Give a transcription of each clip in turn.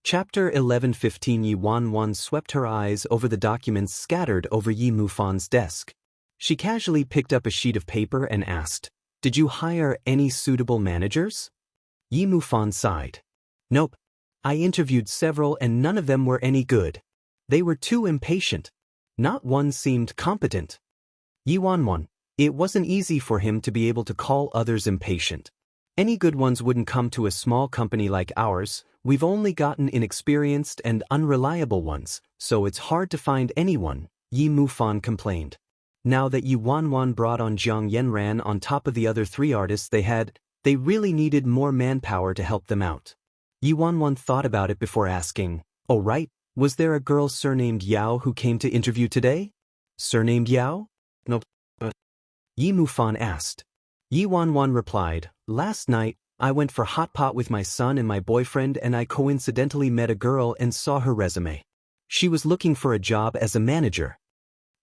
Chapter 11:15. Yi Wanwan swept her eyes over the documents scattered over Yi Mufan's desk. She casually picked up a sheet of paper and asked, "Did you hire any suitable managers?" Yi Mufan sighed. "Nope. I interviewed several and none of them were any good. They were too impatient. Not one seemed competent." Yi Wanwan, it wasn't easy for him to be able to call others impatient. Any good ones wouldn't come to a small company like ours. We've only gotten inexperienced and unreliable ones, so it's hard to find anyone, Yi Mufan complained. Now that Yi Wanwan brought on Jiang Yanran on top of the other 3 artists they really needed more manpower to help them out. Yi Wanwan thought about it before asking, "Oh right, was there a girl surnamed Yao who came to interview today?" "Surnamed Yao?" "No." Yi Mufan asked. Yi Wanwan replied, "Last night, I went for hot pot with my son and my boyfriend and I coincidentally met a girl and saw her resume. She was looking for a job as a manager.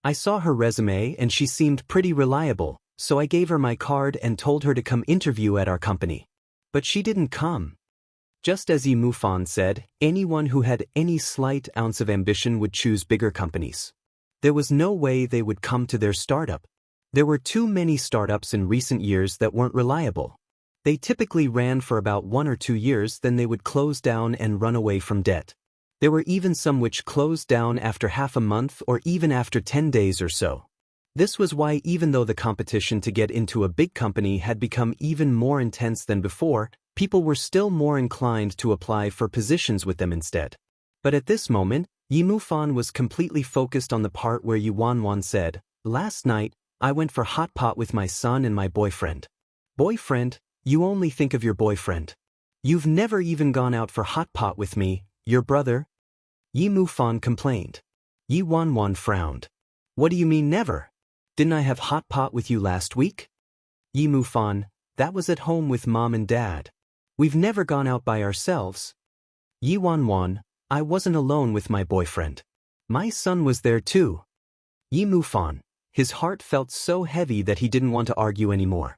I saw her resume and she seemed pretty reliable, so I gave her my card and told her to come interview at our company. But she didn't come." Just as Yi Mufan said, anyone who had any slight ounce of ambition would choose bigger companies. There was no way they would come to their startup. There were too many startups in recent years that weren't reliable. They typically ran for about 1 or 2 years, then they would close down and run away from debt. There were even some which closed down after half a month or even after 10 days or so. This was why even though the competition to get into a big company had become even more intense than before, people were still more inclined to apply for positions with them instead. But at this moment, Yi Mufan was completely focused on the part where Yi Wanwan said, "Last night, I went for hot pot with my son and my boyfriend." "Boyfriend? You only think of your boyfriend. You've never even gone out for hot pot with me, your brother?" Yi Mufan complained. Yi Wanwan frowned. "What do you mean never? Didn't I have hot pot with you last week?" Yi Mufan, "That was at home with mom and dad. We've never gone out by ourselves." Yi Wanwan, "I wasn't alone with my boyfriend. My son was there too." Yi Mufan, his heart felt so heavy that he didn't want to argue anymore.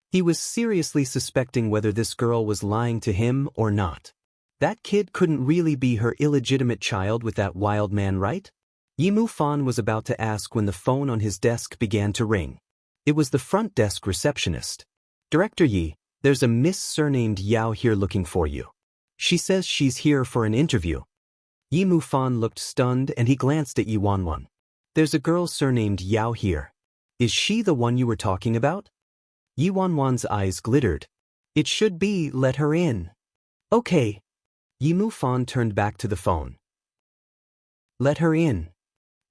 He was seriously suspecting whether this girl was lying to him or not. That kid couldn't really be her illegitimate child with that wild man, right? Yi Mufan was about to ask when the phone on his desk began to ring. It was the front desk receptionist. "Director Yi, there's a Miss surnamed Yao here looking for you. She says she's here for an interview." Yi Mufan looked stunned and he glanced at Yi Wanwan. "There's a girl surnamed Yao here. Is she the one you were talking about?" Yi Wanwan's eyes glittered. "It should be, let her in." "Okay." Yi Mufan turned back to the phone. "Let her in."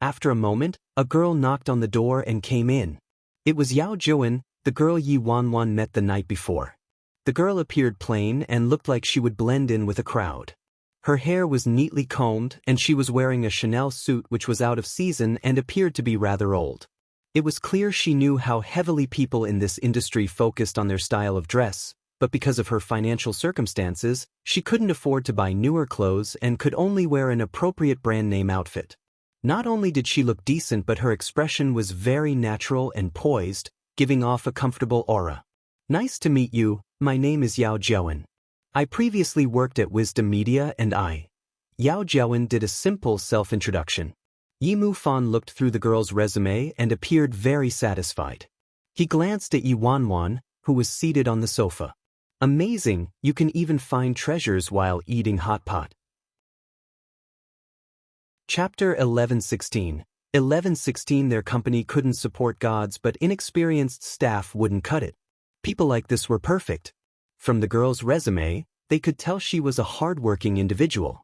After a moment, a girl knocked on the door and came in. It was Yao Jian, the girl Yi Wanwan met the night before. The girl appeared plain and looked like she would blend in with a crowd. Her hair was neatly combed and she was wearing a Chanel suit which was out of season and appeared to be rather old. It was clear she knew how heavily people in this industry focused on their style of dress, but because of her financial circumstances, she couldn't afford to buy newer clothes and could only wear an appropriate brand name outfit. Not only did she look decent, but her expression was very natural and poised, giving off a comfortable aura. "Nice to meet you, my name is Yao Jian. I previously worked at Wisdom Media and Yao Jian did a simple self-introduction. Yi Mufan looked through the girl's resume and appeared very satisfied. He glanced at Yi Wanwan, who was seated on the sofa. "Amazing, you can even find treasures while eating hot pot." Chapter 11:16. 11:16. Their company couldn't support gods, but inexperienced staff wouldn't cut it. People like this were perfect. From the girl's resume, they could tell she was a hard-working individual.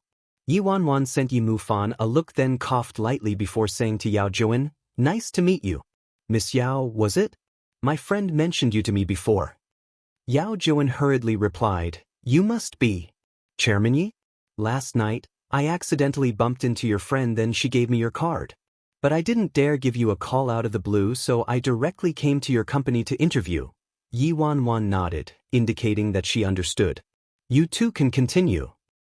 Yi Wanwan sent Yi Mufan a look, then coughed lightly before saying to Yao Jian, "Nice to meet you. Miss Yao, was it? My friend mentioned you to me before." Yao Jian hurriedly replied, "You must be Chairman Yi? Last night, I accidentally bumped into your friend, then she gave me your card. But I didn't dare give you a call out of the blue, so I directly came to your company to interview." Yi Wanwan nodded, indicating that she understood. "You two can continue."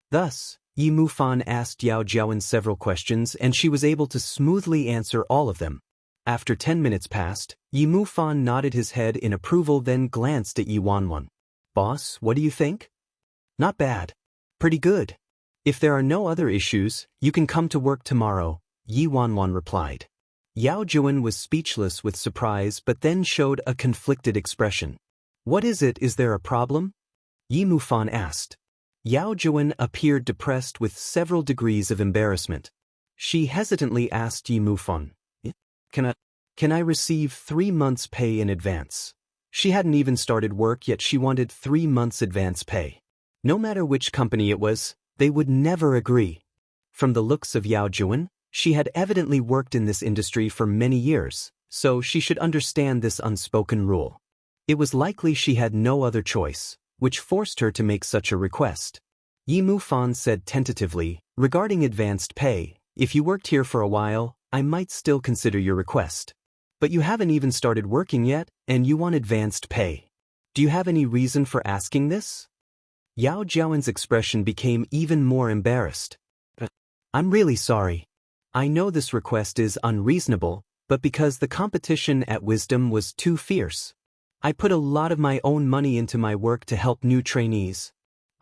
Thus, Yi Mufan asked Yao Jian several questions and she was able to smoothly answer all of them. After 10 minutes passed, Yi Mufan nodded his head in approval, then glanced at Yi Wanwan. "Boss, what do you think?" "Not bad. Pretty good. If there are no other issues, you can come to work tomorrow, Yi Wanwan replied. Yao Juan was speechless with surprise but then showed a conflicted expression. What is it? Is there a problem? Yi Mufan asked. Yao Juan appeared depressed with several degrees of embarrassment. She hesitantly asked Yi Mufan, Can I receive 3 months' pay in advance? She hadn't even started work yet she wanted 3 months' advance pay. No matter which company it was, they would never agree. From the looks of Yao Juan, she had evidently worked in this industry for many years, so she should understand this unspoken rule. It was likely she had no other choice, which forced her to make such a request. Yi Mufan said tentatively, regarding advanced pay, if you worked here for a while, I might still consider your request. But you haven't even started working yet, and you want advanced pay. Do you have any reason for asking this? Yao Jiawen's expression became even more embarrassed. I'm really sorry. I know this request is unreasonable, but because the competition at Wisdom was too fierce. I put a lot of my own money into my work to help new trainees.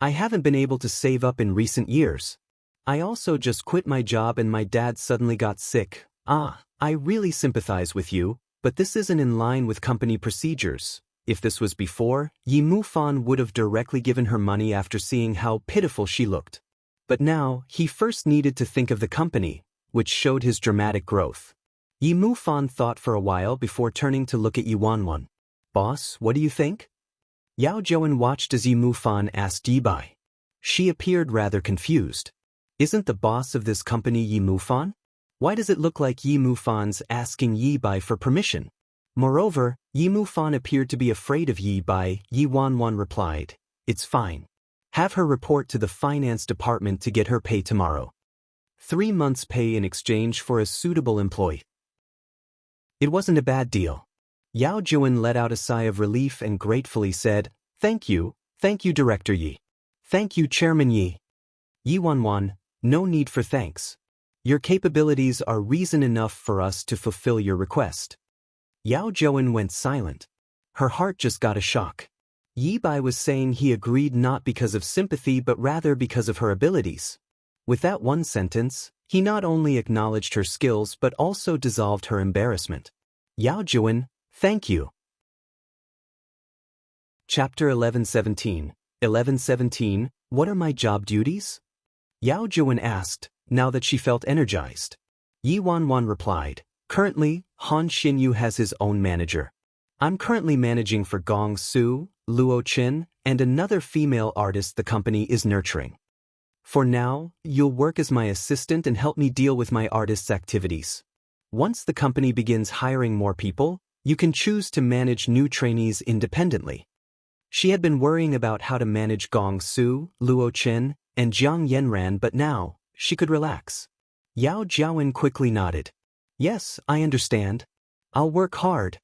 I haven't been able to save up in recent years. I also just quit my job and my dad suddenly got sick. I really sympathize with you, but this isn't in line with company procedures. If this was before, Yi Mufan would have directly given her money after seeing how pitiful she looked. But now, he first needed to think of the company, which showed his dramatic growth. Yi Mufan thought for a while before turning to look at Yi Wanwan. Boss, what do you think? Yao Juan watched as Yi Mufan asked Yi Bai. She appeared rather confused. Isn't the boss of this company Yi Mufan? Why does it look like Yi Mufan's asking Yi Bai for permission? Moreover, Yi Mufan appeared to be afraid of Yi Bai. Yi Wanwan replied, It's fine. Have her report to the finance department to get her pay tomorrow. 3 months' pay in exchange for a suitable employee. It wasn't a bad deal. Yao Juan let out a sigh of relief and gratefully said, Thank you, Director Yi. Thank you, Chairman Yi. Yi Wanwan, no need for thanks. Your capabilities are reason enough for us to fulfill your request. Yao Juan went silent. Her heart just got a shock. Yi Bai was saying he agreed not because of sympathy but rather because of her abilities. With that one sentence, he not only acknowledged her skills but also dissolved her embarrassment. Yao Juan, thank you. Chapter 1117. 1117, What are my job duties? Yao Juan asked, now that she felt energized. Yi Wanwan replied, Currently, Han Xinyu has his own manager. I'm currently managing for Gong Su, Luo Qin, and another female artist the company is nurturing. For now, you'll work as my assistant and help me deal with my artist's activities. Once the company begins hiring more people, you can choose to manage new trainees independently. She had been worrying about how to manage Gong Su, Luo Qin, and Jiang Yanran, but now, she could relax. Yao Jiawen quickly nodded. Yes, I understand. I'll work hard.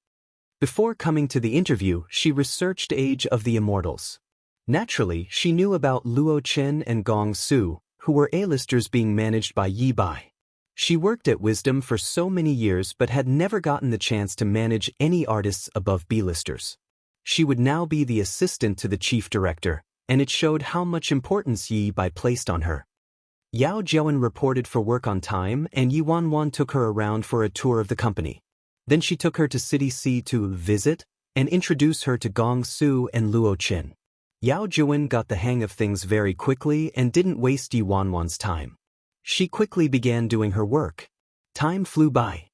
Before coming to the interview, she researched Age of the Immortals. Naturally, she knew about Luo Qin and Gong Su, who were A-listers being managed by Yi Bai. She worked at Wisdom for so many years but had never gotten the chance to manage any artists above B-listers. She would now be the assistant to the chief director, and it showed how much importance Yi Bai placed on her. Yao Jiawen reported for work on time and Yi Wanwan took her around for a tour of the company. Then she took her to City C to visit and introduce her to Gong Su and Luo Qin. Yao Jiawen got the hang of things very quickly and didn't waste Yi Wanwan's time. She quickly began doing her work. Time flew by.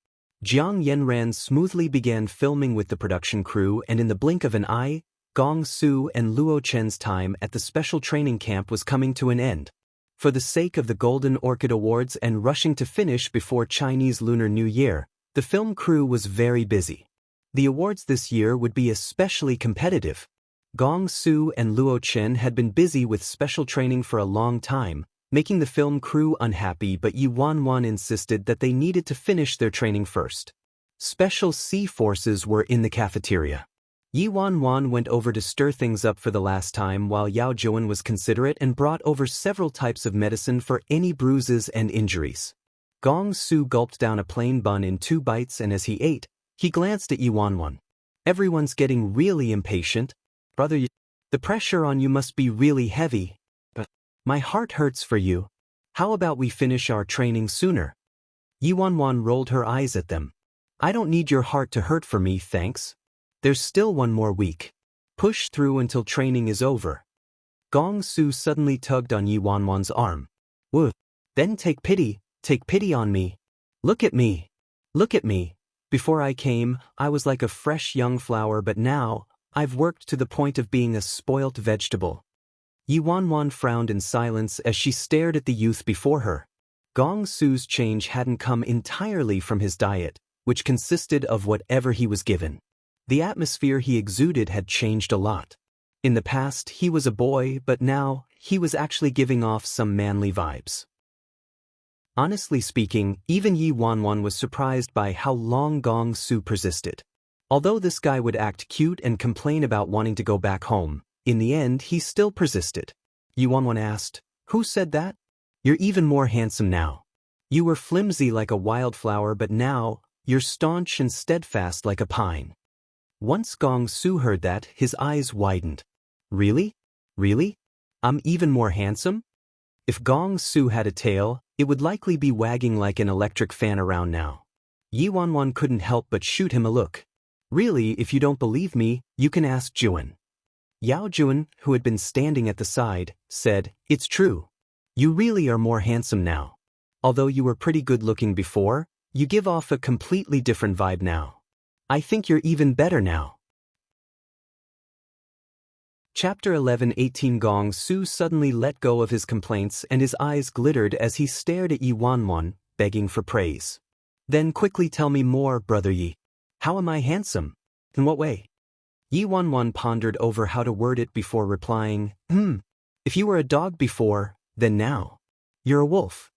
Jiang Yanran smoothly began filming with the production crew and in the blink of an eye, Gong Su and Luo Chen's time at the special training camp was coming to an end. For the sake of the Golden Orchid Awards and rushing to finish before Chinese Lunar New Year, the film crew was very busy. The awards this year would be especially competitive. Gong Su and Luo Chen had been busy with special training for a long time, making the film crew unhappy, but Yi Wanwan insisted that they needed to finish their training first. Special sea forces were in the cafeteria. Yi Wanwan went over to stir things up for the last time while Yao Jiawen was considerate and brought over several types of medicine for any bruises and injuries. Gong Su gulped down a plain bun in 2 bites and as he ate, he glanced at Yi Wanwan. Everyone's getting really impatient. Brother, the pressure on you must be really heavy. But my heart hurts for you. How about we finish our training sooner? Yi Wanwan rolled her eyes at them. I don't need your heart to hurt for me, thanks. There's still one more week. Push through until training is over. Gong Su suddenly tugged on Yi Wanwan's arm. Woo. Then take pity on me. Look at me. Look at me. Before I came, I was like a fresh young flower, but now, I've worked to the point of being a spoilt vegetable. Yi Wanwan frowned in silence as she stared at the youth before her. Gong Su's change hadn't come entirely from his diet, which consisted of whatever he was given. The atmosphere he exuded had changed a lot. In the past, he was a boy, but now, he was actually giving off some manly vibes. Honestly speaking, even Yi Wanwan was surprised by how long Gong Su persisted. Although this guy would act cute and complain about wanting to go back home, in the end he still persisted. Yi Wanwan asked, "Who said that? You're even more handsome now. You were flimsy like a wildflower, but now, you're staunch and steadfast like a pine." Once Gong Su heard that, his eyes widened. Really? Really? I'm even more handsome? If Gong Su had a tail, it would likely be wagging like an electric fan around now. Yi Wanwan couldn't help but shoot him a look. Really, if you don't believe me, you can ask Juan. Yao Juan, who had been standing at the side, said, "It's true. You really are more handsome now. Although you were pretty good looking before, you give off a completely different vibe now. I think you're even better now." Chapter 11:18 Gong Su suddenly let go of his complaints and his eyes glittered as he stared at Yi Wanwan, begging for praise. "Then quickly tell me more, brother Yi. How am I handsome? In what way?" Yi Wanwan pondered over how to word it before replying, If you were a dog before, then now. You're a wolf."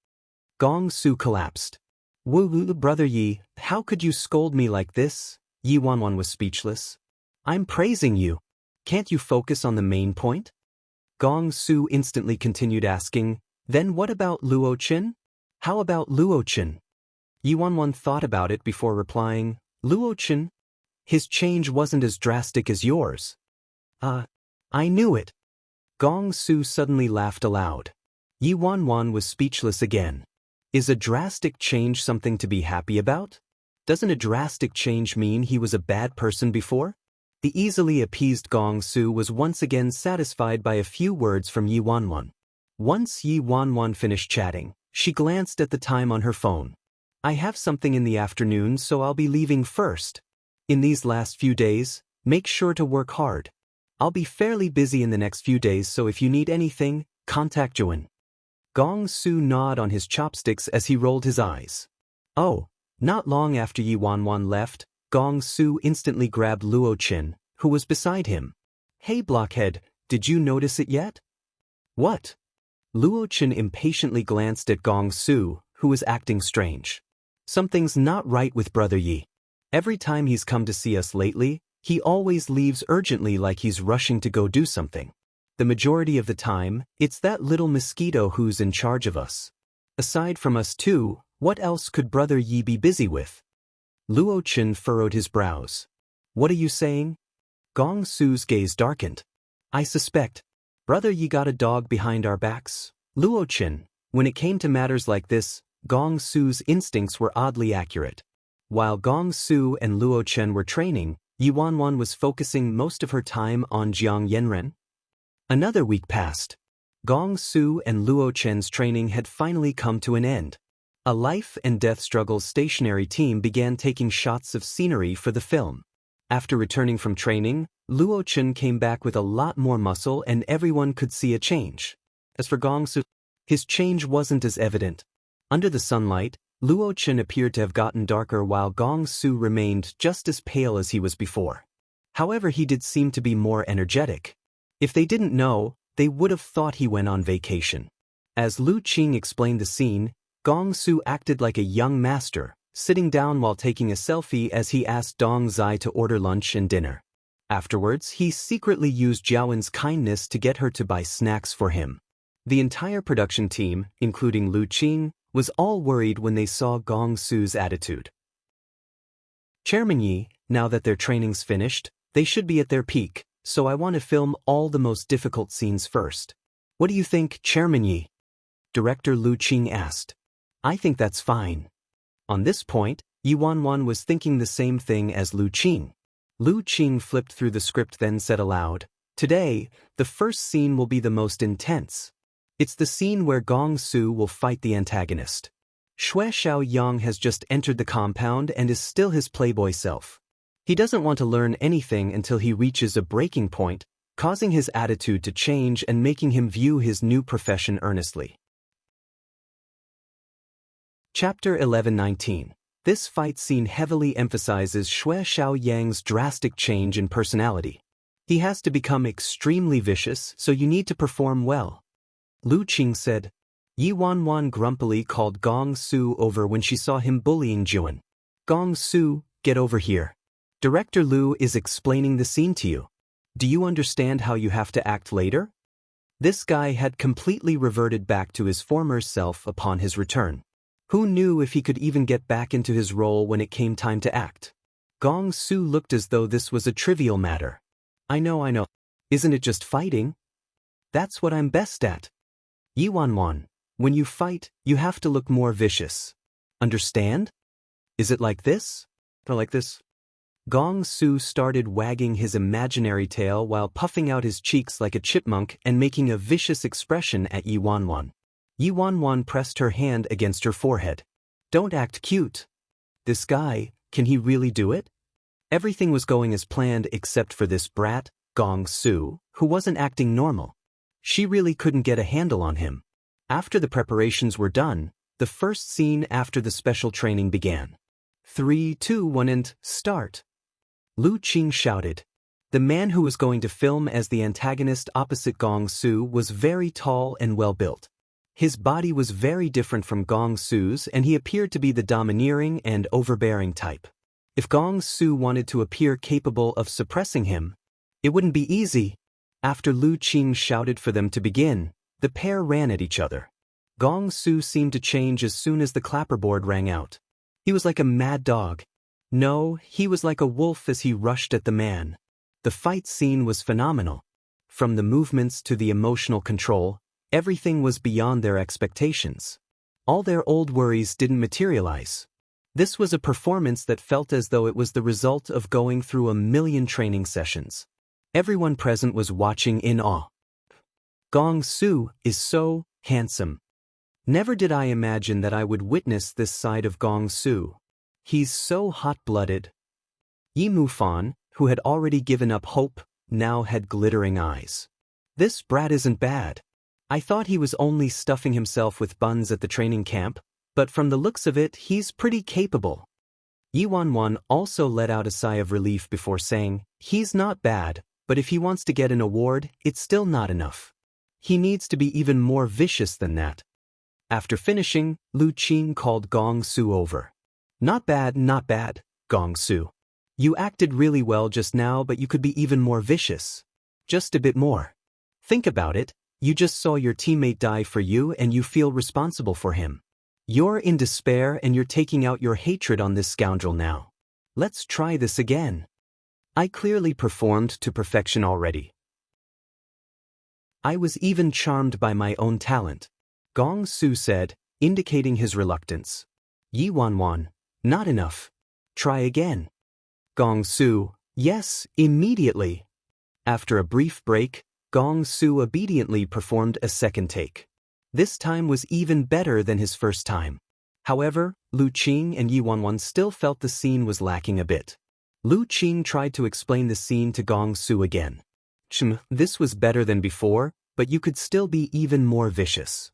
Gong Su collapsed. "Woo, brother Yi, how could you scold me like this?" Yi Wanwan was speechless. "I'm praising you. Can't you focus on the main point?" Gong Su instantly continued asking, "Then what about Luo Qin? How about Luo Qin?" Yi Wanwan thought about it before replying, "Luo Qin? His change wasn't as drastic as yours." I knew it." Gong Su suddenly laughed aloud. Yi Wanwan was speechless again. Is a drastic change something to be happy about? Doesn't a drastic change mean he was a bad person before? The easily appeased Gong Su was once again satisfied by a few words from Yi Wanwan. Once Yi Wanwan finished chatting, she glanced at the time on her phone. "I have something in the afternoon, so I'll be leaving first. In these last few days, make sure to work hard. I'll be fairly busy in the next few days, so if you need anything, contact Juan." Gong Su gnawed on his chopsticks as he rolled his eyes. Oh, not long after Yi Wanwan left, Gong Su instantly grabbed Luo Qin, who was beside him. "Hey blockhead, did you notice it yet?" "What?" Luo Qin impatiently glanced at Gong Su, who was acting strange. "Something's not right with brother Yi. Every time he's come to see us lately, he always leaves urgently like he's rushing to go do something. The majority of the time, it's that little mosquito who's in charge of us. Aside from us two, what else could brother Yi be busy with?" Luo Qin furrowed his brows. "What are you saying?" Gong Su's gaze darkened. "I suspect. Brother Yi got a dog behind our backs." Luo Qin, when it came to matters like this, Gong Su's instincts were oddly accurate. While Gong Su and Luo Qin were training, Yi Wanwan was focusing most of her time on Jiang Yanren. Another week passed. Gong Su and Luo Qin's training had finally come to an end. A life and death struggle stationary team began taking shots of scenery for the film. After returning from training, Luo Qin came back with a lot more muscle and everyone could see a change. As for Gong Su, his change wasn't as evident. Under the sunlight, Luo Qin appeared to have gotten darker while Gong Su remained just as pale as he was before. However, he did seem to be more energetic. If they didn't know, they would have thought he went on vacation. As Lu Qing explained the scene, Gong Su acted like a young master, sitting down while taking a selfie as he asked Dong Zai to order lunch and dinner. Afterwards, he secretly used Jiawen's kindness to get her to buy snacks for him. The entire production team, including Lu Qing, was all worried when they saw Gong Su's attitude. "Chairman Yi, now that their training's finished, they should be at their peak, so I want to film all the most difficult scenes first. What do you think, Chairman Yi?" Director Lu Qing asked. I think that's fine. On this point, Yi Wanwan was thinking the same thing as Lu Qing. Lu Qing flipped through the script then said aloud, Today, the first scene will be the most intense. It's the scene where Gong Su will fight the antagonist. Xue Xiaoyang has just entered the compound and is still his playboy self. He doesn't want to learn anything until he reaches a breaking point, causing his attitude to change and making him view his new profession earnestly. Chapter 11-19. This fight scene heavily emphasizes Xue Xiaoyang's drastic change in personality. He has to become extremely vicious, so you need to perform well. Lu Qing said. Yi Wanwan grumpily called Gong Su over when she saw him bullying Juan. Gong Su, get over here. Director Lu is explaining the scene to you. Do you understand how you have to act later? This guy had completely reverted back to his former self upon his return. Who knew if he could even get back into his role when it came time to act? Gong Su looked as though this was a trivial matter. I know. Isn't it just fighting? That's what I'm best at. Yi Wanwan, when you fight, you have to look more vicious. Understand? Is it like this? Or like this? Gong Su started wagging his imaginary tail while puffing out his cheeks like a chipmunk and making a vicious expression at Yi Wanwan. Yi Wanwan pressed her hand against her forehead. Don't act cute. This guy, can he really do it? Everything was going as planned except for this brat, Gong Su, who wasn't acting normal. She really couldn't get a handle on him. After the preparations were done, the first scene after the special training began. 3, 2, 1 and start. Lu Qing shouted. The man who was going to film as the antagonist opposite Gong Su was very tall and well-built. His body was very different from Gong Su's and he appeared to be the domineering and overbearing type. If Gong Su wanted to appear capable of suppressing him, it wouldn't be easy. After Lu Qing shouted for them to begin, the pair ran at each other. Gong Su seemed to change as soon as the clapperboard rang out. He was like a mad dog. No, he was like a wolf as he rushed at the man. The fight scene was phenomenal. From the movements to the emotional control, everything was beyond their expectations. All their old worries didn't materialize. This was a performance that felt as though it was the result of going through a million training sessions. Everyone present was watching in awe. Gong Su is so handsome. Never did I imagine that I would witness this side of Gong Su. He's so hot-blooded. Yi Mufan, who had already given up hope, now had glittering eyes. This brat isn't bad. I thought he was only stuffing himself with buns at the training camp, but from the looks of it, he's pretty capable. Yi Wanwan also let out a sigh of relief before saying, he's not bad, but if he wants to get an award, it's still not enough. He needs to be even more vicious than that. After finishing, Lu Qing called Gong Su over. Not bad, Gong Su. You acted really well just now, but you could be even more vicious. Just a bit more. Think about it. You just saw your teammate die for you and you feel responsible for him. You're in despair and you're taking out your hatred on this scoundrel now. Let's try this again. I clearly performed to perfection already. I was even charmed by my own talent. Gong Su said, indicating his reluctance. Yi Wanwan, not enough. Try again. Gong Su, yes, immediately. After a brief break, Gong Su obediently performed a second take. This time was even better than his first time. However, Lu Qing and Yi Wanwan still felt the scene was lacking a bit. Lu Qing tried to explain the scene to Gong Su again. This was better than before, but you could still be even more vicious.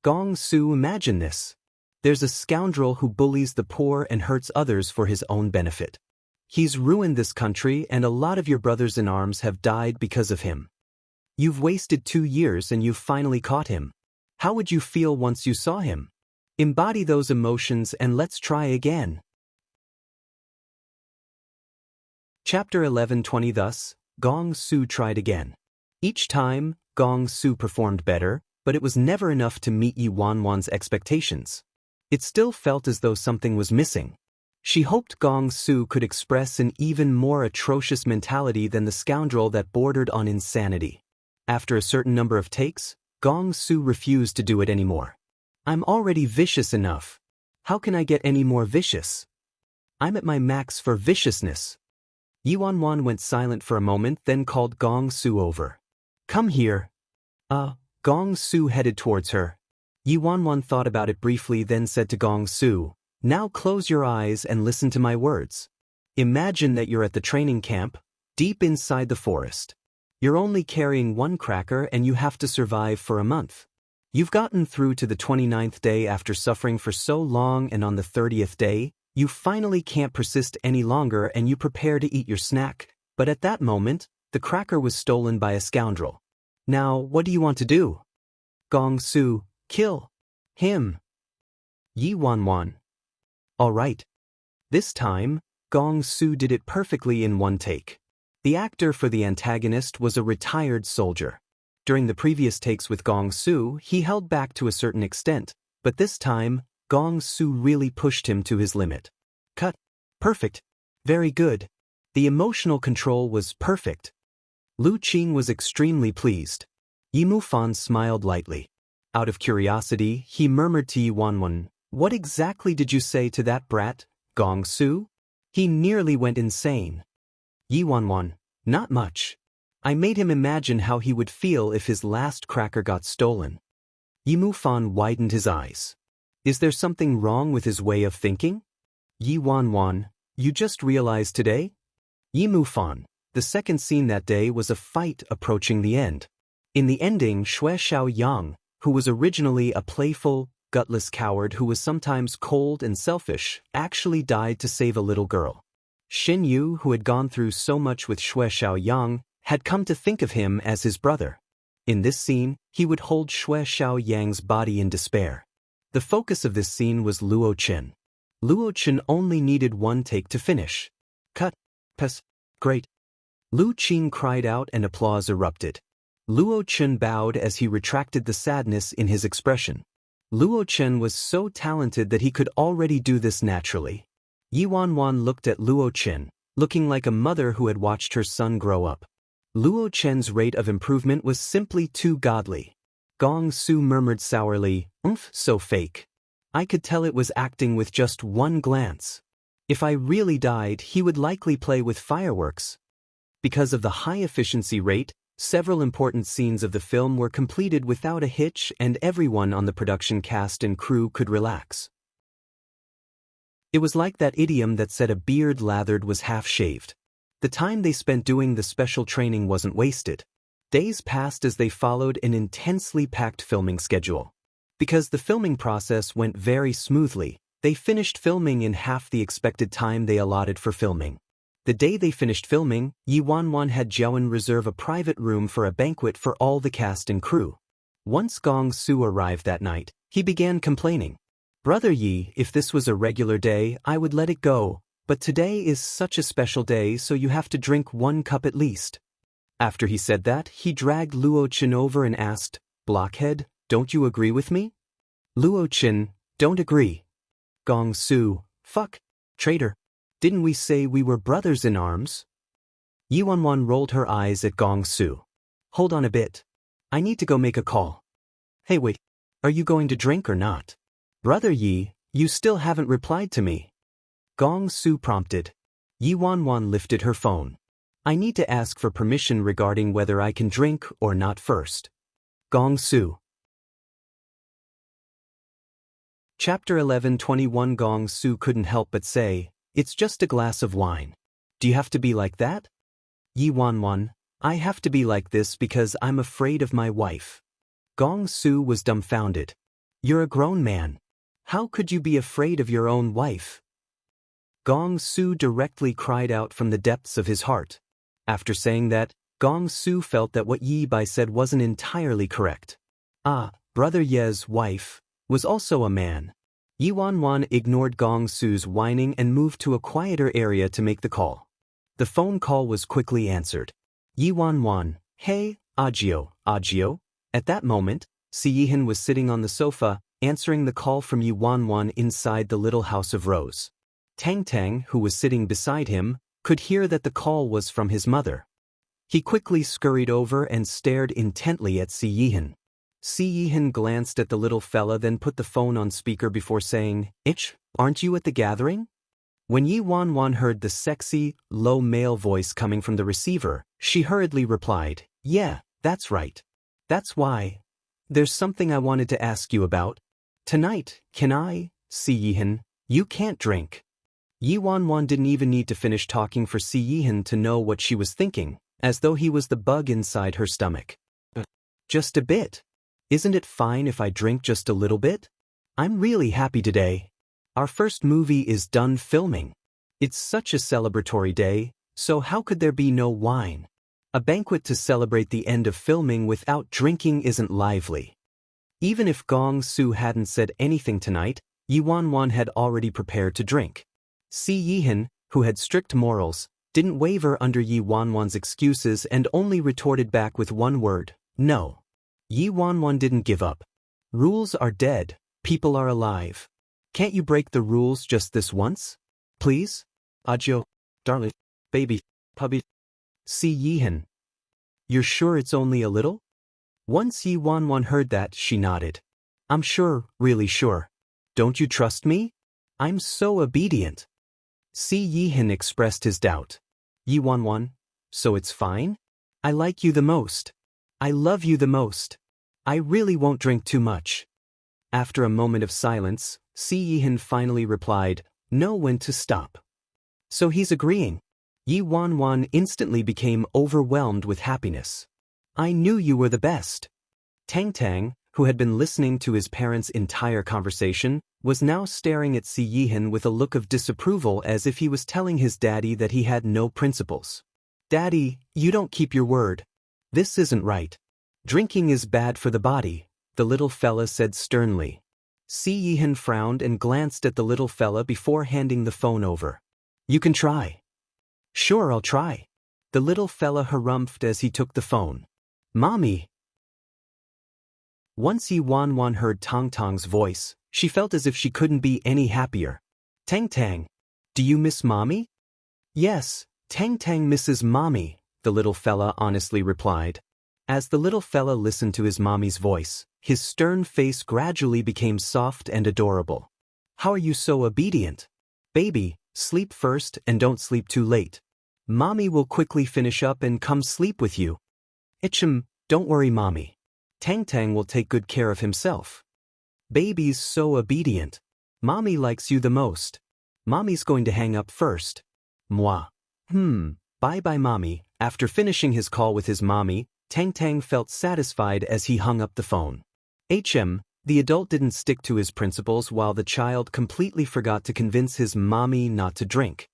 Gong Su, imagine this. There's a scoundrel who bullies the poor and hurts others for his own benefit. He's ruined this country and a lot of your brothers in arms have died because of him. You've wasted 2 years and you've finally caught him. How would you feel once you saw him? Embody those emotions and let's try again. Chapter 11-20. Thus, Gong Su tried again. Each time, Gong Su performed better, but it was never enough to meet Yi Wanwan's expectations. It still felt as though something was missing. She hoped Gong Su could express an even more atrocious mentality than the scoundrel that bordered on insanity. After a certain number of takes, Gong Su refused to do it anymore. I'm already vicious enough. How can I get any more vicious? I'm at my max for viciousness. Yi Wanwan went silent for a moment, then called Gong Su over. Come here. Gong Su headed towards her. Yi Wanwan thought about it briefly, then said to Gong Su, now close your eyes and listen to my words. Imagine that you're at the training camp, deep inside the forest. You're only carrying one cracker and you have to survive for a month. You've gotten through to the 29th day after suffering for so long, and on the 30th day, you finally can't persist any longer and you prepare to eat your snack, but at that moment, the cracker was stolen by a scoundrel. Now, what do you want to do? Gong Su, kill him. Yi Wanwan. All right. This time, Gong Su did it perfectly in one take. The actor for the antagonist was a retired soldier. During the previous takes with Gong Su, he held back to a certain extent, but this time, Gong Su really pushed him to his limit. Cut. Perfect. Very good. The emotional control was perfect. Lu Qing was extremely pleased. Yi Mufan smiled lightly. Out of curiosity, he murmured to Yi Wanwan, what exactly did you say to that brat, Gong Su? He nearly went insane. Yi Wanwan, not much. I made him imagine how he would feel if his last cracker got stolen. Yi Mufan widened his eyes. Is there something wrong with his way of thinking? Yi Wanwan, you just realized today? Yi Mufan, the second scene that day was a fight approaching the end. In the ending, Xue Xiaoyang, who was originally a playful, gutless coward who was sometimes cold and selfish, actually died to save a little girl. Xin Yu, who had gone through so much with Xue Xiaoyang, had come to think of him as his brother. In this scene, he would hold Xue Xiaoyang's body in despair. The focus of this scene was Luo Chen. Luo Chen only needed one take to finish. Cut. Pass. Great. Lu Qing cried out and applause erupted. Luo Chen bowed as he retracted the sadness in his expression. Luo Chen was so talented that he could already do this naturally. Yi Wanwan looked at Luo Chen, looking like a mother who had watched her son grow up. Luo Chen's rate of improvement was simply too godly. Gong Su murmured sourly, so fake. I could tell it was acting with just one glance. If I really died, he would likely play with fireworks. Because of the high efficiency rate, several important scenes of the film were completed without a hitch, and everyone on the production cast and crew could relax. It was like that idiom that said a beard lathered was half shaved. The time they spent doing the special training wasn't wasted. Days passed as they followed an intensely packed filming schedule. Because the filming process went very smoothly, they finished filming in half the expected time they allotted for filming. The day they finished filming, Yi Wanwan had Jiawen reserve a private room for a banquet for all the cast and crew. Once Gong Su arrived that night, he began complaining. Brother Yi, if this was a regular day, I would let it go, but today is such a special day, so you have to drink 1 cup at least. After he said that, he dragged Luo Chen over and asked, Blockhead, don't you agree with me? Luo Chen, don't agree. Gong Su, fuck, traitor. Didn't we say we were brothers in arms? Yi Wanwan rolled her eyes at Gong Su. Hold on a bit. I need to go make a call. Hey wait, are you going to drink or not? Brother Yi, you still haven't replied to me. Gong Su prompted. Yi Wanwan lifted her phone. I need to ask for permission regarding whether I can drink or not first. Gong Su. Chapter 11:21. Gong Su couldn't help but say, it's just a glass of wine. Do you have to be like that? Yi Wanwan, I have to be like this because I'm afraid of my wife. Gong Su was dumbfounded. You're a grown man. How could you be afraid of your own wife? Gong Su directly cried out from the depths of his heart. After saying that, Gong Su felt that what Yi Bai said wasn't entirely correct. Brother Ye's wife was also a man. Yi Wanwan ignored Gong Su's whining and moved to a quieter area to make the call. The phone call was quickly answered. Yi Wanwan, hey, Agio. At that moment, Si Yihan was sitting on the sofa, answering the call from Yi Wanwan inside the little house of Rose. Tang Tang, who was sitting beside him, could hear that the call was from his mother. He quickly scurried over and stared intently at Si Yihan. Si Yihan glanced at the little fella, then put the phone on speaker before saying, "Ich, aren't you at the gathering?" When Yi Wanwan heard the sexy, low male voice coming from the receiver, she hurriedly replied, "Yeah, that's right. That's why. There's something I wanted to ask you about. Tonight, can I?" Si Yihan, "You can't drink." Yi Wanwan didn't even need to finish talking for Si Yihan to know what she was thinking, as though he was the bug inside her stomach. "Just a bit. Isn't it fine if I drink just a little bit? I'm really happy today. Our first movie is done filming. It's such a celebratory day, so how could there be no wine? A banquet to celebrate the end of filming without drinking isn't lively." Even if Gong Su hadn't said anything tonight, Yi Wanwan had already prepared to drink. Si Yihan, who had strict morals, didn't waver under Yi Wanwan's excuses and only retorted back with one word, "No." Yi Wanwan didn't give up. Rules are dead, people are alive. Can't you break the rules just this once? Please? Ajo, darling, baby, puppy. Si Yihan. You're sure it's only a little? Once Yi Wanwan heard that, she nodded. "I'm sure, really sure. Don't you trust me? I'm so obedient." Si Yihan expressed his doubt. "Yi Wanwan, so it's fine? I like you the most. I love you the most. I really won't drink too much." After a moment of silence, Si Yihan finally replied, "Know when to stop." So he's agreeing. Yi Wanwan instantly became overwhelmed with happiness. "I knew you were the best." Tang Tang, who had been listening to his parents' entire conversation, was now staring at Si Yihan with a look of disapproval, as if he was telling his daddy that he had no principles. "Daddy, you don't keep your word. This isn't right. Drinking is bad for the body," the little fella said sternly. Si Yihan frowned and glanced at the little fella before handing the phone over. "You can try." "Sure, I'll try." The little fella harumphed as he took the phone. "Mommy." Once Yi Wanwan heard Tang Tang's voice, she felt as if she couldn't be any happier. "Tang Tang, do you miss Mommy?" "Yes, Tang Tang misses Mommy," the little fella honestly replied. As the little fella listened to his mommy's voice, his stern face gradually became soft and adorable. "How are you so obedient? Baby, sleep first and don't sleep too late. Mommy will quickly finish up and come sleep with you." "Ichem, don't worry, Mommy. Tang Tang will take good care of himself. Baby's so obedient. Mommy likes you the most. Mommy's going to hang up first. Moi. Bye-bye, Mommy." After finishing his call with his mommy, Tang Tang felt satisfied as he hung up the phone. The adult didn't stick to his principles, while the child completely forgot to convince his mommy not to drink.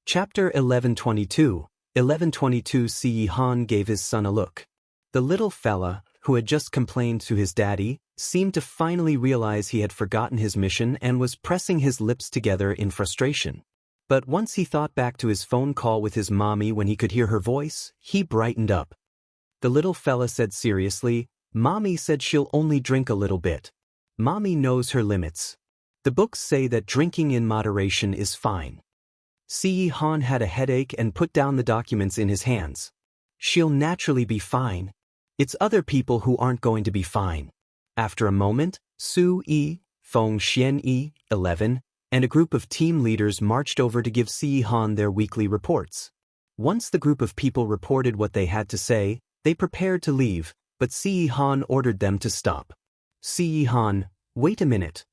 Chapter 1122. 1122. Si Yihan gave his son a look. The little fella, who had just complained to his daddy, seemed to finally realize he had forgotten his mission and was pressing his lips together in frustration. But once he thought back to his phone call with his mommy when he could hear her voice, he brightened up. The little fella said seriously, "Mommy said she'll only drink a little bit. Mommy knows her limits. The books say that drinking in moderation is fine." Si Yihan had a headache and put down the documents in his hands. "She'll naturally be fine. It's other people who aren't going to be fine." After a moment, Su Yi, Feng Xian Yi, 11, and a group of team leaders marched over to give Si Yihan their weekly reports. Once the group of people reported what they had to say, they prepared to leave, but Si Yihan ordered them to stop. Si Yihan, wait a minute.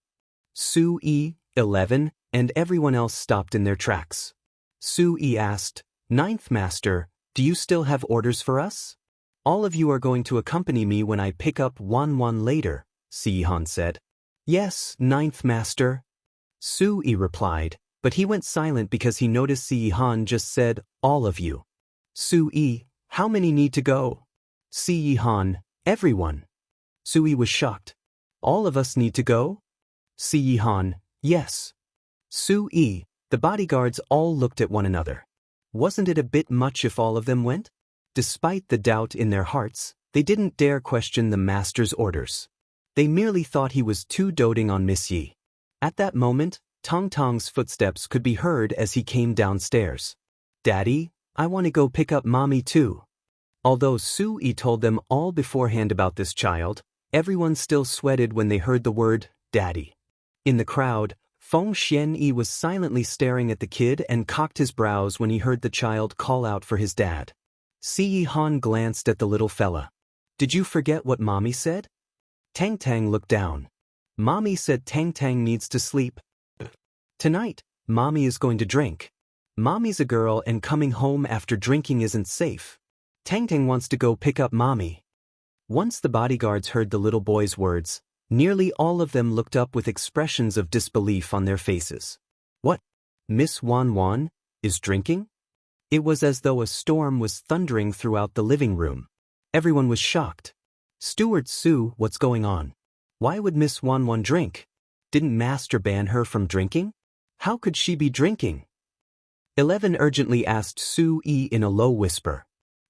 Su Yi, 11, and everyone else stopped in their tracks. Su Yi asked, "Ninth Master, do you still have orders for us?" "All of you are going to accompany me when I pick up Wanwan later," Si Yihan said. "Yes, Ninth Master." Su Yi replied, but he went silent because he noticed Si Yihan just said, "All of you." "Su Yi, how many need to go?" Si Yihan, "Everyone." Su Yi was shocked. "All of us need to go?" Si Yihan, "Yes." Su Yi, the bodyguards all looked at one another. Wasn't it a bit much if all of them went? Despite the doubt in their hearts, they didn't dare question the master's orders. They merely thought he was too doting on Miss Yi. At that moment, Tong Tong's footsteps could be heard as he came downstairs. "Daddy, I want to go pick up Mommy too." Although Su Yi told them all beforehand about this child, everyone still sweated when they heard the word, Daddy. In the crowd, Feng Xianyi was silently staring at the kid and cocked his brows when he heard the child call out for his dad. Si Han glanced at the little fella. Did you forget what Mommy said? Tang Tang looked down. Mommy said Tang Tang needs to sleep. Tonight, Mommy is going to drink. Mommy's a girl and coming home after drinking isn't safe. Tang Tang wants to go pick up Mommy. Once the bodyguards heard the little boy's words, nearly all of them looked up with expressions of disbelief on their faces. What? Miss Wan Wan is drinking? It was as though a storm was thundering throughout the living room. Everyone was shocked. Steward Su, what's going on? Why would Miss Wan Wan drink? Didn't Master ban her from drinking? How could she be drinking? 11 urgently asked Su Yi in a low whisper.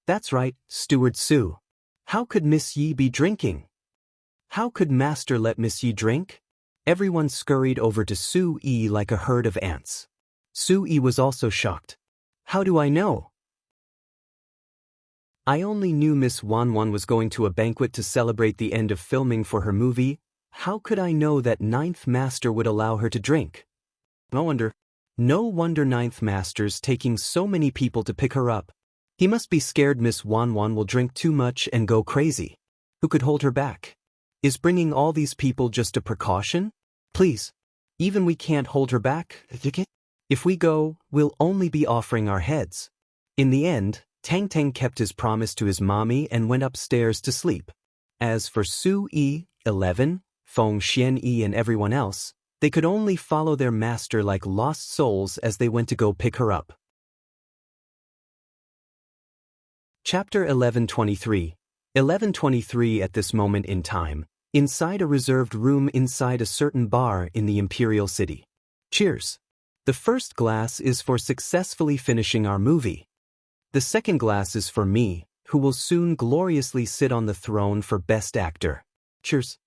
That's right, Steward Su. How could Miss Yi be drinking? How could Master let Miss Yi drink? Everyone scurried over to Su Yi like a herd of ants. Su Yi was also shocked. How do I know? I only knew Miss Wan Wan was going to a banquet to celebrate the end of filming for her movie. How could I know that Ninth Master would allow her to drink? No wonder Ninth Master's taking so many people to pick her up. He must be scared Miss Wan Wan will drink too much and go crazy. Who could hold her back? Is bringing all these people just a precaution? Please. Even we can't hold her back. If we go, we'll only be offering our heads. In the end, Tang Tang kept his promise to his mommy and went upstairs to sleep. As for Su Yi, 11, Feng Xianyi and everyone else, they could only follow their master like lost souls as they went to go pick her up. Chapter 1123. 1123 At this moment in time, inside a reserved room inside a certain bar in the Imperial City. Cheers. The first glass is for successfully finishing our movie. The second glass is for me, who will soon gloriously sit on the throne for Best Actor. Cheers.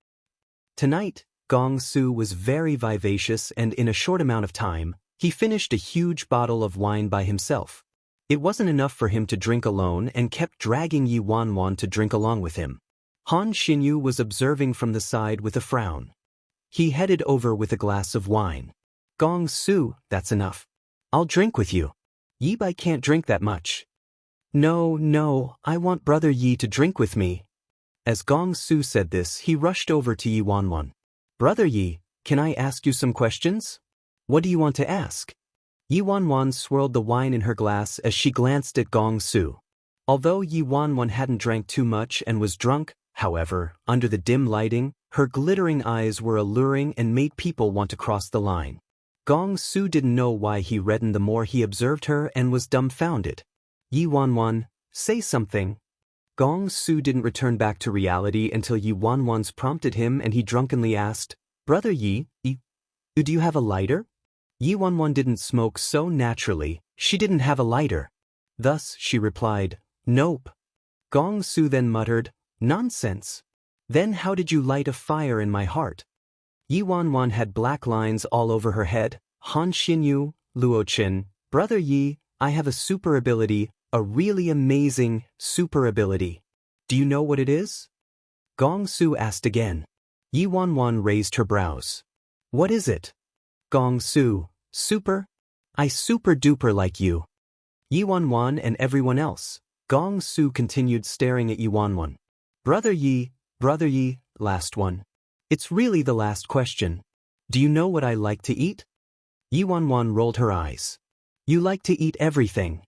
Tonight, Gong Su was very vivacious and in a short amount of time, he finished a huge bottle of wine by himself. It wasn't enough for him to drink alone and kept dragging Yi Wan Wan to drink along with him. Han Xinyu was observing from the side with a frown. He headed over with a glass of wine. Gong Su, that's enough. I'll drink with you. Yi Bai can't drink that much. No, I want Brother Yi to drink with me. As Gong Su said this, he rushed over to Yi Wan Wan. Brother Yi, can I ask you some questions? What do you want to ask? Yi Wan Wan swirled the wine in her glass as she glanced at Gong Su. Although Yi Wan Wan hadn't drank too much and was drunk, however, under the dim lighting, her glittering eyes were alluring and made people want to cross the line. Gong Su didn't know why he reddened the more he observed her and was dumbfounded. Yi Wan Wan, say something. Gong Su didn't return back to reality until Yi Wan Wan's prompted him and he drunkenly asked, Brother Yi, do you have a lighter? Yi Wan Wan didn't smoke so naturally, she didn't have a lighter. Thus, she replied, Nope. Gong Su then muttered, Nonsense. Then how did you light a fire in my heart? Yi Wan Wan had black lines all over her head. Han Xinyu, Luo Qin, Brother Yi, I have a super ability, a really amazing super ability. Do you know what it is? Gong Su asked again. Yi Wan Wan raised her brows. What is it? Gong Su, super? I super duper like you. Yi Wan Wan and everyone else. Gong Su continued staring at Yi Wan Wan. Brother Yi, last one. It's really the last question. Do you know what I like to eat? Yi Wan Wan rolled her eyes. You like to eat everything.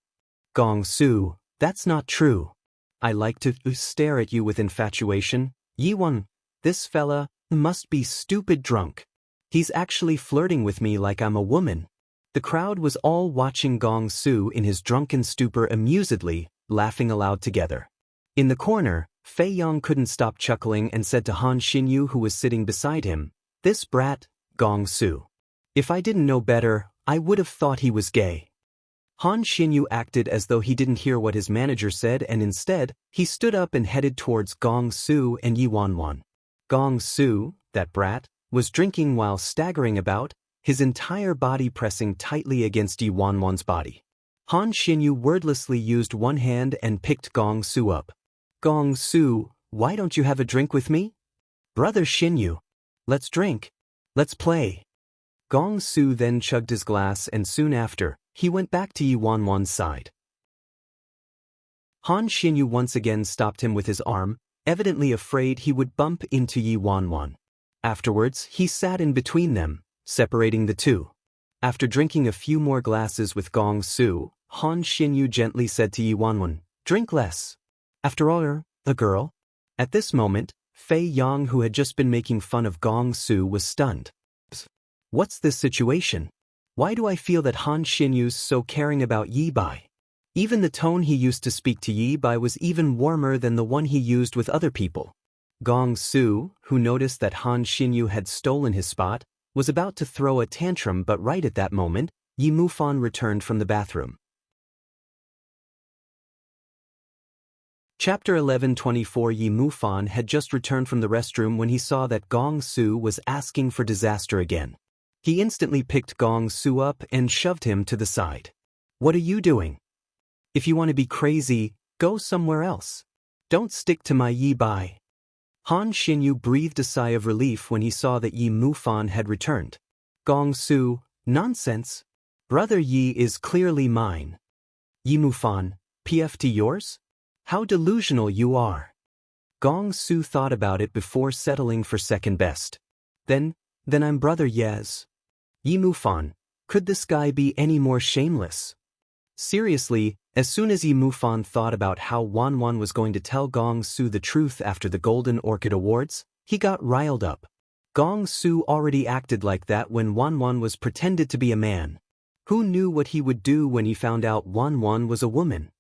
Gong Su, that's not true. I like to stare at you with infatuation. Yi Wan, this fella must be stupid drunk. He's actually flirting with me like I'm a woman. The crowd was all watching Gong Su in his drunken stupor amusedly, laughing aloud together. In the corner, Fei Yong couldn't stop chuckling and said to Han Xinyu who was sitting beside him, This brat, Gong Su. If I didn't know better, I would have thought he was gay. Han Xinyu acted as though he didn't hear what his manager said and instead, he stood up and headed towards Gong Su and Yi Wan Wan. Gong Su, that brat, was drinking while staggering about, his entire body pressing tightly against Yi Wan Wan's body. Han Xinyu wordlessly used one hand and picked Gong Su up. Gong Su, why don't you have a drink with me? Brother Xinyu. Let's drink. Let's play. Gong Su then chugged his glass and soon after, he went back to Yi Wanwan's side. Han Xinyu once again stopped him with his arm, evidently afraid he would bump into Yi Wanwan. Afterwards, he sat in between them, separating the two. After drinking a few more glasses with Gong Su, Han Xinyu gently said to Yi Wanwan, "Drink less. After all, you're a girl." At this moment, Fei Yang, who had just been making fun of Gong Su, was stunned. What's this situation? Why do I feel that Han Xinyu's so caring about Yi Bai? Even the tone he used to speak to Yi Bai was even warmer than the one he used with other people. Gong Su, who noticed that Han Xinyu had stolen his spot, was about to throw a tantrum, but right at that moment, Yi Mufan returned from the bathroom. Chapter 11:24. Yi Mufan had just returned from the restroom when he saw that Gong Su was asking for disaster again. He instantly picked Gong Su up and shoved him to the side. "What are you doing? If you want to be crazy, go somewhere else. Don't stick to my Yi Bai." Han Xinyu breathed a sigh of relief when he saw that Yi Mufan had returned. "Gong Su, nonsense. Brother Yi is clearly mine." "Yi Mufan, PFT yours? How delusional you are." Gong Su thought about it before settling for second best. Then I'm Brother Ye's." "Yi Mufan, could this guy be any more shameless?" Seriously, as soon as Yi Mufan thought about how Wanwan was going to tell Gong Su the truth after the Golden Orchid Awards, he got riled up. Gong Su already acted like that when Wanwan was pretended to be a man. Who knew what he would do when he found out Wanwan was a woman?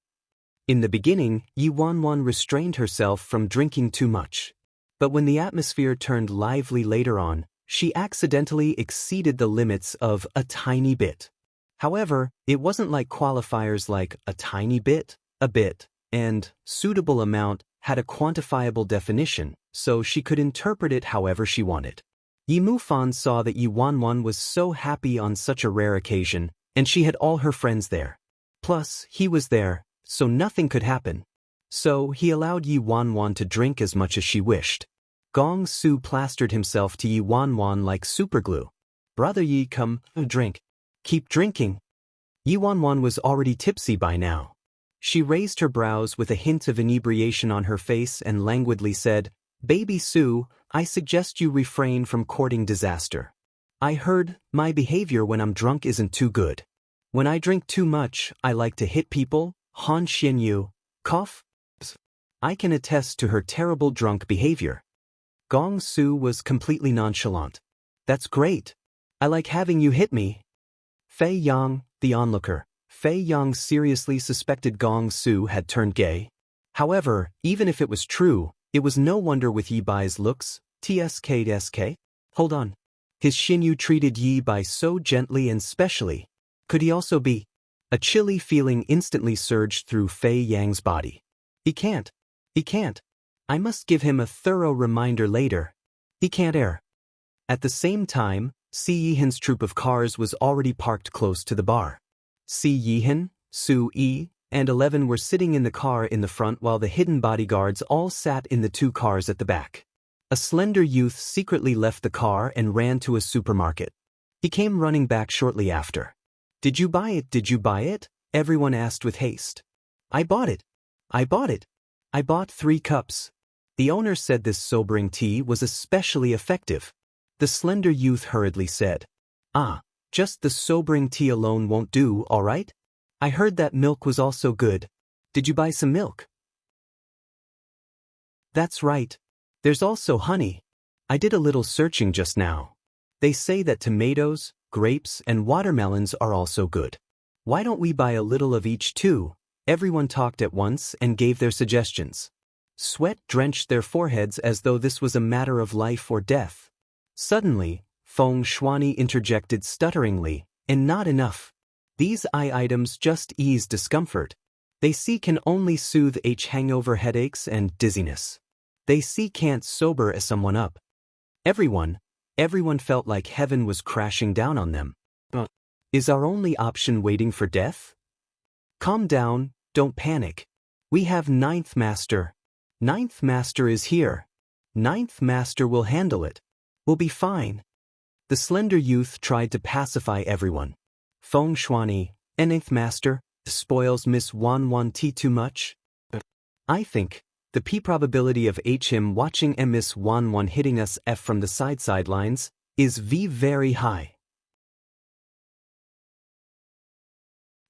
In the beginning, Yi Wanwan restrained herself from drinking too much. But when the atmosphere turned lively later on, she accidentally exceeded the limits of a tiny bit. However, it wasn't like qualifiers like a tiny bit, a bit, and suitable amount had a quantifiable definition, so she could interpret it however she wanted. Yi Mufan saw that Yi Wanwan was so happy on such a rare occasion, and she had all her friends there. Plus, he was there, so nothing could happen. So he allowed Yi Wanwan to drink as much as she wished. Gong Su plastered himself to Yi Wanwan like superglue. "Brother Yi, come, drink. Keep drinking." Yi Wanwan was already tipsy by now. She raised her brows with a hint of inebriation on her face and languidly said, "Baby Su, I suggest you refrain from courting disaster. I heard my behavior when I'm drunk isn't too good. When I drink too much, I like to hit people." Han Xinyu, cough. I can attest to her terrible drunk behavior. Gong Su was completely nonchalant. "That's great. I like having you hit me." Fei Yang, the onlooker. Fei Yang seriously suspected Gong Su had turned gay. However, even if it was true, it was no wonder with Yi Bai's looks. TSK. Hold on. His Xinyu treated Yi Bai so gently and specially. Could he also be? A chilly feeling instantly surged through Fei Yang's body. He can't. I must give him a thorough reminder later. He can't err. At the same time, Si Yihan's troop of cars was already parked close to the bar. Si Yihan, Su Yi, and 11 were sitting in the car in the front while the hidden bodyguards all sat in the two cars at the back. A slender youth secretly left the car and ran to a supermarket. He came running back shortly after. "Did you buy it? Did you buy it?" everyone asked with haste. I bought it. I bought 3 cups. The owner said this sobering tea was especially effective. The slender youth hurriedly said, "Ah, just the sobering tea alone won't do, all right? I heard that milk was also good. Did you buy some milk?" "That's right. There's also honey. I did a little searching just now. They say that tomatoes, grapes, and watermelons are also good. Why don't we buy a little of each too?" Everyone talked at once and gave their suggestions. Sweat drenched their foreheads as though this was a matter of life or death. Suddenly, Feng Shuani interjected stutteringly, "And not enough. These items just ease discomfort. They see can only soothe hangover headaches and dizziness. They see can't sober someone up." Everyone felt like heaven was crashing down on them. Is our only option waiting for death? Calm down, don't panic. We have Ninth Master. Ninth Master is here. Ninth Master will handle it. We'll be fine. The slender youth tried to pacify everyone. Feng Shuani, Ninth Master, spoils Miss Wan Wan Ti too much? I think the P probability of him watching Miss Wan Wan hitting us F from the sidelines is very high.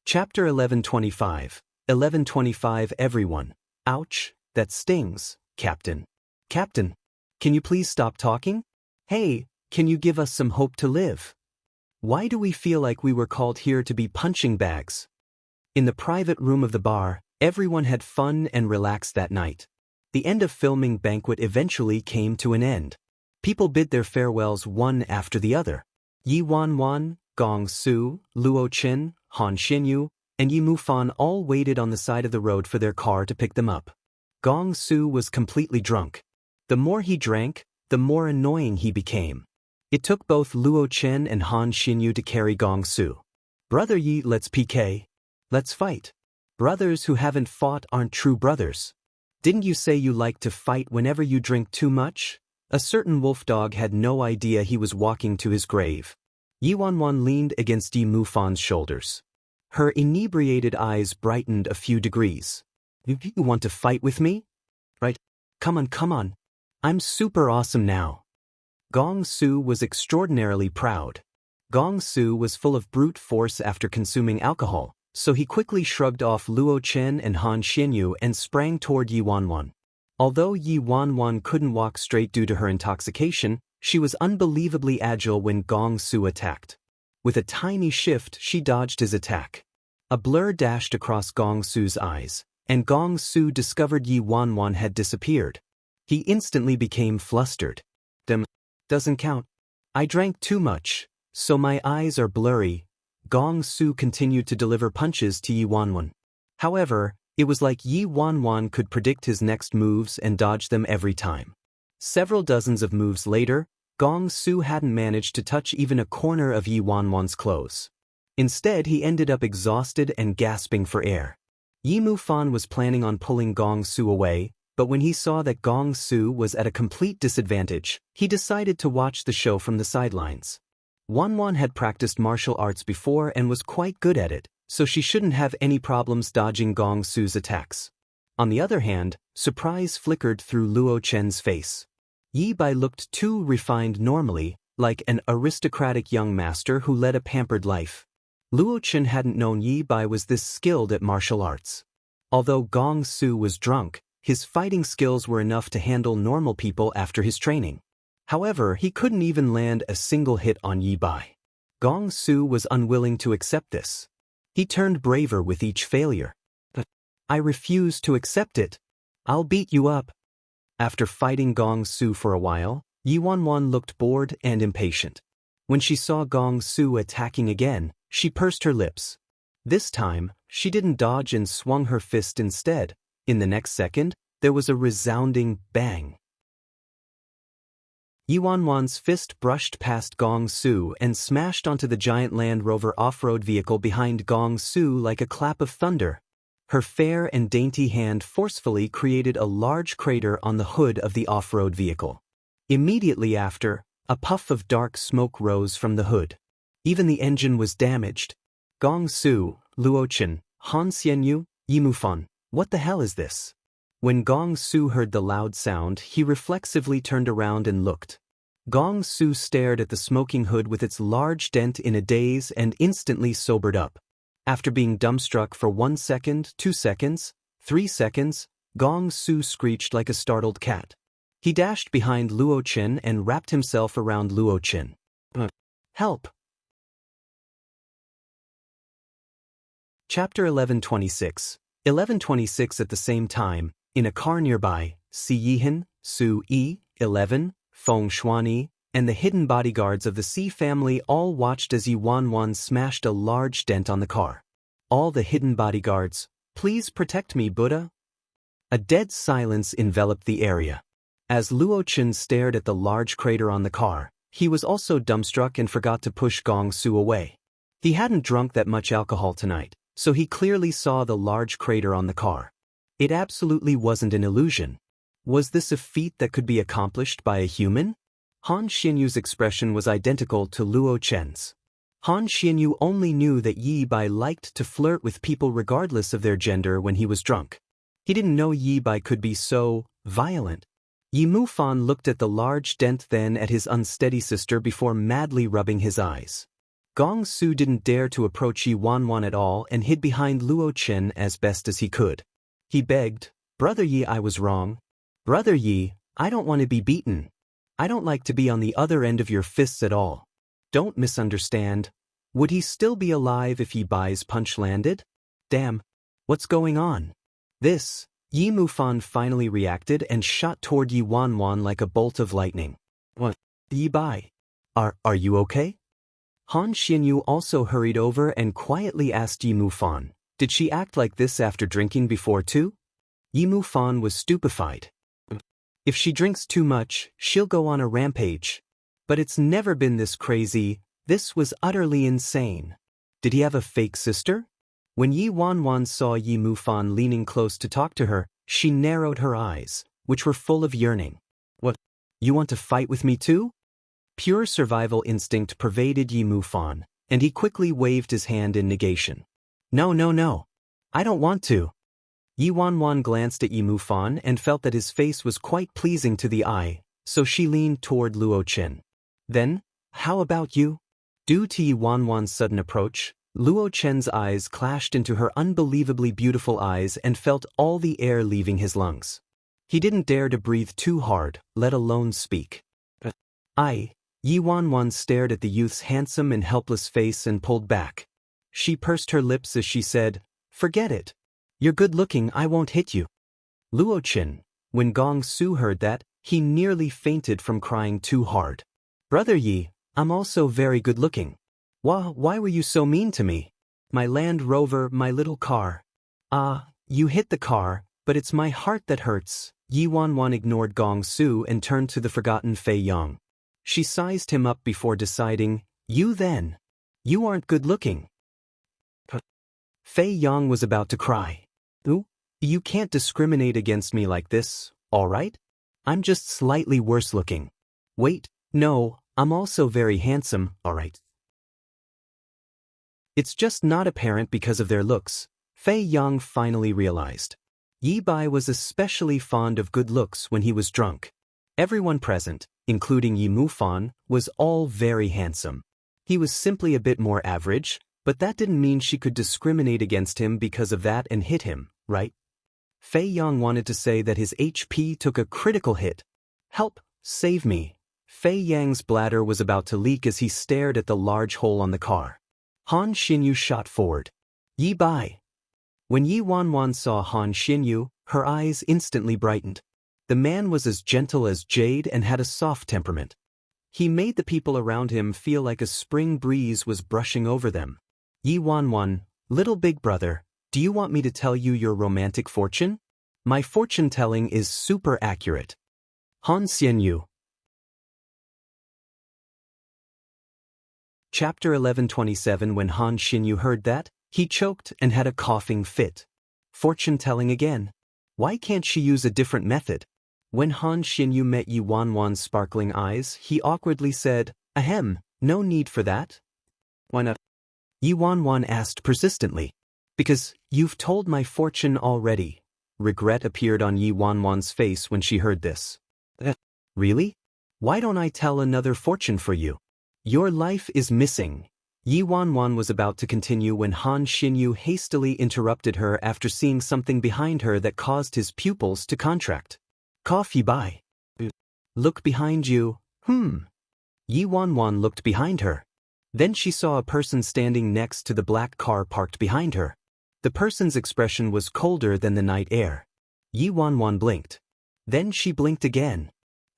Chapter 1125. 1125 Everyone. Ouch, that stings, Captain. Captain, can you please stop talking? Hey, can you give us some hope to live? Why do we feel like we were called here to be punching bags? In the private room of the bar, everyone had fun and relaxed that night. The end of filming banquet eventually came to an end. People bid their farewells one after the other. Yi Wanwan, Gong Su, Luo Qin, Han Xinyu, and Yi Mufan all waited on the side of the road for their car to pick them up. Gong Su was completely drunk. The more he drank, the more annoying he became. It took both Luo Chen and Han Xinyu to carry Gong Su. Brother Yi, let's PK. Let's fight. Brothers who haven't fought aren't true brothers. Didn't you say you like to fight whenever you drink too much? A certain wolf dog had no idea he was walking to his grave. Yi Wanwan leaned against Yi Mufan's shoulders. Her inebriated eyes brightened a few degrees. You want to fight with me? Right? Come on. I'm super awesome now. Gong Su was extraordinarily proud. Gong Su was full of brute force after consuming alcohol, so he quickly shrugged off Luo Chen and Han Xinyu and sprang toward Yi Wanwan. Although Yi Wanwan couldn't walk straight due to her intoxication, she was unbelievably agile when Gong Su attacked. With a tiny shift, she dodged his attack. A blur dashed across Gong Su's eyes, and Gong Su discovered Yi Wanwan had disappeared. He instantly became flustered. Doesn't count. I drank too much, so my eyes are blurry. Gong Su continued to deliver punches to Yi Wanwan. However, it was like Yi Wanwan could predict his next moves and dodge them every time. Several dozens of moves later, Gong Su hadn't managed to touch even a corner of Yi Wanwan's clothes. Instead, he ended up exhausted and gasping for air. Yi Mufan was planning on pulling Gong Su away, but when he saw that Gong Su was at a complete disadvantage, he decided to watch the show from the sidelines. Wanwan had practiced martial arts before and was quite good at it, so she shouldn't have any problems dodging Gong Su's attacks. On the other hand, surprise flickered through Luo Chen's face. Yi Bai looked too refined normally, like an aristocratic young master who led a pampered life. Luo Chen hadn't known Yi Bai was this skilled at martial arts. Although Gong Su was drunk, his fighting skills were enough to handle normal people after his training. However, he couldn't even land a single hit on Yi Bai. Gong Su was unwilling to accept this. He turned braver with each failure. But I refuse to accept it. I'll beat you up. After fighting Gong Su for a while, Yi Wanwan looked bored and impatient. When she saw Gong Su attacking again, she pursed her lips. This time, she didn't dodge and swung her fist instead. In the next second, there was a resounding bang. Yi Wanwan's fist brushed past Gong Su and smashed onto the giant Land Rover off-road vehicle behind Gong Su like a clap of thunder. Her fair and dainty hand forcefully created a large crater on the hood of the off-road vehicle. Immediately after, a puff of dark smoke rose from the hood. Even the engine was damaged. Gong Su, Luo Chen, Han Xianyu, Yi Mufan. What the hell is this? When Gong Su heard the loud sound, he reflexively turned around and looked. Gong Su stared at the smoking hood with its large dent in a daze and instantly sobered up. After being dumbstruck for 1 second, 2 seconds, 3 seconds, Gong Su screeched like a startled cat. He dashed behind Luo Chen and wrapped himself around Luo Chen. Help! Chapter 1126. 1126 At the same time, in a car nearby, Si Yihan, Su Yi, 11, Feng Shuani, and the hidden bodyguards of the Si family all watched as Yi Wanwan smashed a large dent on the car. All the hidden bodyguards, please protect me, Buddha. A dead silence enveloped the area. As Luo Chen stared at the large crater on the car, he was also dumbstruck and forgot to push Gong Su away. He hadn't drunk that much alcohol tonight, so he clearly saw the large crater on the car. It absolutely wasn't an illusion. Was this a feat that could be accomplished by a human? Han Xianyu's expression was identical to Luo Chen's. Han Xianyu only knew that Yi Bai liked to flirt with people regardless of their gender when he was drunk. He didn't know Yi Bai could be so violent. Yi Mufan looked at the large dent, then at his unsteady sister before madly rubbing his eyes. Gong Su didn't dare to approach Yi Wanwan at all and hid behind Luo Chen as best as he could. He begged, "Brother Yi, I was wrong. Brother Yi, I don't want to be beaten. I don't like to be on the other end of your fists at all. Don't misunderstand. Would he still be alive if Yi Bai's punch landed? Damn, what's going on?" This, Yi Mufan finally reacted and shot toward Yi Wanwan like a bolt of lightning. "What? Yi Bai? Are you okay?" Han Xianyu also hurried over and quietly asked Yi Mufan, "Did she act like this after drinking before too?" Yi Mufan was stupefied. "If she drinks too much, she'll go on a rampage. But it's never been this crazy. This was utterly insane. Did he have a fake sister?" When Yi Wanwan saw Yi Mufan leaning close to talk to her, she narrowed her eyes, which were full of yearning. "What? You want to fight with me too?" Pure survival instinct pervaded Yi Mufan, and he quickly waved his hand in negation. No. I don't want to." Yi Wanwan glanced at Yi Mufan and felt that his face was quite pleasing to the eye, so she leaned toward Luo Chen. "Then, how about you?" Due to Yi Wanwan's sudden approach, Luo Chen's eyes clashed into her unbelievably beautiful eyes and felt all the air leaving his lungs. He didn't dare to breathe too hard, let alone speak. Yi Wanwan stared at the youth's handsome and helpless face and pulled back. She pursed her lips as she said, "Forget it. You're good-looking, I won't hit you." Luo Chen, when Gong Su heard that, he nearly fainted from crying too hard. "Brother Yi, I'm also very good-looking. Why were you so mean to me? My Land Rover, my little car." You hit the car, but it's my heart that hurts." Yi Wanwan ignored Gong Su and turned to the forgotten Fei Yang. She sized him up before deciding, "You then. You aren't good-looking." Fei Yang was about to cry. "Ooh, you can't discriminate against me like this, all right? I'm just slightly worse-looking. Wait, no, I'm also very handsome, all right? It's just not apparent because of their looks," Fei Yang finally realized. Yi Bai was especially fond of good looks when he was drunk. Everyone present, including Yi Mufan, was all very handsome. He was simply a bit more average, but that didn't mean she could discriminate against him because of that and hit him, right? Fei Yang wanted to say that his HP took a critical hit. "Help, save me." Fei Yang's bladder was about to leak as he stared at the large hole on the car. Han Xinyu shot forward. "Yi Bai." When Yi Wanwan saw Han Xinyu, her eyes instantly brightened. The man was as gentle as jade and had a soft temperament. He made the people around him feel like a spring breeze was brushing over them. "Yi Wanwan, little big brother, do you want me to tell you your romantic fortune? My fortune-telling is super accurate." Han Xianyu. Chapter 1127. When Han Xinyu heard that, he choked and had a coughing fit. Fortune-telling again? Why can't she use a different method? When Han Xinyu met Yi Wanwan's sparkling eyes, he awkwardly said, "Ahem, no need for that." "Why not?" Yi Wanwan asked persistently. "Because you've told my fortune already." Regret appeared on Yi Wanwan's face when she heard this. "Really? Why don't I tell another fortune for you? Your life is missing." Yi Wanwan was about to continue when Han Xinyu hastily interrupted her after seeing something behind her that caused his pupils to contract. "Cough, Yi Bai. Look behind you." Yi Wanwan looked behind her. Then she saw a person standing next to the black car parked behind her. The person's expression was colder than the night air. Yi Wanwan blinked. Then she blinked again.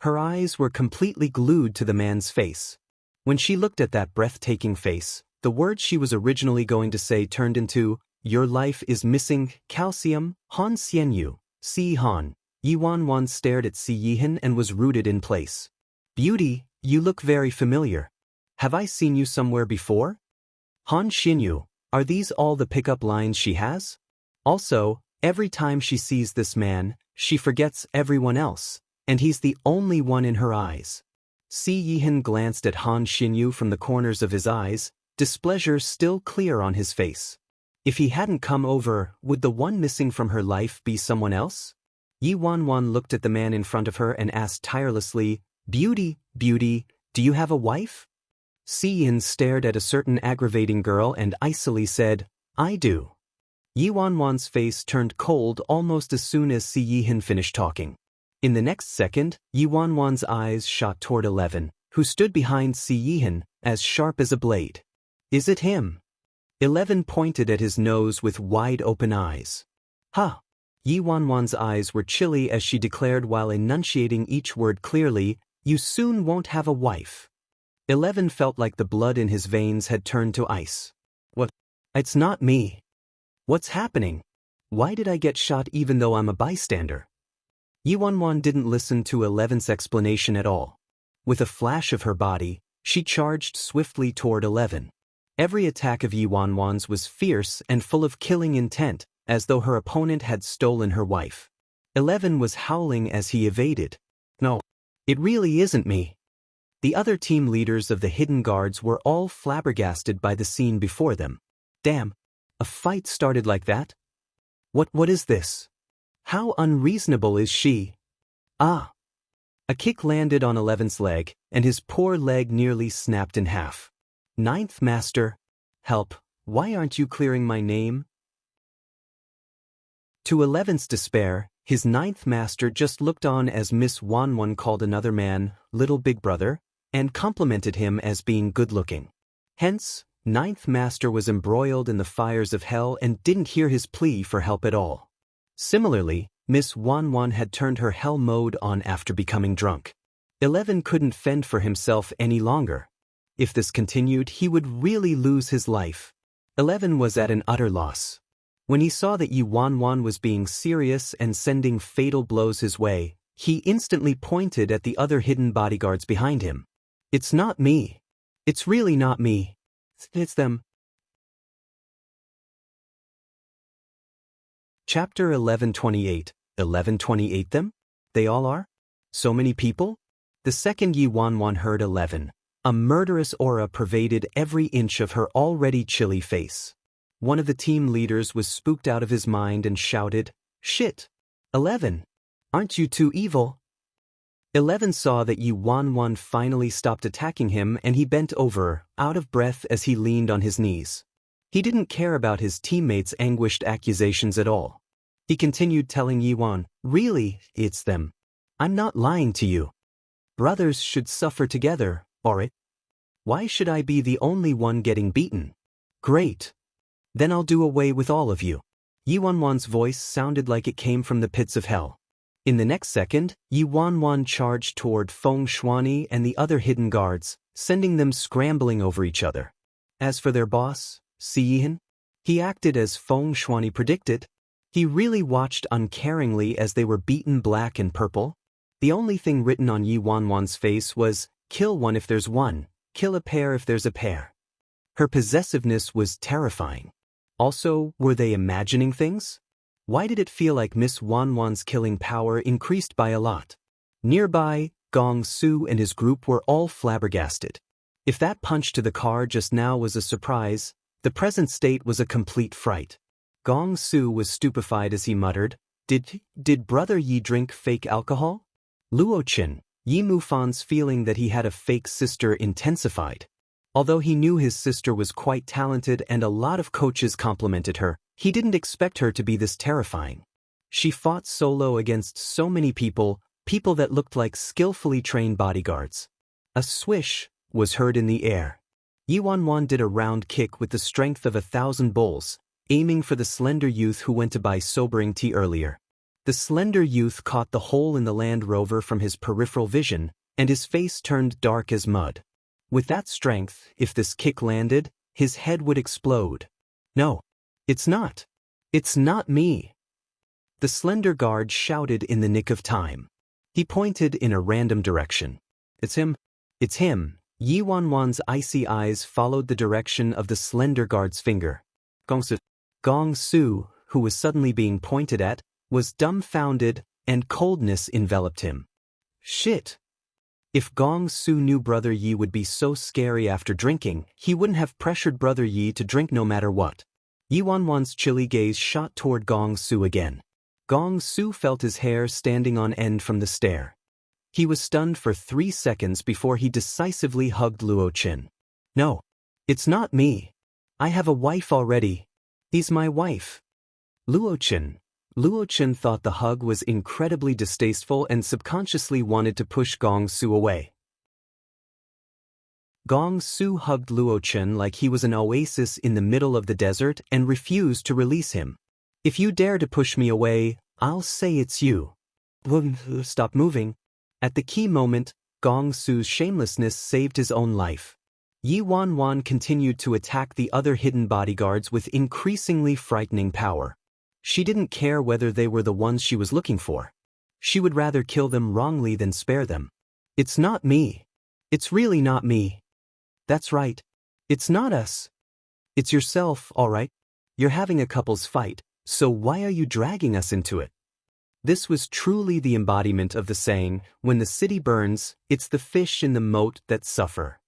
Her eyes were completely glued to the man's face. When she looked at that breathtaking face, the words she was originally going to say turned into, "Your life is missing calcium, Han Xianyu, Si Han." Yi Wanwan stared at Si Yihan and was rooted in place. "Beauty, you look very familiar. Have I seen you somewhere before?" Han Xinyu, Are these all the pickup lines she has? Also, every time she sees this man, she forgets everyone else, and he's the only one in her eyes. Si Yihan glanced at Han Xinyu from the corners of his eyes, displeasure still clear on his face. If he hadn't come over, would the one missing from her life be someone else? Yi Wanwan looked at the man in front of her and asked tirelessly, "Beauty, beauty, do you have a wife?" Si Yin stared at a certain aggravating girl and icily said, "I do." Yi Wanwan's face turned cold almost as soon as Si Yihan finished talking. In the next second, Yi Wanwan's eyes shot toward 11, who stood behind Si Yihan, as sharp as a blade. "Is it him?" 11 pointed at his nose with wide-open eyes. "Huh." Yi Wanwan's eyes were chilly as she declared while enunciating each word clearly, "You soon won't have a wife." 11 felt like the blood in his veins had turned to ice. "What? It's not me. What's happening? Why did I get shot even though I'm a bystander?" Yi Wanwan didn't listen to 11's explanation at all. With a flash of her body, she charged swiftly toward 11. Every attack of Yi Wanwan's was fierce and full of killing intent, as though her opponent had stolen her wife. 11 was howling as he evaded. "No, it really isn't me." The other team leaders of the hidden guards were all flabbergasted by the scene before them. Damn, a fight started like that? What is this? How unreasonable is she? Ah! A kick landed on 11's leg, and his poor leg nearly snapped in half. "Ninth Master, help, why aren't you clearing my name?" To 11's despair, his ninth master just looked on as Miss Wanwan called another man Little Big Brother, and complimented him as being good-looking. Hence, ninth master was embroiled in the fires of hell and didn't hear his plea for help at all. Similarly, Miss Wanwan had turned her hell mode on after becoming drunk. 11 couldn't fend for himself any longer. If this continued, he would really lose his life. 11 was at an utter loss. When he saw that Yi Wanwan was being serious and sending fatal blows his way, he instantly pointed at the other hidden bodyguards behind him. "It's not me. It's really not me. It's them." Chapter 1128. 1128 them? They all are? So many people? The second Yi Wanwan heard 11, a murderous aura pervaded every inch of her already chilly face. One of the team leaders was spooked out of his mind and shouted, "Shit! 11! Aren't you too evil?" 11 saw that Yi Wanwan finally stopped attacking him and he bent over, out of breath as he leaned on his knees. He didn't care about his teammates' anguished accusations at all. He continued telling Yi Wan, "Really, it's them. I'm not lying to you. Brothers should suffer together, alright? Why should I be the only one getting beaten? Great. Then I'll do away with all of you." Yi Wanwan's voice sounded like it came from the pits of hell. In the next second, Yi Wanwan charged toward Feng Shuani and the other hidden guards, sending them scrambling over each other. As for their boss, Si Yihan, he acted as Feng Shuani predicted. He really watched uncaringly as they were beaten black and purple. The only thing written on Yi Wanwan's face was, "Kill one if there's one, kill a pair if there's a pair." Her possessiveness was terrifying. Also, were they imagining things? Why did it feel like Miss Wanwan's killing power increased by a lot? Nearby, Gong Su and his group were all flabbergasted. If that punch to the car just now was a surprise, the present state was a complete fright. Gong Su was stupefied as he muttered, Did Brother Yi drink fake alcohol?" Luochen, Yi Mufan's feeling that he had a fake sister intensified. Although he knew his sister was quite talented and a lot of coaches complimented her, he didn't expect her to be this terrifying. She fought solo against so many people that looked like skillfully trained bodyguards. A swish was heard in the air. Yi Wanwan did a round kick with the strength of 1,000 bulls, aiming for the slender youth who went to buy sobering tea earlier. The slender youth caught the hole in the Land Rover from his peripheral vision, and his face turned dark as mud. With that strength, if this kick landed, his head would explode. "No, it's not. It's not me." The slender guard shouted in the nick of time. He pointed in a random direction. "It's him. It's him." Yi Wanwan's icy eyes followed the direction of the slender guard's finger. Gongsu. Gongsu, who was suddenly being pointed at, was dumbfounded, and coldness enveloped him. Shit. If Gongsu knew Brother Yi would be so scary after drinking, he wouldn't have pressured Brother Yi to drink no matter what. Yi Wanwan's chilly gaze shot toward Gongsu again. Gongsu felt his hair standing on end from the stare. He was stunned for 3 seconds before he decisively hugged Luochen. No. It's not me. I have a wife already. He's my wife. Luochen. Luochen thought the hug was incredibly distasteful and subconsciously wanted to push Gongsu away. Gongsu hugged Luochen like he was an oasis in the middle of the desert and refused to release him. If you dare to push me away, I'll say it's you. Stop moving. At the key moment, Gongsu's shamelessness saved his own life. Yi Wanwan continued to attack the other hidden bodyguards with increasingly frightening power. She didn't care whether they were the ones she was looking for. She would rather kill them wrongly than spare them. It's not me. It's really not me. That's right. It's not us. It's yourself, all right? You're having a couple's fight, so why are you dragging us into it? This was truly the embodiment of the saying, when the city burns, it's the fish in the moat that suffer.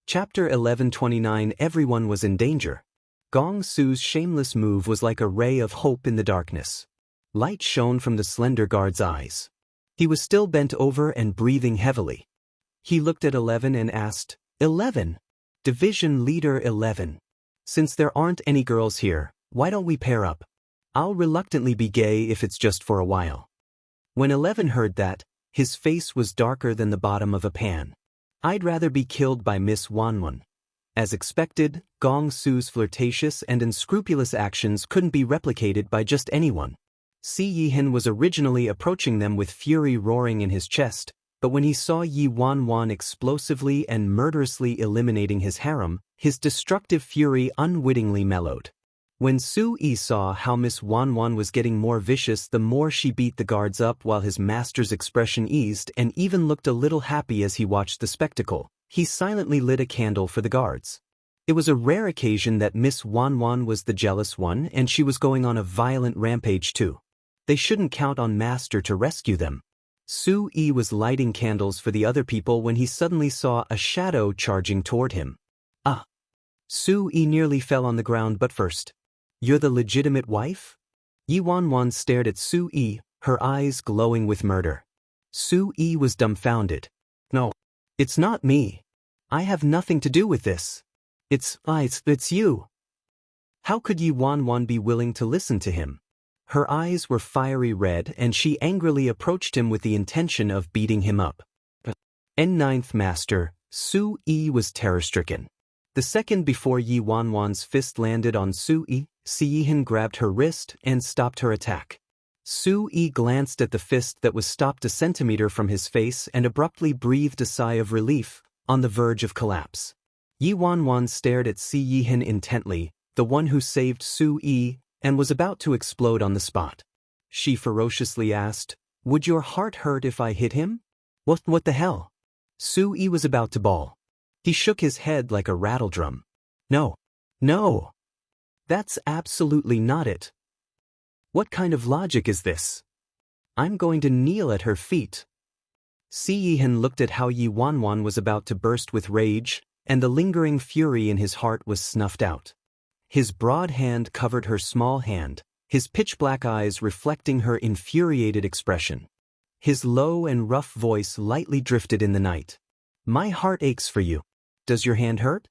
Chapter 1129. Everyone was in danger. Gongsu's shameless move was like a ray of hope in the darkness. Light shone from the slender guard's eyes. He was still bent over and breathing heavily. He looked at 11 and asked, 11? Division Leader 11. Since there aren't any girls here, why don't we pair up? I'll reluctantly be gay if it's just for a while. When 11 heard that, his face was darker than the bottom of a pan. I'd rather be killed by Miss Wanwan. As expected, Gongsu's flirtatious and unscrupulous actions couldn't be replicated by just anyone. Si Yihan was originally approaching them with fury roaring in his chest, but when he saw Yi Wanwan explosively and murderously eliminating his harem, his destructive fury unwittingly mellowed. When Su Yi saw how Miss Wanwan was getting more vicious the more she beat the guards up while his master's expression eased and even looked a little happy as he watched the spectacle, he silently lit a candle for the guards. It was a rare occasion that Miss Wanwan was the jealous one and she was going on a violent rampage too. They shouldn't count on Master to rescue them. Su Yi was lighting candles for the other people when he suddenly saw a shadow charging toward him. Ah! Su Yi nearly fell on the ground but first. You're the legitimate wife? Yi Wanwan stared at Su Yi, her eyes glowing with murder. Su Yi was dumbfounded. No. It's not me. I have nothing to do with this. It's you. How could Yi Wanwan be willing to listen to him? Her eyes were fiery red and she angrily approached him with the intention of beating him up. Ninth Master, Su Yi was terror-stricken. The second before Yi Wanwan's fist landed on Su Yi, Si Yihan grabbed her wrist and stopped her attack. Su Yi glanced at the fist that was stopped a centimeter from his face and abruptly breathed a sigh of relief, on the verge of collapse. Yi Wanwan stared at Si Yihan intently, the one who saved Su Yi, and was about to explode on the spot. She ferociously asked, "Would your heart hurt if I hit him?" What the hell? Su Yi was about to bawl. He shook his head like a rattledrum. No. No. That's absolutely not it. What kind of logic is this? I'm going to kneel at her feet. Si Yihan looked at how Yi Wanwan was about to burst with rage, and the lingering fury in his heart was snuffed out. His broad hand covered her small hand, his pitch-black eyes reflecting her infuriated expression. His low and rough voice lightly drifted in the night. My heart aches for you. Does your hand hurt?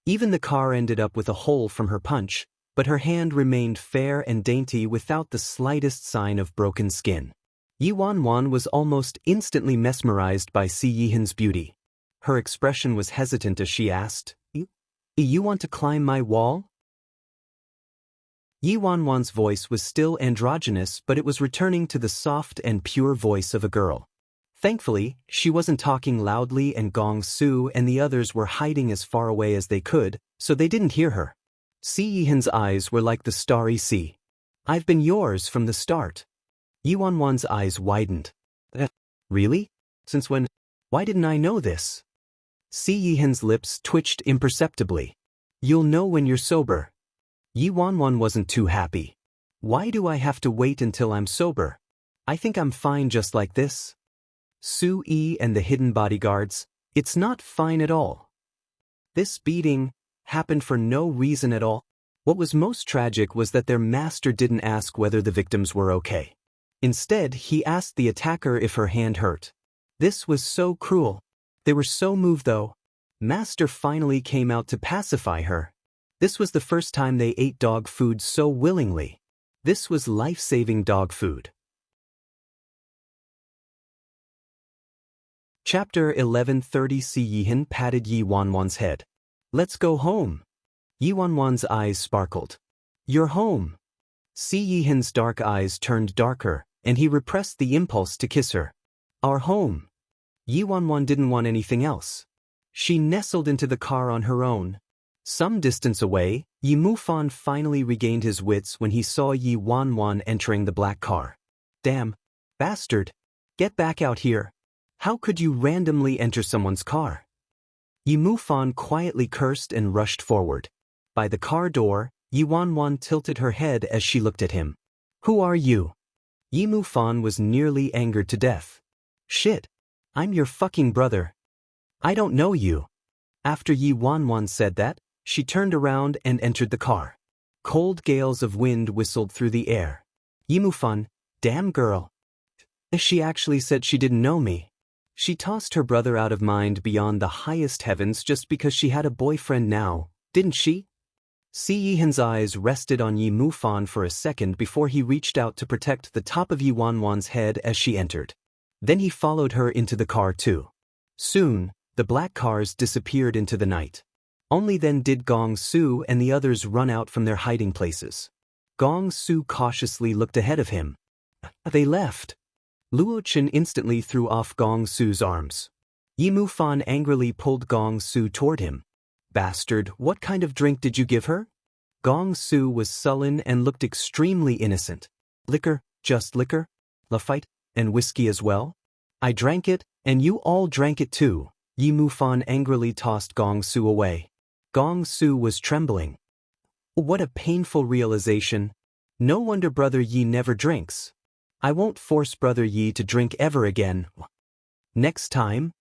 Even the car ended up with a hole from her punch, but her hand remained fair and dainty without the slightest sign of broken skin. Yi Wanwan was almost instantly mesmerized by Si Yihan's beauty. Her expression was hesitant as she asked, You want to climb my wall? Yi Wanwan's voice was still androgynous, but it was returning to the soft and pure voice of a girl. Thankfully, she wasn't talking loudly and Gongsu and the others were hiding as far away as they could, so they didn't hear her. Si Yihan's eyes were like the starry sea. I've been yours from the start. Yi Wanwan's eyes widened. Really? Since when? Why didn't I know this? Si Yihan's lips twitched imperceptibly. You'll know when you're sober. Yi Wanwan wasn't too happy. Why do I have to wait until I'm sober? I think I'm fine just like this. Su Yi and the hidden bodyguards, it's not fine at all. This beating happened for no reason at all. What was most tragic was that their master didn't ask whether the victims were okay. Instead, he asked the attacker if her hand hurt. This was so cruel. They were so moved though. Master finally came out to pacify her. This was the first time they ate dog food so willingly. This was life-saving dog food. Chapter 1130. Si Yihan patted Yi Wanwan's head. Let's go home. Yi Wanwan's eyes sparkled. You're home. Si Yihan's dark eyes turned darker, and he repressed the impulse to kiss her. Our home. Yi Wanwan didn't want anything else. She nestled into the car on her own. Some distance away, Yi Mufan finally regained his wits when he saw Yi Wanwan entering the black car. Damn. Bastard. Get back out here. How could you randomly enter someone's car? Yi Mufan quietly cursed and rushed forward. By the car door, Yi Wanwan tilted her head as she looked at him. Who are you? Yi Mufan was nearly angered to death. Shit. I'm your fucking brother. I don't know you. After Yi Wanwan said that, she turned around and entered the car. Cold gales of wind whistled through the air. Yi Mufan, damn girl. She actually said she didn't know me. She tossed her brother out of mind beyond the highest heavens just because she had a boyfriend now, didn't she? Si Yihan's eyes rested on Yi Mufan for a second before he reached out to protect the top of Yi Wanwan's head as she entered. Then he followed her into the car too. Soon, the black cars disappeared into the night. Only then did Gong Su and the others run out from their hiding places. Gong Su cautiously looked ahead of him. They left. Luo Chen instantly threw off Gong Su's arms. Yi Mufan angrily pulled Gong Su toward him. Bastard, what kind of drink did you give her? Gong Su was sullen and looked extremely innocent. Liquor, just liquor? Lafite, and whiskey as well? I drank it, and you all drank it too. Yi Mufan angrily tossed Gong Su away. Gong Su was trembling. What a painful realization. No wonder Brother Yi never drinks. I won't force Brother Yi to drink ever again. Next time?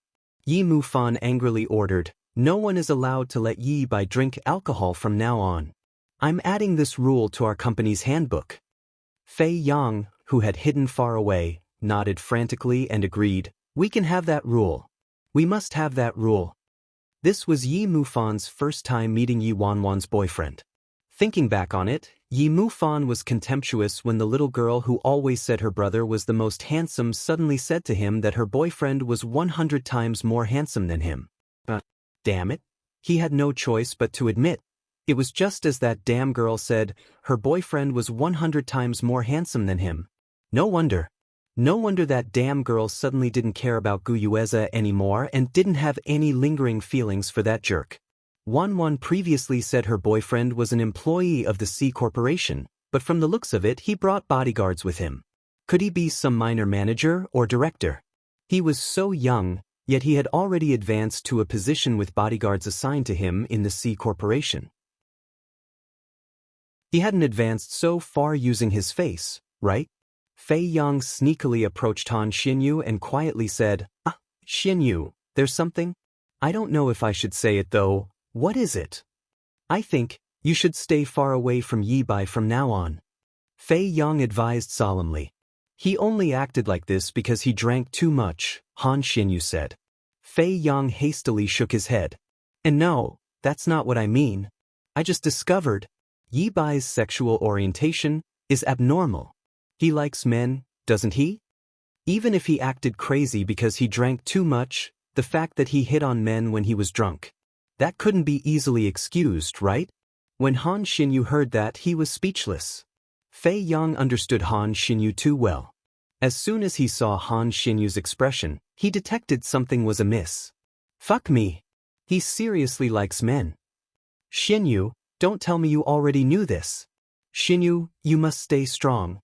Yi Mufan angrily ordered, no one is allowed to let Yi Bai drink alcohol from now on. I'm adding this rule to our company's handbook. Fei Yang, who had hidden far away, nodded frantically and agreed, we can have that rule. We must have that rule. This was Yi Mufan's first time meeting Yi Wanwan's boyfriend. Thinking back on it, Yi Mufan was contemptuous when the little girl who always said her brother was the most handsome suddenly said to him that her boyfriend was 100 times more handsome than him. But, damn it, he had no choice but to admit. It was just as that damn girl said, her boyfriend was 100 times more handsome than him. No wonder. No wonder that damn girl suddenly didn't care about Guyueza anymore and didn't have any lingering feelings for that jerk. Wanwan previously said her boyfriend was an employee of the C Corporation, but from the looks of it he brought bodyguards with him. Could he be some minor manager or director? He was so young, yet he had already advanced to a position with bodyguards assigned to him in the C Corporation. He hadn't advanced so far using his face, right? Fei Yang sneakily approached Han Xinyu and quietly said, Xinyu, there's something? I don't know if I should say it though. What is it? I think you should stay far away from Yi Bai from now on. Fei Yang advised solemnly. He only acted like this because he drank too much, Han Xinyu said. Fei Yang hastily shook his head. And no, that's not what I mean. I just discovered Yi Bai's sexual orientation is abnormal. He likes men, doesn't he? Even if he acted crazy because he drank too much, the fact that he hit on men when he was drunk. That couldn't be easily excused, right? When Han Xinyu heard that, he was speechless. Fei Yang understood Han Xinyu too well. As soon as he saw Han Xinyu's expression, he detected something was amiss. Fuck me. He seriously likes men. Xinyu, don't tell me you already knew this. Xinyu, you must stay strong.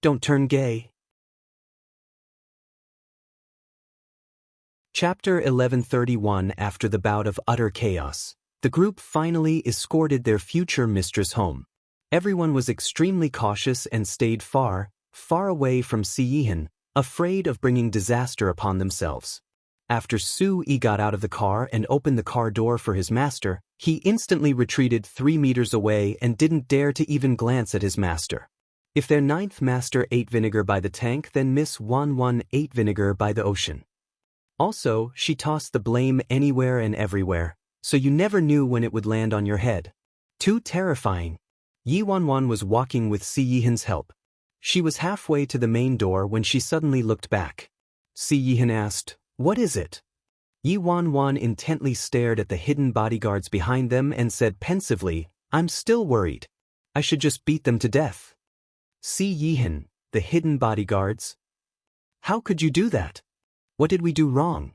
Don't turn gay. Chapter 1131. After the bout of utter chaos, the group finally escorted their future mistress home. Everyone was extremely cautious and stayed far, far away from Si-Yihan, afraid of bringing disaster upon themselves. After Su-Yi got out of the car and opened the car door for his master, he instantly retreated 3 meters away and didn't dare to even glance at his master. If their ninth master ate vinegar by the tank, then Miss Wan ate vinegar by the ocean. Also, she tossed the blame anywhere and everywhere, so you never knew when it would land on your head. Too terrifying. Yi Wanwan was walking with Si-Yihan's help. She was halfway to the main door when she suddenly looked back. Si-Yihan asked, "What is it?" Yi Wanwan intently stared at the hidden bodyguards behind them and said pensively, "I'm still worried. I should just beat them to death." Si-Yihan, the hidden bodyguards? How could you do that? What did we do wrong?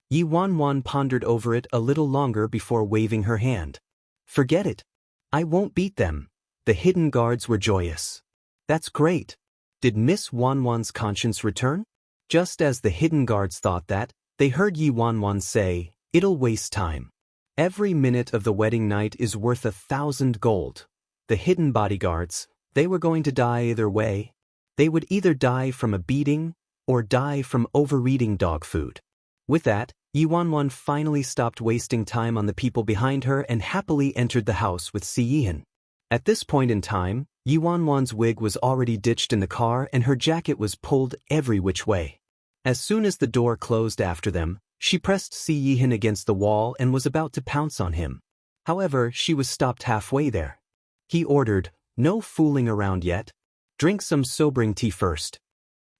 Yi Wanwan pondered over it a little longer before waving her hand. "Forget it. I won't beat them." The hidden guards were joyous. "That's great." Did Miss Wanwan's conscience return? Just as the hidden guards thought that, they heard Yi Wanwan say, "It'll waste time. Every minute of the wedding night is worth 1,000 gold. The hidden bodyguards, they were going to die either way. They would either die from a beating, or die from overeating dog food. With that, Yi Wanwan finally stopped wasting time on the people behind her and happily entered the house with Si-Yihan. At this point in time, Yi Wanwan's wig was already ditched in the car and her jacket was pulled every which way. As soon as the door closed after them, she pressed Si-Yihan against the wall and was about to pounce on him. However, she was stopped halfway there. He ordered, "No fooling around yet. Drink some sobering tea first."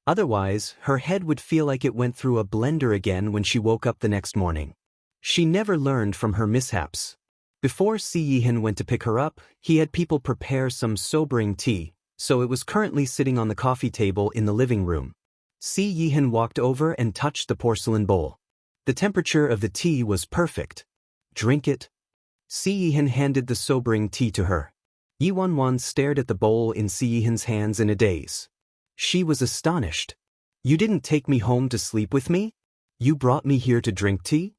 Otherwise, her head would feel like it went through a blender again when she woke up the next morning. She never learned from her mishaps. Before Si-Yihan went to pick her up, he had people prepare some sobering tea, so it was currently sitting on the coffee table in the living room. Si-Yihan walked over and touched the porcelain bowl. The temperature of the tea was perfect. "Drink it." Si-Yihan handed the sobering tea to her. Yi Wanwan stared at the bowl in Si-Yihan's hands in a daze. She was astonished. "You didn't take me home to sleep with me? You brought me here to drink tea?"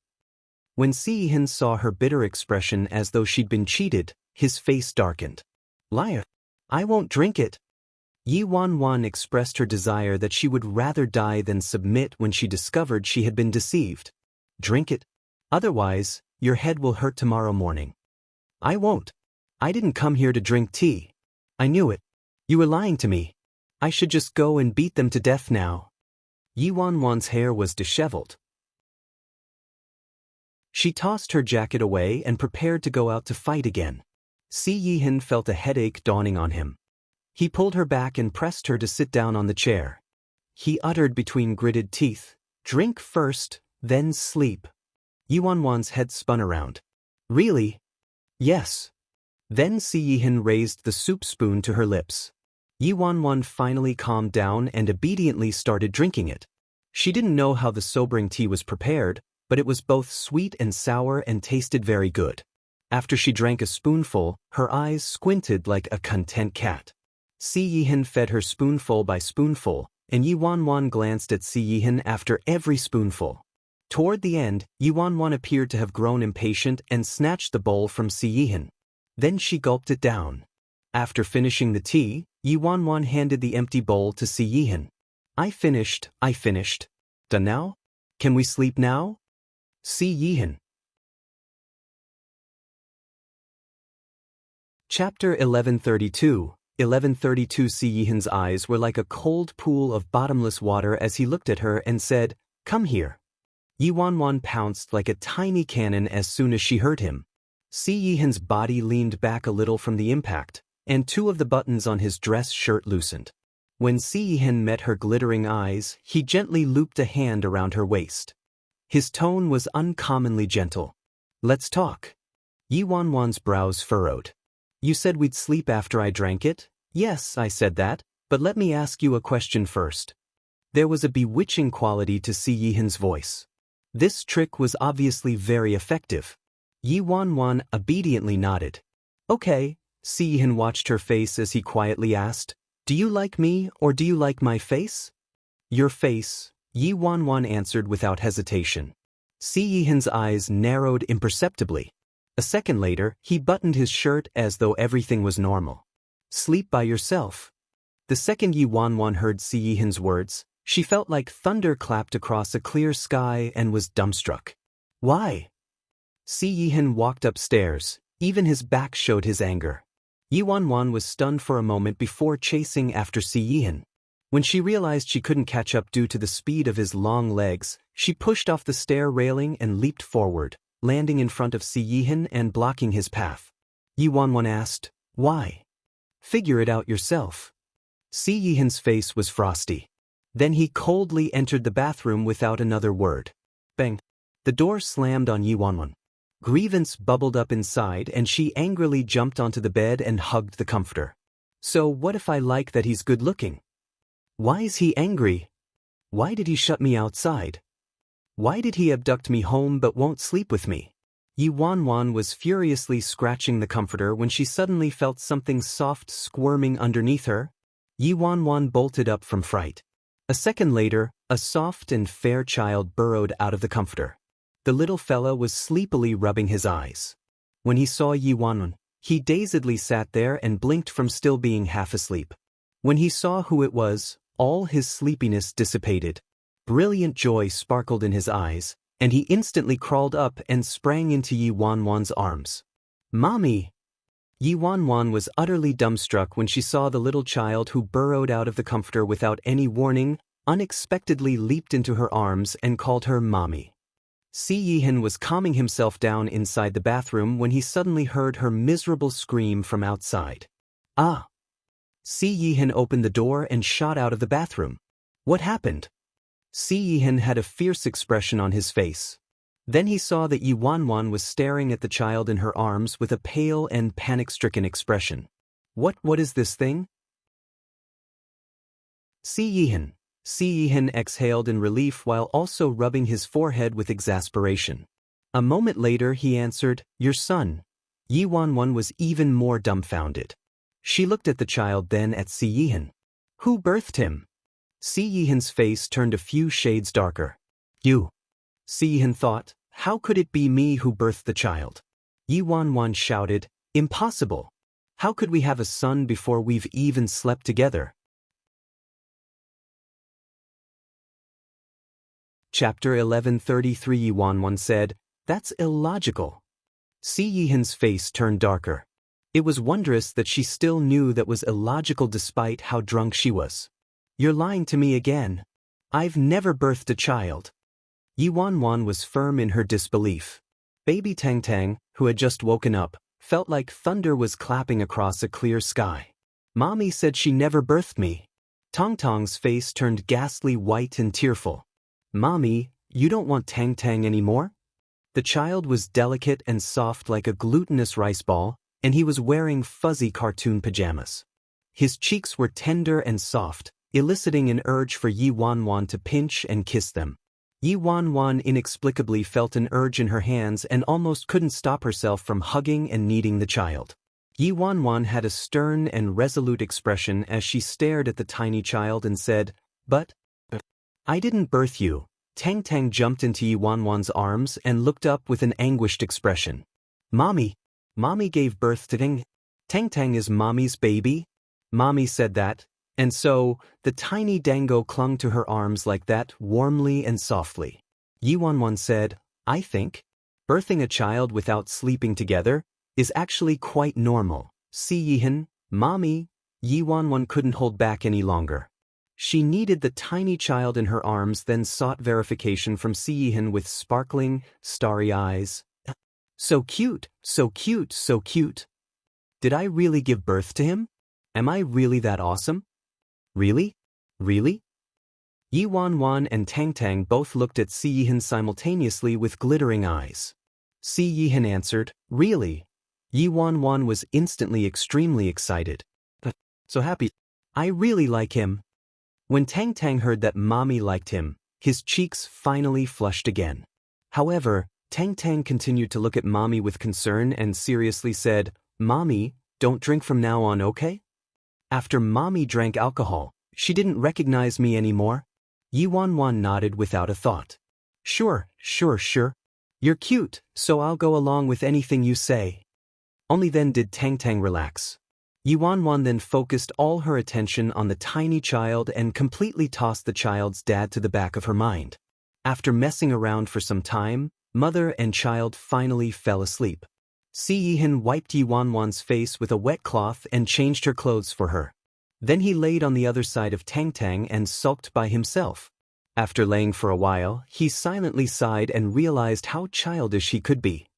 When Si-Yihan saw her bitter expression as though she'd been cheated, his face darkened. "Liar. I won't drink it." Yi Wanwan expressed her desire that she would rather die than submit when she discovered she had been deceived. "Drink it. Otherwise, your head will hurt tomorrow morning." "I won't. I didn't come here to drink tea. I knew it. You were lying to me. I should just go and beat them to death now." Yi Wanwan's hair was disheveled. She tossed her jacket away and prepared to go out to fight again. Si-Yihan felt a headache dawning on him. He pulled her back and pressed her to sit down on the chair. He uttered between gritted teeth, "Drink first, then sleep." Yi Wanwan's head spun around. "Really?" "Yes." Then Si-Yihan raised the soup spoon to her lips. Yi Wanwan finally calmed down and obediently started drinking it. She didn't know how the sobering tea was prepared, but it was both sweet and sour and tasted very good. After she drank a spoonful, her eyes squinted like a content cat. Si-Yihan fed her spoonful by spoonful, and Yi Wanwan glanced at Si-Yihan after every spoonful. Toward the end, Yi Wanwan appeared to have grown impatient and snatched the bowl from Si-Yihan. Then she gulped it down. After finishing the tea, Yi Wanwan handed the empty bowl to Si-Yihan. I finished. Done now? Can we sleep now?" Si-Yihan. Chapter 1132. 1132. Si-Yihan's eyes were like a cold pool of bottomless water as he looked at her and said, "Come here." Yi Wanwan pounced like a tiny cannon as soon as she heard him. Si-Yihan's body leaned back a little from the impact, and 2 of the buttons on his dress shirt loosened. When Si-Yihan met her glittering eyes, he gently looped a hand around her waist. His tone was uncommonly gentle. "Let's talk." Yi Wanwan's brows furrowed. "You said we'd sleep after I drank it?" "Yes, I said that, but let me ask you a question first." There was a bewitching quality to Si-Yihan's voice. This trick was obviously very effective. Yi Wanwan obediently nodded. "Okay." Si-Yihan watched her face as he quietly asked, "Do you like me or do you like my face?" "Your face," Yi Wanwan answered without hesitation. Si Yihan's eyes narrowed imperceptibly. A second later, he buttoned his shirt as though everything was normal. Sleep by yourself. The second Yi Wanwan heard Si Yihan's words, she felt like thunder clapped across a clear sky and was dumbstruck. Why? Si Yihan walked upstairs, even his back showed his anger. Yi Wanwan was stunned for a moment before chasing after Si Yihan. When she realized she couldn't catch up due to the speed of his long legs, she pushed off the stair railing and leaped forward, landing in front of Si Yihan and blocking his path. Yi Wanwan asked, "Why?" "Figure it out yourself." Si Yihan's face was frosty. Then he coldly entered the bathroom without another word. Bang! The door slammed on Yi Wanwan. Grievance bubbled up inside and she angrily jumped onto the bed and hugged the comforter. So what if I like that he's good-looking? Why is he angry? Why did he shut me outside? Why did he abduct me home but won't sleep with me? Yi Wanwan was furiously scratching the comforter when she suddenly felt something soft squirming underneath her. Yi Wanwan bolted up from fright. A second later, a soft and fair child burrowed out of the comforter. The little fella was sleepily rubbing his eyes. When he saw Yi Wanwan, he dazedly sat there and blinked from still being half asleep. When he saw who it was, all his sleepiness dissipated. Brilliant joy sparkled in his eyes, and he instantly crawled up and sprang into Yi Wanwan's arms. "Mommy!" Yi Wanwan was utterly dumbstruck when she saw the little child who burrowed out of the comforter without any warning, unexpectedly leaped into her arms and called her Mommy. Si Yihan was calming himself down inside the bathroom when he suddenly heard her miserable scream from outside. "Ah!" Si Yihan opened the door and shot out of the bathroom. What happened? Si Yihan had a fierce expression on his face. Then he saw that Yi Wanwan was staring at the child in her arms with a pale and panic-stricken expression. What is this thing?" Si Yihan. Si Yihan exhaled in relief while also rubbing his forehead with exasperation. A moment later he answered, "Your son." Yi Wanwan was even more dumbfounded. She looked at the child, then at Si Yihan. "Who birthed him?" Si Yihan's face turned a few shades darker. "You." Si Yihan thought, "How could it be me who birthed the child?" Yi Wanwan shouted, "Impossible! How could we have a son before we've even slept together?" Chapter 1133. Yi Wanwan said, "That's illogical." Si Yihan's face turned darker. It was wondrous that she still knew that was illogical despite how drunk she was. "You're lying to me again. I've never birthed a child." Yi Wanwan was firm in her disbelief. Baby Tang Tang, who had just woken up, felt like thunder was clapping across a clear sky. "Mommy said she never birthed me." Tong Tong's face turned ghastly white and tearful. "Mommy, you don't want Tang Tang anymore?" The child was delicate and soft like a glutinous rice ball, and he was wearing fuzzy cartoon pajamas. His cheeks were tender and soft, eliciting an urge for Yi Wanwan to pinch and kiss them. Yi Wanwan inexplicably felt an urge in her hands and almost couldn't stop herself from hugging and kneading the child. Yi Wanwan had a stern and resolute expression as she stared at the tiny child and said, But I didn't birth you." Tang Tang jumped into Yi Wanwan's arms and looked up with an anguished expression. "Mommy gave birth to Tang. Tang Tang is Mommy's baby." Mommy said that, and so, the tiny dango clung to her arms like that, warmly and softly. Yi Wanwan said, "I think birthing a child without sleeping together is actually quite normal." Si Yihan, Mommy. Yi Wanwan couldn't hold back any longer. She kneaded the tiny child in her arms, then sought verification from Si Yihan with sparkling, starry eyes. "So cute, so cute, so cute. Did I really give birth to him? Am I really that awesome? Really? Really?" Yi Wanwan and Tang Tang both looked at Si Yihan simultaneously with glittering eyes. Si Yihan answered, "Really?" Yi Wanwan was instantly extremely excited. So happy. "I really like him." When Tang Tang heard that Mommy liked him, his cheeks finally flushed again. However, Tang Tang continued to look at Mommy with concern and seriously said, "Mommy, don't drink from now on, okay?" After Mommy drank alcohol, she didn't recognize me anymore. Yi Wanwan nodded without a thought. Sure, Sure. You're cute, so I'll go along with anything you say. Only then did Tang Tang relax. Yi Wanwan then focused all her attention on the tiny child and completely tossed the child's dad to the back of her mind. After messing around for some time, mother and child finally fell asleep. Si Yihan wiped Yi Wanwan's face with a wet cloth and changed her clothes for her. Then he laid on the other side of Tang Tang and sulked by himself. After laying for a while, he silently sighed and realized how childish he could be.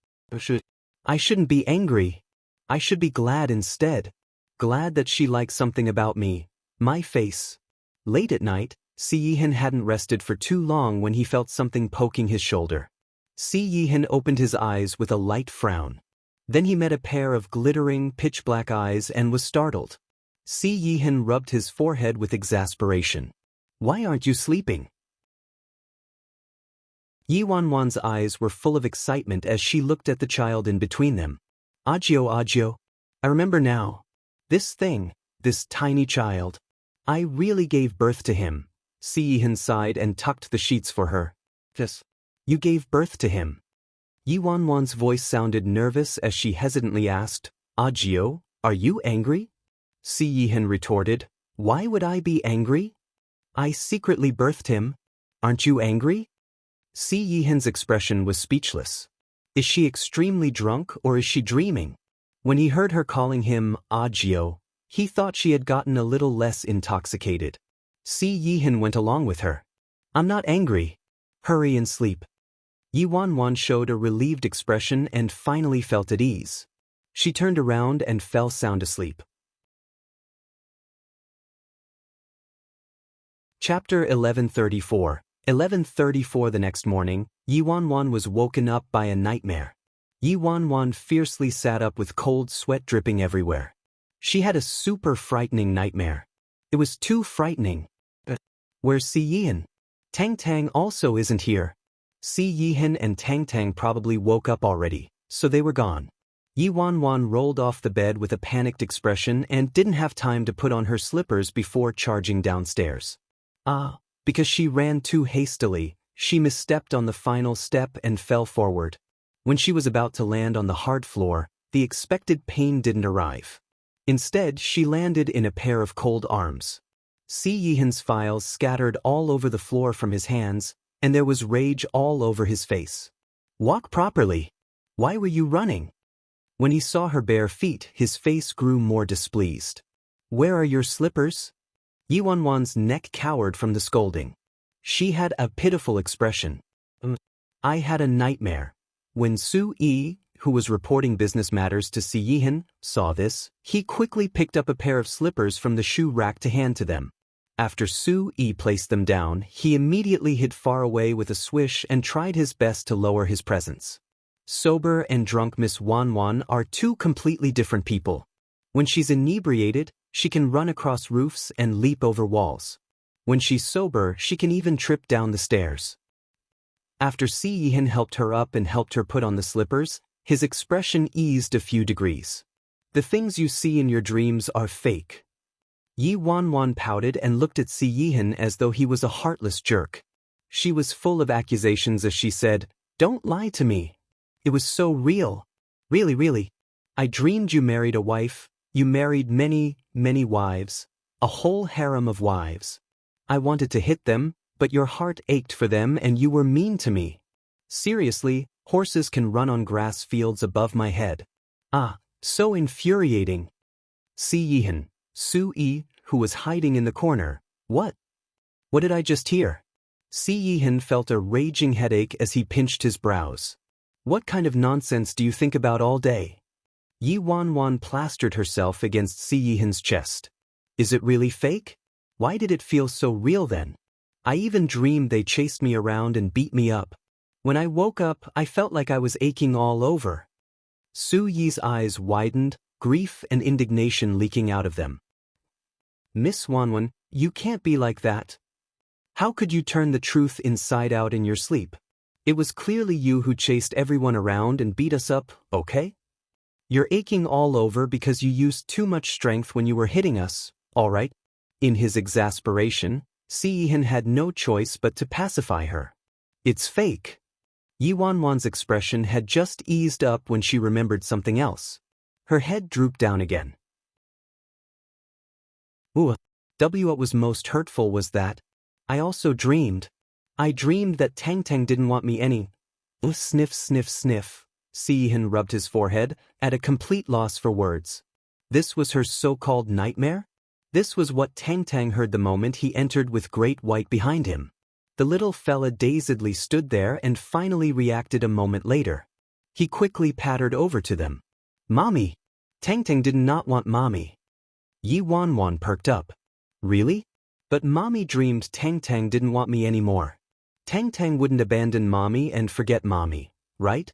I shouldn't be angry. I should be glad instead. Glad that she likes something about me, my face. Late at night, Si Yihan hadn't rested for too long when he felt something poking his shoulder. Si Yihan opened his eyes with a light frown. Then he met a pair of glittering, pitch-black eyes and was startled. Si Yihan rubbed his forehead with exasperation. Why aren't you sleeping? Yi Wanwan's eyes were full of excitement as she looked at the child in between them. Agio. I remember now. This tiny child. I really gave birth to him. Si Yihan sighed and tucked the sheets for her. Yes. You gave birth to him. Yi Wanwan's voice sounded nervous as she hesitantly asked, Agio, are you angry? Si Yihan retorted, Why would I be angry? I secretly birthed him. Aren't you angry? Si Yihan's expression was speechless. Is she extremely drunk or is she dreaming? When he heard her calling him Agio, he thought she had gotten a little less intoxicated. Si Yihan went along with her. I'm not angry. Hurry and sleep. Yi Wanwan showed a relieved expression and finally felt at ease. She turned around and fell sound asleep. Chapter 1134. 11:34 the next morning, Yi Wanwan was woken up by a nightmare. Yi Wanwan fiercely sat up with cold sweat dripping everywhere. She had a super frightening nightmare. It was too frightening. Where's Si Yihan? Tang Tang also isn't here. Si Yihan and Tang Tang probably woke up already, so they were gone. Yi Wanwan rolled off the bed with a panicked expression and didn't have time to put on her slippers before charging downstairs. Because she ran too hastily, she misstepped on the final step and fell forward. When she was about to land on the hard floor, the expected pain didn't arrive. Instead, she landed in a pair of cold arms. Si Yihan's files scattered all over the floor from his hands, and there was rage all over his face. Walk properly. Why were you running? When he saw her bare feet, his face grew more displeased. Where are your slippers? Yi Wanwan's neck cowered from the scolding. She had a pitiful expression. I had a nightmare. When Su Yi, who was reporting business matters to Si Yihan, saw this, he quickly picked up a pair of slippers from the shoe rack to hand to them. After Su Yi placed them down, he immediately hid far away with a swish and tried his best to lower his presence. Sober and drunk Miss Wanwan are two completely different people. When she's inebriated, she can run across roofs and leap over walls. When she's sober, she can even trip down the stairs. After Si Yihan helped her up and helped her put on the slippers, his expression eased a few degrees. The things you see in your dreams are fake. Yi Wanwan pouted and looked at Si Yihan as though he was a heartless jerk. She was full of accusations as she said, Don't lie to me. It was so real. Really. I dreamed you married a wife. You married many wives. A whole harem of wives. I wanted to hit them, but your heart ached for them and you were mean to me. Seriously, horses can run on grass fields above my head. So infuriating. Si Yihan, Su Yi, who was hiding in the corner. What did I just hear? Si Yihan felt a raging headache as he pinched his brows. What kind of nonsense do you think about all day? Yi Wanwan plastered herself against Si Yihan's chest. Is it really fake? Why did it feel so real then? I even dreamed they chased me around and beat me up. When I woke up, I felt like I was aching all over. Su Yi's eyes widened, grief and indignation leaking out of them. Miss Wanwan, you can't be like that. How could you turn the truth inside out in your sleep? It was clearly you who chased everyone around and beat us up, okay? You're aching all over because you used too much strength when you were hitting us, all right? In his exasperation, Si Yihan had no choice but to pacify her. It's fake. Yi Wanwan's expression had just eased up when she remembered something else. Her head drooped down again. What was most hurtful was that I also dreamed. I dreamed that Tang Tang didn't want me any. Sniff, sniff, sniff. Si Yihan rubbed his forehead, at a complete loss for words. This was her so-called nightmare? This was what Tang Tang heard the moment he entered with Great White behind him. The little fella dazedly stood there and finally reacted a moment later. He quickly pattered over to them. Mommy! Tang Tang did not want Mommy. Yi Wanwan perked up. Really? But Mommy dreamed Tang Tang didn't want me anymore. Tang Tang wouldn't abandon Mommy and forget Mommy, right?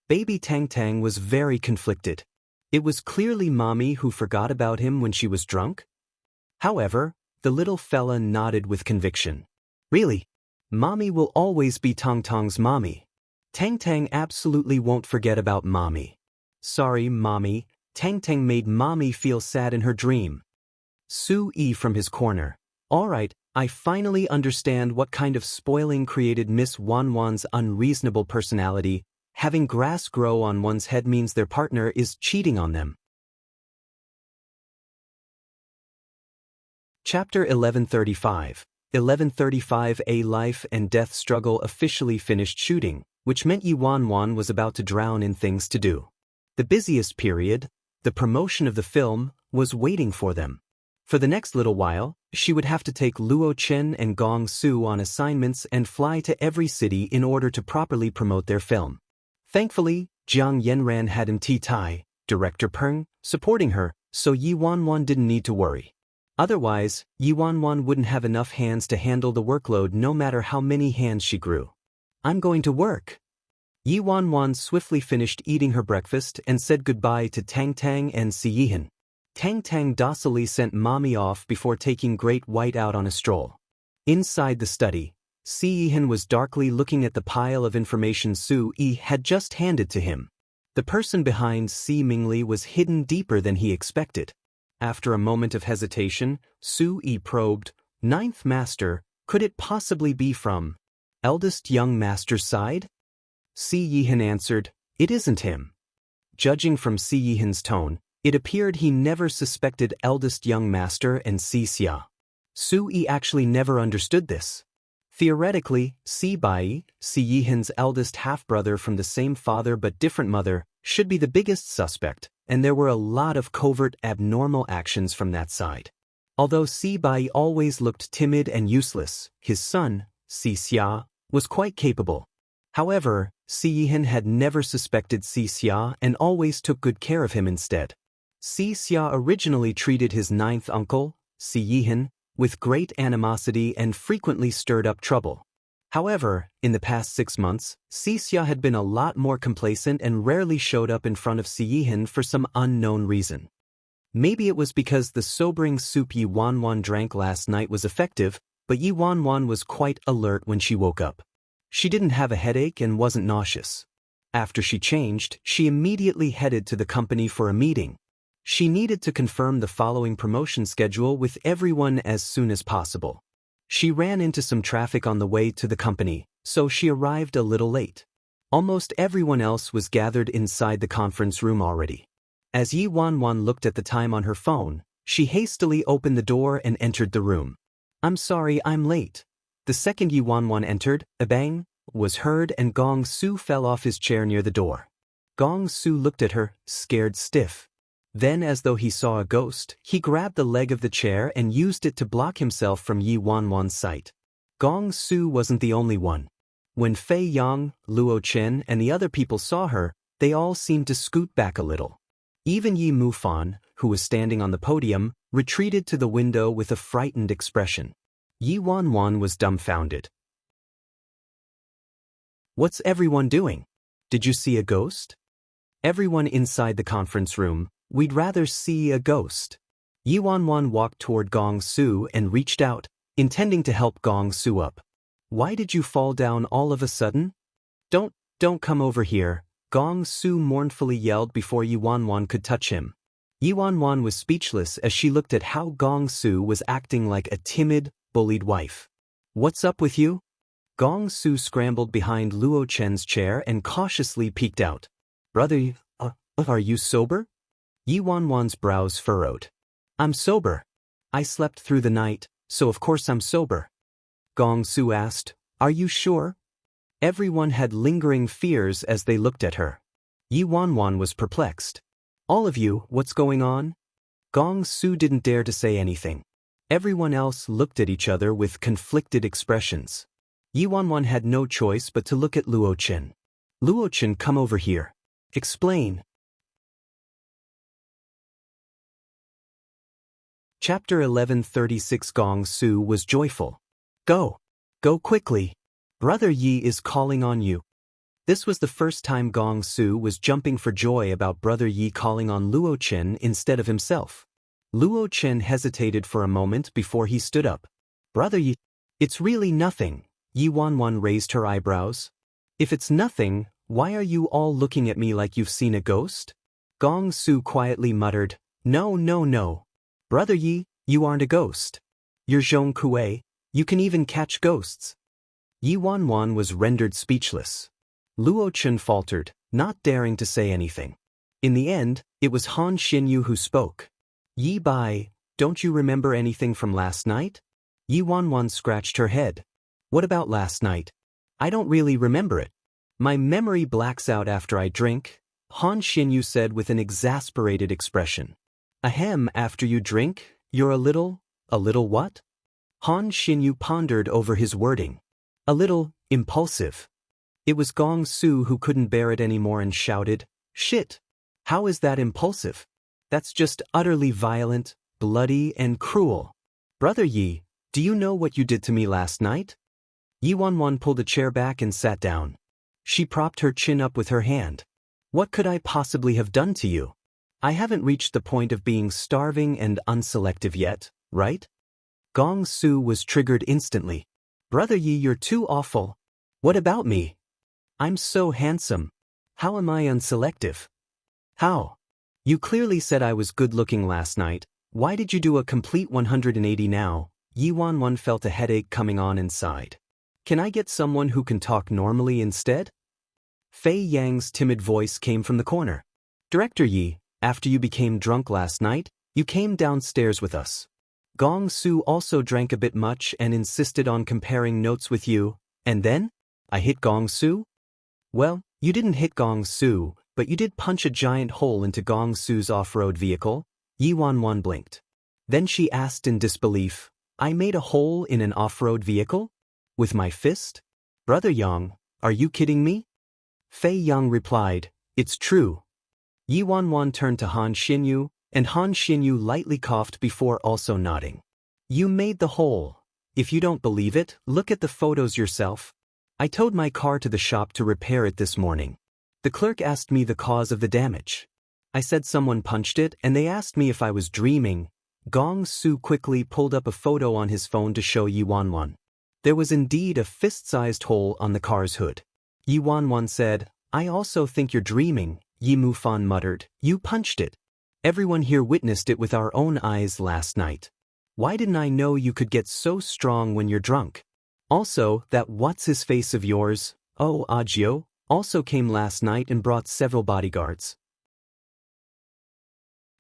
Baby Tang Tang was very conflicted. It was clearly Mommy who forgot about him when she was drunk. However, the little fella nodded with conviction. Really? Mommy will always be Tang Tang's Mommy. Tang Tang absolutely won't forget about Mommy. Sorry, Mommy, Tang Tang made Mommy feel sad in her dream. Su Yi from his corner. Alright, I finally understand what kind of spoiling created Miss Wanwan's unreasonable personality. Having grass grow on one's head means their partner is cheating on them. Chapter 1135. 1135. A life and death struggle officially finished shooting, which meant Yi Wanwan was about to drown in things to do. The busiest period, the promotion of the film, was waiting for them. For the next little while, she would have to take Luo Chen and Gong Su on assignments and fly to every city in order to properly promote their film. Thankfully, Jiang Yanran had Tai, director Peng, supporting her, so Yi Wanwan didn't need to worry. Otherwise, Yi Wanwan wouldn't have enough hands to handle the workload no matter how many hands she grew. I'm going to work. Yi Wanwan swiftly finished eating her breakfast and said goodbye to Tang Tang and Si Yihan. Tang Tang docilely sent Mommy off before taking Great White out on a stroll. Inside the study, Si Yihan was darkly looking at the pile of information Su Yi had just handed to him. The person behind Si Mingli was hidden deeper than he expected. After a moment of hesitation, Su Yi probed, Ninth Master, could it possibly be from eldest young master's side? Si Yihan answered, it isn't him. Judging from Si Yihan's tone, it appeared he never suspected eldest young master and Si Xia. Su Yi actually never understood this. Theoretically, Si Bai, Si Yihan's eldest half-brother from the same father but different mother, should be the biggest suspect, and there were a lot of covert abnormal actions from that side. Although Si Bai always looked timid and useless, his son, Si Xia, was quite capable. However, Si Yihan had never suspected Si Xia and always took good care of him instead. Si Xia originally treated his ninth uncle, Si Yihan, with great animosity and frequently stirred up trouble. However, in the past 6 months, Si Xia had been a lot more complacent and rarely showed up in front of Si Yihan for some unknown reason. Maybe it was because the sobering soup Yi Wanwan drank last night was effective, but Yi Wanwan was quite alert when she woke up. She didn't have a headache and wasn't nauseous. After she changed, she immediately headed to the company for a meeting. She needed to confirm the following promotion schedule with everyone as soon as possible. She ran into some traffic on the way to the company, so she arrived a little late. Almost everyone else was gathered inside the conference room already. As Yi Wanwan looked at the time on her phone, she hastily opened the door and entered the room. I'm sorry, I'm late. The second Yi Wanwan entered, a bang was heard and Gong Su fell off his chair near the door. Gong Su looked at her, scared stiff. Then, as though he saw a ghost, he grabbed the leg of the chair and used it to block himself from Yi Wanwan's sight. Gong Su wasn't the only one. When Fei Yang, Luo Chen, and the other people saw her, they all seemed to scoot back a little. Even Yi Mufan, who was standing on the podium, retreated to the window with a frightened expression. Yi Wanwan was dumbfounded. What's everyone doing? Did you see a ghost? Everyone inside the conference room, we'd rather see a ghost. Yi Wanwan walked toward Gong Su and reached out, intending to help Gong Su up. Why did you fall down all of a sudden? Don't come over here, Gong Su mournfully yelled before Yi Wanwan could touch him. Yi Wanwan was speechless as she looked at how Gong Su was acting like a timid, bullied wife. What's up with you? Gong Su scrambled behind Luo Chen's chair and cautiously peeked out. Brother, are you sober? Yi Wanwan's brows furrowed. I'm sober. I slept through the night, so of course I'm sober. Gong Su asked, Are you sure? Everyone had lingering fears as they looked at her. Yi Wanwan was perplexed. All of you, what's going on? Gong Su didn't dare to say anything. Everyone else looked at each other with conflicted expressions. Yi Wanwan had no choice but to look at Luo Chen. Luo Chen, come over here. Explain. Chapter 1136. Gong Su was joyful. Go quickly. Brother Yi is calling on you. This was the first time Gong Su was jumping for joy about Brother Yi calling on Luo Chen instead of himself. Luo Chen hesitated for a moment before he stood up. Brother Yi, it's really nothing. Yi Wanwan raised her eyebrows. If it's nothing, why are you all looking at me like you've seen a ghost? Gong Su quietly muttered, No. Brother Yi, you aren't a ghost. You're Zhong Kuei, you can even catch ghosts. Yi Wanwan was rendered speechless. Luo Chen faltered, not daring to say anything. In the end, it was Han Xinyu who spoke. Yi Bai, don't you remember anything from last night? Yi Wanwan scratched her head. What about last night? I don't really remember it. My memory blacks out after I drink, Han Xinyu said with an exasperated expression. Ahem, after you drink, you're a little what? Han Xinyu pondered over his wording. A little impulsive. It was Gong Su who couldn't bear it anymore and shouted, Shit! How is that impulsive? That's just utterly violent, bloody, and cruel. Brother Yi, do you know what you did to me last night? Yi Wanwan pulled a chair back and sat down. She propped her chin up with her hand. What could I possibly have done to you? I haven't reached the point of being starving and unselective yet, right? Gong Su was triggered instantly. Brother Yi, you're too awful. What about me? I'm so handsome. How am I unselective? How? You clearly said I was good-looking last night. Why did you do a complete 180 now? Yi Wanwan felt a headache coming on inside. Can I get someone who can talk normally instead? Fei Yang's timid voice came from the corner. Director Yi, after you became drunk last night, you came downstairs with us. Gong Su also drank a bit much and insisted on comparing notes with you. And then? I hit Gong Su? Well, you didn't hit Gong Su, but you did punch a giant hole into Gong Su's off-road vehicle. Yi Wanwan blinked. Then she asked in disbelief, I made a hole in an off-road vehicle? With my fist? Brother Yang, are you kidding me? Fei Yang replied, It's true. Yi Wanwan turned to Han Xinyu, and Han Xinyu lightly coughed before also nodding. You made the hole. If you don't believe it, look at the photos yourself. I towed my car to the shop to repair it this morning. The clerk asked me the cause of the damage. I said someone punched it and they asked me if I was dreaming. Gong Su quickly pulled up a photo on his phone to show Yi Wanwan. There was indeed a fist-sized hole on the car's hood. Yi Wanwan said, I also think you're dreaming. Yi Mufan muttered, You punched it. Everyone here witnessed it with our own eyes last night. Why didn't I know you could get so strong when you're drunk? Also, that what's-his-face of yours, Agio, also came last night and brought several bodyguards.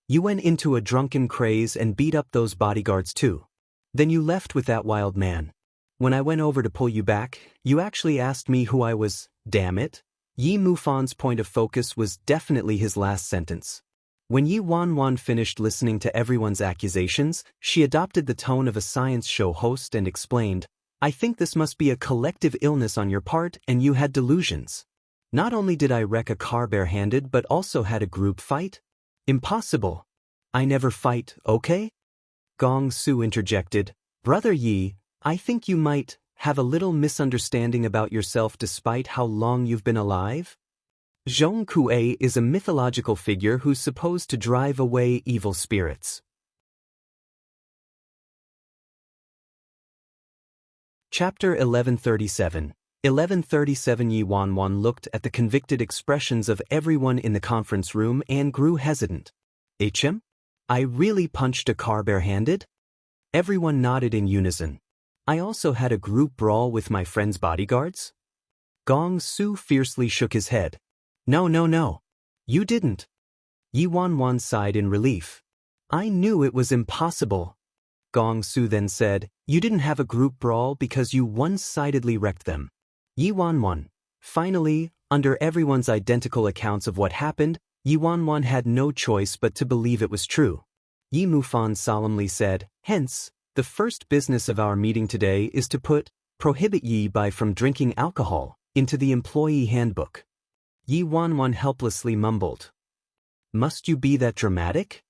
You went into a drunken craze and beat up those bodyguards too. Then you left with that wild man. When I went over to pull you back, you actually asked me who I was. Damn it. Yi Mufan's point of focus was definitely his last sentence. When Yi Wanwan finished listening to everyone's accusations, she adopted the tone of a science show host and explained, I think this must be a collective illness on your part and you had delusions. Not only did I wreck a car barehanded but also had a group fight? Impossible. I never fight, okay? Gong Su interjected, Brother Yi, I think you might have a little misunderstanding about yourself despite how long you've been alive. Zhong Kuei is a mythological figure who's supposed to drive away evil spirits. Chapter 1137. 1137. Yi Wanwan looked at the convicted expressions of everyone in the conference room and grew hesitant. HM? I really punched a car barehanded? Everyone nodded in unison. I also had a group brawl with my friend's bodyguards? Gong Su fiercely shook his head. No, no, no. You didn't. Yi Wanwan sighed in relief. I knew it was impossible. Gong Su then said, you didn't have a group brawl because you one-sidedly wrecked them. Yi Wanwan. Finally, under everyone's identical accounts of what happened, Yi Wanwan had no choice but to believe it was true. Yi Mufan solemnly said, hence, the first business of our meeting today is to prohibit Yi Bai from drinking alcohol into the employee handbook. Yi Wanwan helplessly mumbled. Must you be that dramatic?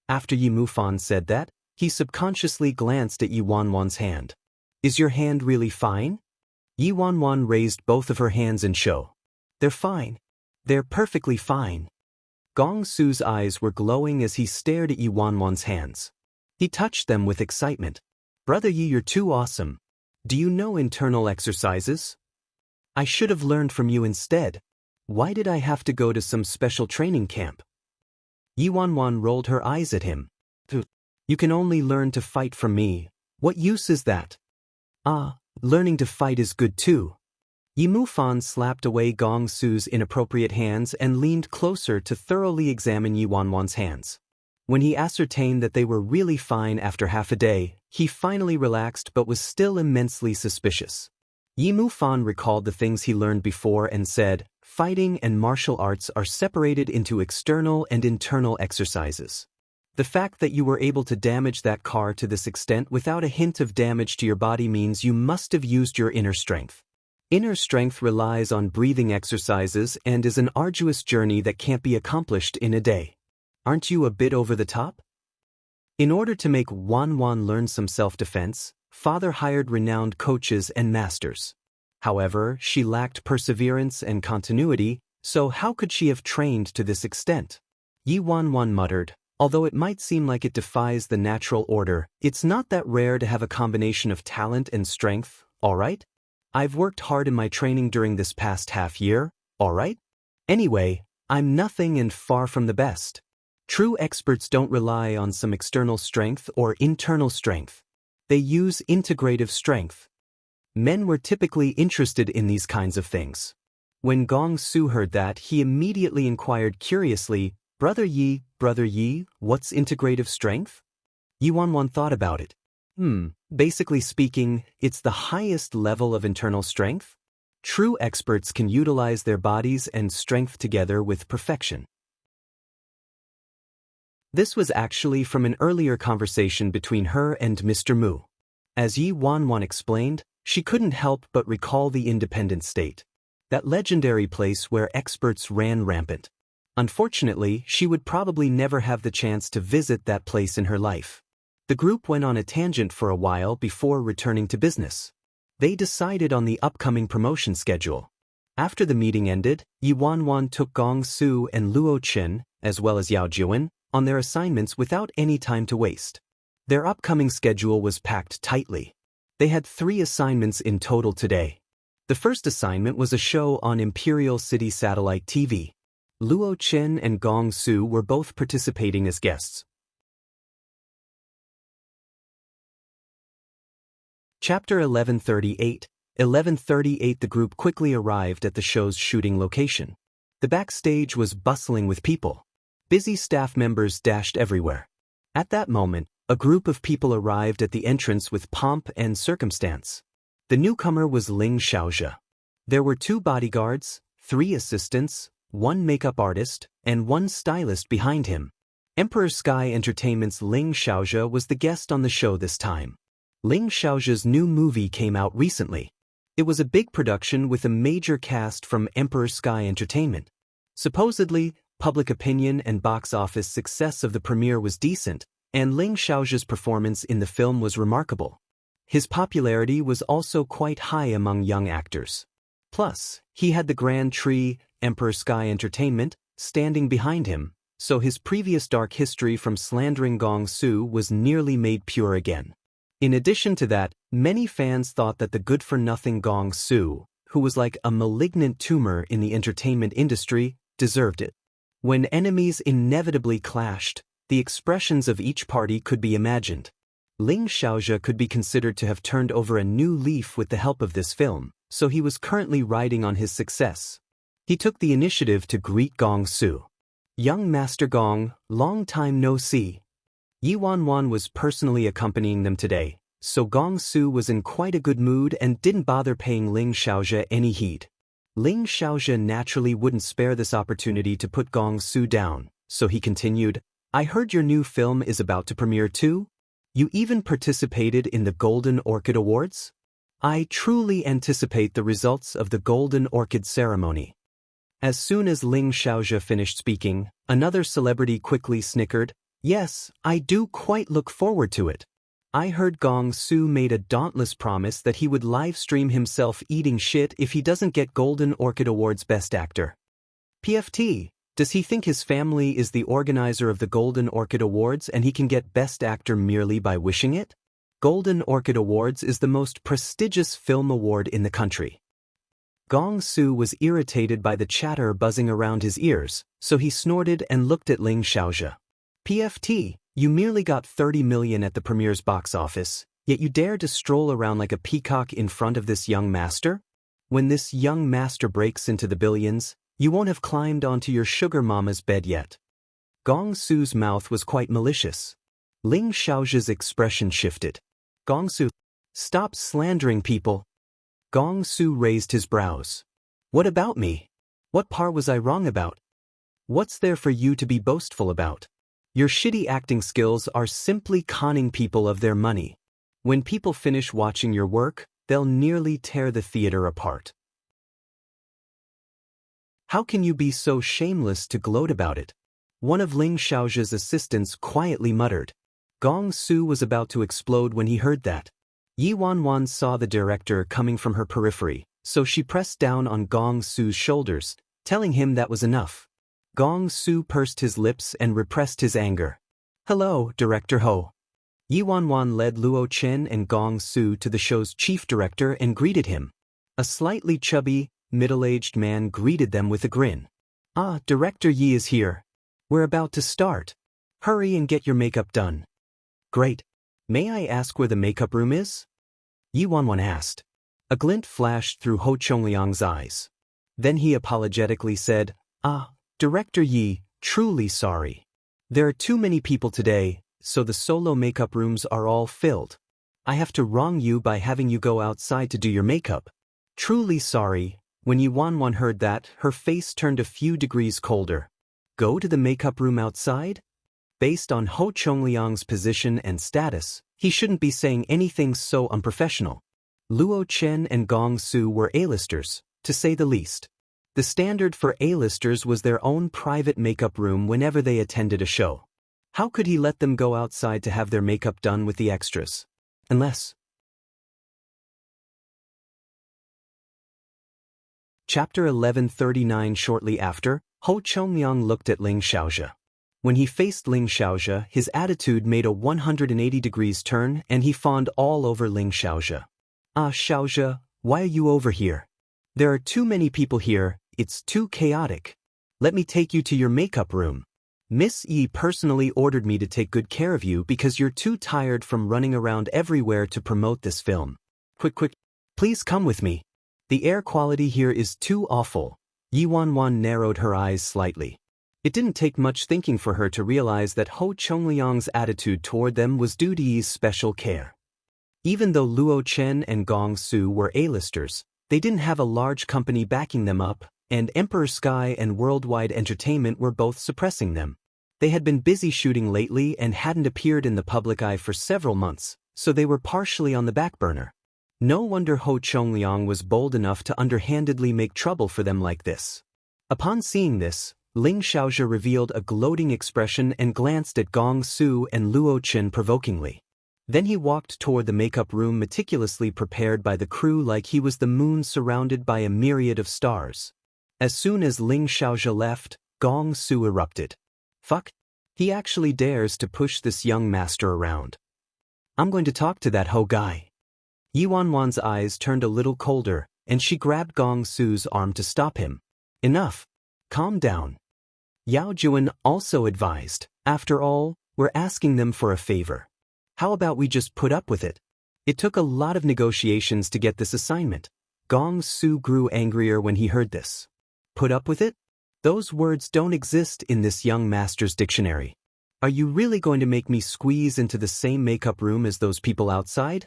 After Yi Mufan said that, he subconsciously glanced at Yi Wanwan's hand. Is your hand really fine? Yi Wanwan raised both of her hands in show. They're fine. They're perfectly fine. Gong Su's eyes were glowing as he stared at Yi Wanwan's hands. He touched them with excitement. Brother Yi, you're too awesome. Do you know internal exercises? I should have learned from you instead. Why did I have to go to some special training camp? Yi Wanwan rolled her eyes at him. You can only learn to fight from me. What use is that? Ah, learning to fight is good too. Yi Mufan slapped away Gong Su's inappropriate hands and leaned closer to thoroughly examine Yi Wanwan's hands. When he ascertained that they were really fine after half a day, he finally relaxed but was still immensely suspicious. Yi Mufan recalled the things he learned before and said, fighting and martial arts are separated into external and internal exercises. The fact that you were able to damage that car to this extent without a hint of damage to your body means you must have used your inner strength. Inner strength relies on breathing exercises and is an arduous journey that can't be accomplished in a day. Aren't you a bit over the top? In order to make Wanwan learn some self-defense, Father hired renowned coaches and masters. However, she lacked perseverance and continuity, so how could she have trained to this extent? Yi Wanwan muttered, although it might seem like it defies the natural order, it's not that rare to have a combination of talent and strength, alright? I've worked hard in my training during this past half year, alright? Anyway, I'm nothing and far from the best. True experts don't rely on some external strength or internal strength. They use integrative strength. Men were typically interested in these kinds of things. When Gong Su heard that, he immediately inquired curiously, Brother Yi, what's integrative strength? Yi Wanwan thought about it. Basically speaking, it's the highest level of internal strength. True experts can utilize their bodies and strength together with perfection. This was actually from an earlier conversation between her and Mr. Mu. As Yi Wanwan explained, she couldn't help but recall the Independent State, that legendary place where experts ran rampant. Unfortunately, she would probably never have the chance to visit that place in her life. The group went on a tangent for a while before returning to business. They decided on the upcoming promotion schedule. After the meeting ended, Yi Wanwan took Gong Su and Luo Chen, as well as Yao Jiwen, on their assignments without any time to waste. Their upcoming schedule was packed tightly. They had 3 assignments in total today. The first assignment was a show on Imperial City Satellite TV. Luo Chen and Gong Su were both participating as guests. Chapter 1138. 1138. The group quickly arrived at the show's shooting location. The backstage was bustling with people. Busy staff members dashed everywhere. At that moment, a group of people arrived at the entrance with pomp and circumstance. The newcomer was Ling Xiaozhe. There were 2 bodyguards, 3 assistants, 1 makeup artist, and 1 stylist behind him. Emperor Sky Entertainment's Ling Xiaozhe was the guest on the show this time. Ling Xiaozhe's new movie came out recently. It was a big production with a major cast from Emperor Sky Entertainment. Supposedly, public opinion and box office success of the premiere was decent, and Ling Xiaozhe's performance in the film was remarkable. His popularity was also quite high among young actors. Plus, he had the Grand Tree, Emperor Sky Entertainment, standing behind him, so his previous dark history from slandering Gong Su was nearly made pure again. In addition to that, many fans thought that the good-for-nothing Gong Su, who was like a malignant tumor in the entertainment industry, deserved it. When enemies inevitably clashed, the expressions of each party could be imagined. Ling Xiaojia could be considered to have turned over a new leaf with the help of this film, so he was currently riding on his success. He took the initiative to greet Gong Su. "Young Master Gong, long time no see." Yi Wanwan was personally accompanying them today, so Gong Su was in quite a good mood and didn't bother paying Ling Xiaojia any heed. Ling Xiaojia naturally wouldn't spare this opportunity to put Gong Su down, so he continued, "I heard your new film is about to premiere too? You even participated in the Golden Orchid Awards? I truly anticipate the results of the Golden Orchid ceremony." As soon as Ling Xiaojia finished speaking, another celebrity quickly snickered, "Yes, I do quite look forward to it. I heard Gong Su made a dauntless promise that he would live-stream himself eating shit if he doesn't get Golden Orchid Awards Best Actor. PFT, does he think his family is the organizer of the Golden Orchid Awards and he can get Best Actor merely by wishing it? Golden Orchid Awards is the most prestigious film award in the country." Gong Su was irritated by the chatter buzzing around his ears, so he snorted and looked at Ling Xiaojia. "PFT, you merely got 30 million at the premiere's box office, yet you dare to stroll around like a peacock in front of this young master? When this young master breaks into the billions, you won't have climbed onto your sugar mama's bed yet." Gong Su's mouth was quite malicious. Ling Xiaojia's expression shifted. "Gong Su, stop slandering people." Gong Su raised his brows. "What about me? What part was I wrong about? What's there for you to be boastful about? Your shitty acting skills are simply conning people of their money. When people finish watching your work, they'll nearly tear the theater apart. How can you be so shameless to gloat about it?" One of Ling Xiaojia's assistants quietly muttered. Gong Su was about to explode when he heard that. Yi Wanwan saw the director coming from her periphery, so she pressed down on Gong Su's shoulders, telling him that was enough. Gong Su pursed his lips and repressed his anger. "Hello, Director Ho." Yi Wanwan led Luo Chen and Gong Su to the show's chief director and greeted him. A slightly chubby, middle-aged man greeted them with a grin. "Ah, Director Yi is here. We're about to start. Hurry and get your makeup done." "Great. May I ask where the makeup room is?" Yi Wanwan asked. A glint flashed through Ho Chongliang's eyes. Then he apologetically said, "Ah, Director Yi, truly sorry. There are too many people today, so the solo makeup rooms are all filled. I have to wrong you by having you go outside to do your makeup. Truly sorry." When Yi Wanwan heard that, her face turned a few degrees colder. Go to the makeup room outside? Based on Ho Chongliang's position and status, he shouldn't be saying anything so unprofessional. Luo Chen and Gong Su were A-listers, to say the least. The standard for A-listers was their own private makeup room whenever they attended a show. How could he let them go outside to have their makeup done with the extras? Unless... Chapter 1139. Shortly after, Ho Chongliang looked at Ling Xiaojia. When he faced Ling Xiaojia, his attitude made a 180 degrees turn and he fawned all over Ling Xiaojia. "Ah, Xiaojia, why are you over here? There are too many people here, it's too chaotic. Let me take you to your makeup room. Miss Yi personally ordered me to take good care of you because you're too tired from running around everywhere to promote this film. Quick, please come with me. The air quality here is too awful." Yi Wanwan narrowed her eyes slightly. It didn't take much thinking for her to realize that Ho Chongliang's attitude toward them was due to Yi's special care. Even though Luo Chen and Gong Su were A-listers, they didn't have a large company backing them up, and Emperor Sky and Worldwide Entertainment were both suppressing them. They had been busy shooting lately and hadn't appeared in the public eye for several months, so they were partially on the back burner. No wonder Ho Chongliang was bold enough to underhandedly make trouble for them like this. Upon seeing this, Ling Xiaojia revealed a gloating expression and glanced at Gong Su and Luo Chen provokingly. Then he walked toward the makeup room meticulously prepared by the crew like he was the moon surrounded by a myriad of stars. As soon as Ling Xiaojia left, Gong Su erupted. "Fuck? He actually dares to push this young master around. I'm going to talk to that Ho guy." Yi Wanwan's eyes turned a little colder, and she grabbed Gong Su's arm to stop him. "Enough. Calm down." Yao Juan also advised, "After all, we're asking them for a favor. How about we just put up with it? It took a lot of negotiations to get this assignment. Gong Su grew angrier when he heard this. Put up with it? Those words don't exist in this young master's dictionary. Are you really going to make me squeeze into the same makeup room as those people outside?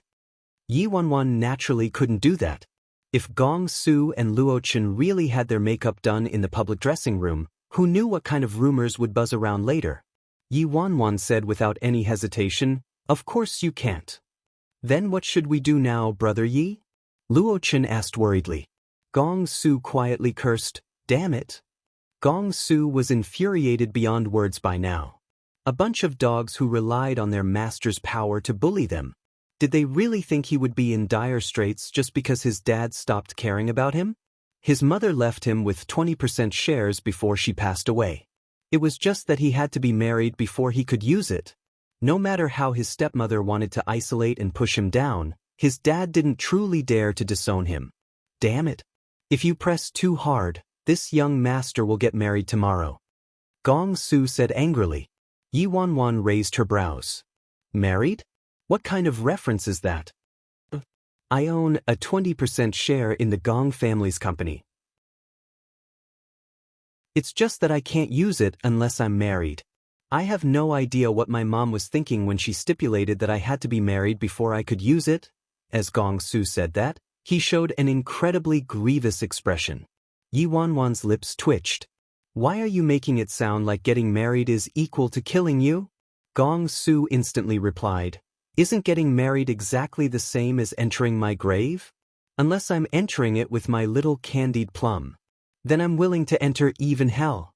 Yi Wanwan naturally couldn't do that. If Gong Su and Luo Chen really had their makeup done in the public dressing room, who knew what kind of rumors would buzz around later? Yi Wanwan said without any hesitation, "Of course you can't." "Then what should we do now, Brother Yi?" Luo Chen asked worriedly. Gong Su quietly cursed, "Damn it." Gong Su was infuriated beyond words by now. A bunch of dogs who relied on their master's power to bully them. Did they really think he would be in dire straits just because his dad stopped caring about him? His mother left him with 20% shares before she passed away. It was just that he had to be married before he could use it. No matter how his stepmother wanted to isolate and push him down, his dad didn't truly dare to disown him. Damn it. If you press too hard, this young master will get married tomorrow. Gong Su said angrily. Yi Wanwan raised her brows. Married? What kind of reference is that? I own a 20% share in the Gong family's company. It's just that I can't use it unless I'm married. I have no idea what my mom was thinking when she stipulated that I had to be married before I could use it. As Gong Su said that, he showed an incredibly grievous expression. Yi Wanwan's lips twitched. Why are you making it sound like getting married is equal to killing you? Gong Su instantly replied. Isn't getting married exactly the same as entering my grave? Unless I'm entering it with my little candied plum. Then I'm willing to enter even hell.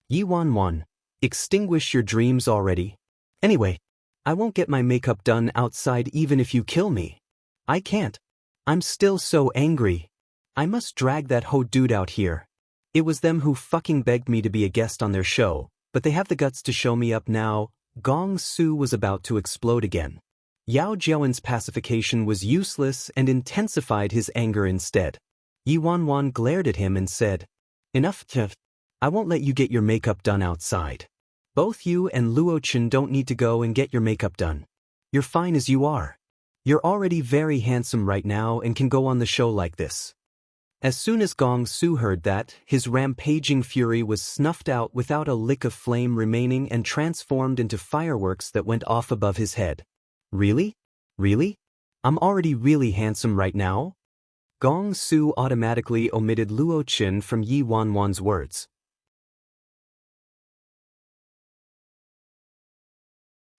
Yi Wanwan, extinguish your dreams already. Anyway, I won't get my makeup done outside even if you kill me. I can't. I'm still so angry. I must drag that ho dude out here. It was them who fucking begged me to be a guest on their show, but they have the guts to show me up now. Gong Su was about to explode again. Yao Jiawen's pacification was useless and intensified his anger instead. Yi Wanwan glared at him and said, Enough, I won't let you get your makeup done outside. Both you and Luo Chen don't need to go and get your makeup done. You're fine as you are. You're already very handsome right now and can go on the show like this. As soon as Gong Su heard that, his rampaging fury was snuffed out without a lick of flame remaining and transformed into fireworks that went off above his head. Really? Really? I'm already really handsome right now? Gong Su automatically omitted Luo Chen from Yi Wanwan's words.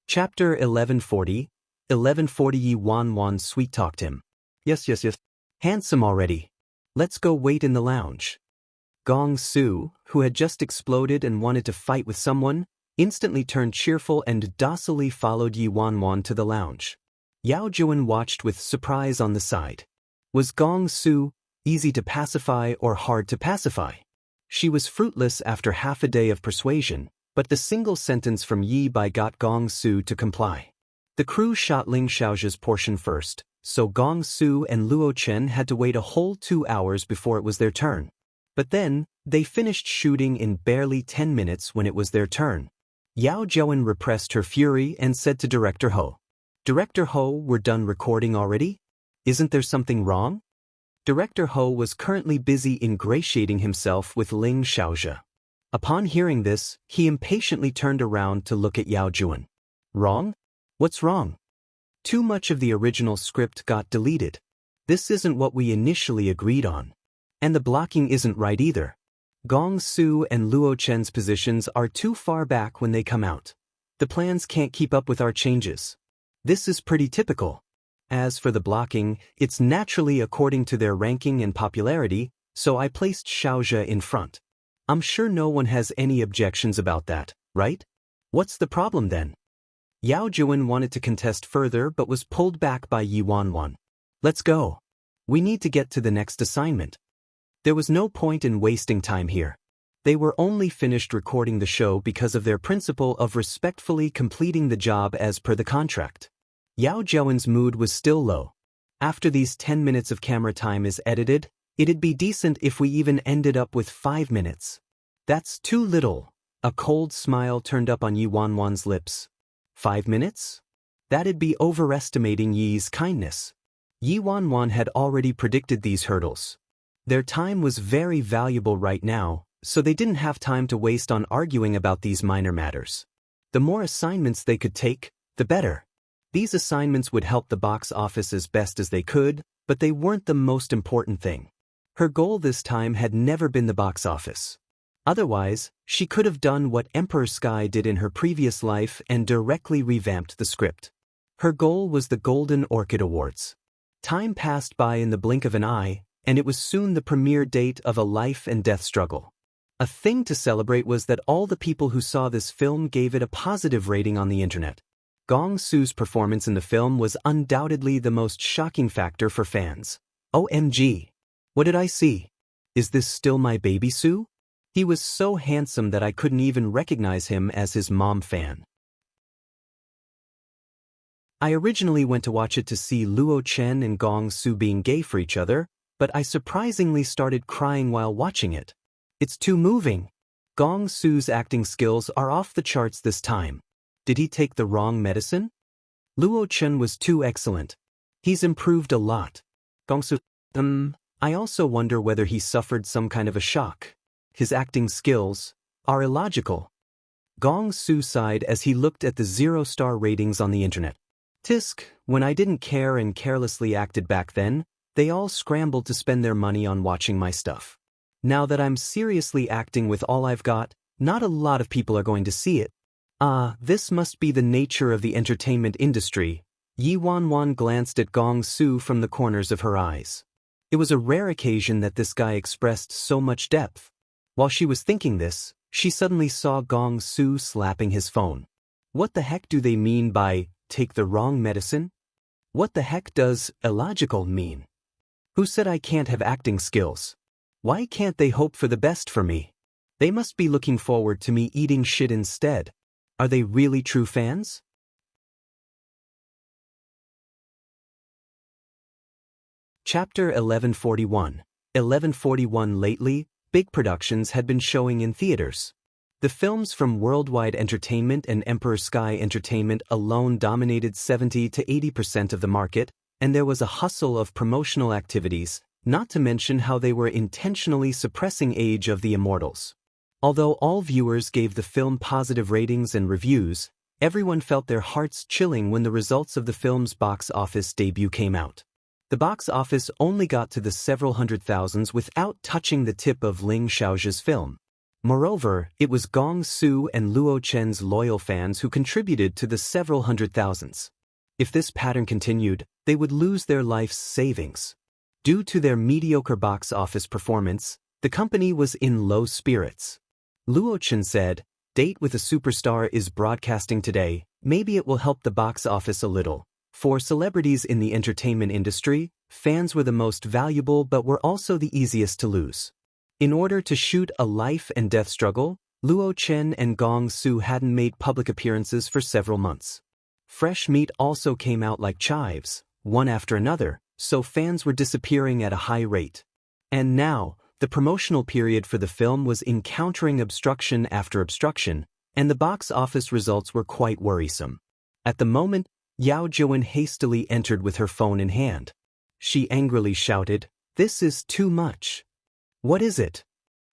Chapter 1140. 1140 Yi Wanwan sweet-talked him. Yes. Handsome already. Let's go wait in the lounge. Gong Su, who had just exploded and wanted to fight with someone, instantly turned cheerful and docilely followed Yi Wanwan to the lounge. Yao Jiawen watched with surprise on the side. Was Gong Su easy to pacify or hard to pacify? She was fruitless after half a day of persuasion, but the single sentence from Yi Bai got Gong Su to comply. The crew shot Ling Xiaojia's portion first, so Gong Su and Luo Chen had to wait a whole 2 hours before it was their turn. But then, they finished shooting in barely 10 minutes when it was their turn. Yao Jiawen repressed her fury and said to Director Ho, Director Ho, we're done recording already? Isn't there something wrong? Director Ho was currently busy ingratiating himself with Ling Xiaojia. Upon hearing this, he impatiently turned around to look at Yao Jiawen. Wrong? What's wrong? Too much of the original script got deleted. This isn't what we initially agreed on. And the blocking isn't right either. Gong Su and Luo Chen's positions are too far back when they come out. The plans can't keep up with our changes. This is pretty typical. As for the blocking, it's naturally according to their ranking and popularity, so I placed Xiaojia in front. I'm sure no one has any objections about that, right? What's the problem then? Yao Jiawen wanted to contest further but was pulled back by Yi Wanwan. Let's go. We need to get to the next assignment. There was no point in wasting time here. They were only finished recording the show because of their principle of respectfully completing the job as per the contract. Yao Jiawen's mood was still low. After these 10 minutes of camera time is edited, it'd be decent if we even ended up with 5 minutes. That's too little. A cold smile turned up on Yi Wanwan's lips. 5 minutes? That'd be overestimating Yi's kindness. Yi Wanwan had already predicted these hurdles. Their time was very valuable right now, so they didn't have time to waste on arguing about these minor matters. The more assignments they could take, the better. These assignments would help the box office as best as they could, but they weren't the most important thing. Her goal this time had never been the box office. Otherwise, she could have done what Emperor Sky did in her previous life and directly revamped the script. Her goal was the Golden Orchid Awards. Time passed by in the blink of an eye, and it was soon the premiere date of a life and death struggle. A thing to celebrate was that all the people who saw this film gave it a positive rating on the internet. Gong Su's performance in the film was undoubtedly the most shocking factor for fans. OMG! What did I see? Is this still my baby Su? He was so handsome that I couldn't even recognize him as his mom fan. I originally went to watch it to see Luo Chen and Gong Su being gay for each other, but I surprisingly started crying while watching it. It's too moving. Gong Su's acting skills are off the charts this time. Did he take the wrong medicine? Luo Chen was too excellent. He's improved a lot. Gong Su, I also wonder whether he suffered some kind of a shock. His acting skills are illogical. Gong Su sighed as he looked at the 0-star ratings on the internet. Tisk, when I didn't care and carelessly acted back then, they all scrambled to spend their money on watching my stuff. Now that I'm seriously acting with all I've got, not a lot of people are going to see it. This must be the nature of the entertainment industry. Yi Wanwan glanced at Gong Su from the corners of her eyes. It was a rare occasion that this guy expressed so much depth. While she was thinking this, she suddenly saw Gong Su slapping his phone. What the heck do they mean by take the wrong medicine? What the heck does illogical mean? Who said I can't have acting skills? Why can't they hope for the best for me? They must be looking forward to me eating shit instead. Are they really true fans? Chapter 1141. 1141. Lately, big productions had been showing in theaters. The films from Worldwide Entertainment and Emperor Sky Entertainment alone dominated 70 to 80% of the market, and there was a hustle of promotional activities, not to mention how they were intentionally suppressing Age of the Immortals. Although all viewers gave the film positive ratings and reviews, everyone felt their hearts chilling when the results of the film's box office debut came out. The box office only got to the several hundred thousands without touching the tip of Ling Xiaozhi's film. Moreover, it was Gong Su and Luo Chen's loyal fans who contributed to the several hundred thousands. If this pattern continued, they would lose their life's savings. Due to their mediocre box office performance, the company was in low spirits. Luo Chen said, "Date with a Superstar is broadcasting today, maybe it will help the box office a little." For celebrities in the entertainment industry, fans were the most valuable but were also the easiest to lose. In order to shoot a life and death struggle, Luo Chen and Gong Su hadn't made public appearances for several months. Fresh meat also came out like chives, one after another, so fans were disappearing at a high rate. And now, the promotional period for the film was encountering obstruction after obstruction, and the box office results were quite worrisome. At the moment, Yao Jiwen hastily entered with her phone in hand. She angrily shouted, "This is too much." "What is it?"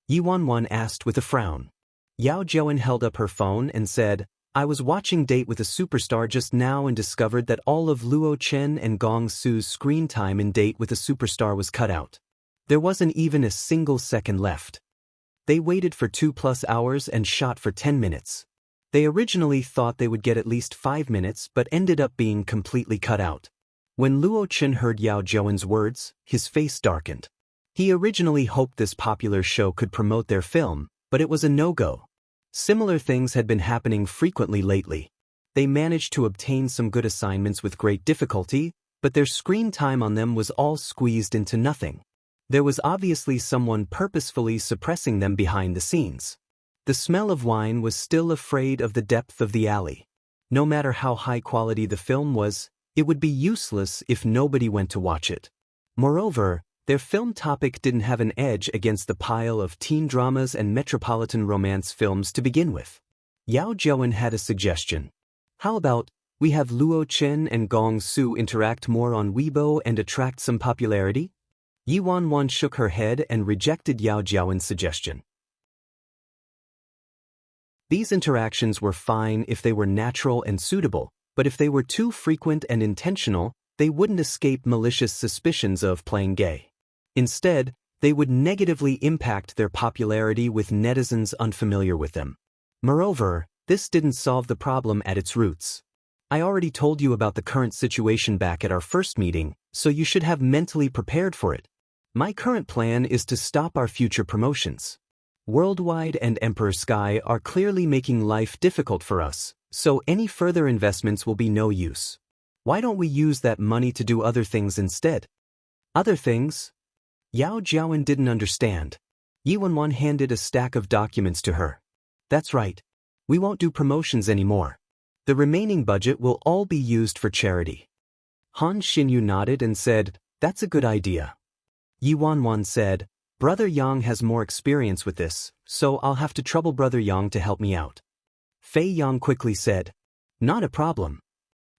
Yi Wanwan asked with a frown. Yao Jiwen held up her phone and said, "I was watching Date with a Superstar just now and discovered that all of Luo Chen and Gong Su's screen time in Date with a Superstar was cut out. There wasn't even a single second left. They waited for 2+ hours and shot for 10 minutes. They originally thought they would get at least 5 minutes but ended up being completely cut out." When Luo Chen heard Yao Jiwen's words, his face darkened. He originally hoped this popular show could promote their film, but it was a no-go. Similar things had been happening frequently lately. They managed to obtain some good assignments with great difficulty, but their screen time on them was all squeezed into nothing. There was obviously someone purposefully suppressing them behind the scenes. The smell of wine was still afraid of the depth of the alley. No matter how high quality the film was, it would be useless if nobody went to watch it. Moreover, their film topic didn't have an edge against the pile of teen dramas and metropolitan romance films to begin with. Yao Jiwen had a suggestion. "How about we have Luo Chen and Gong Su interact more on Weibo and attract some popularity? Yi Wanwan shook her head and rejected Yao Jiawen's suggestion. These interactions were fine if they were natural and suitable, but if they were too frequent and intentional, they wouldn't escape malicious suspicions of playing gay. Instead, they would negatively impact their popularity with netizens unfamiliar with them. Moreover, this didn't solve the problem at its roots. I already told you about the current situation back at our first meeting, so you should have mentally prepared for it. My current plan is to stop our future promotions. Worldwide and Emperor Sky are clearly making life difficult for us, so any further investments will be no use. Why don't we use that money to do other things instead? Other things? Yao Jiawen didn't understand. Yi Wanwan handed a stack of documents to her. That's right. We won't do promotions anymore. The remaining budget will all be used for charity. Han Xinyu nodded and said, that's a good idea. Yi Wanwan said, Brother Yang has more experience with this, so I'll have to trouble Brother Yang to help me out. Fei Yang quickly said, not a problem.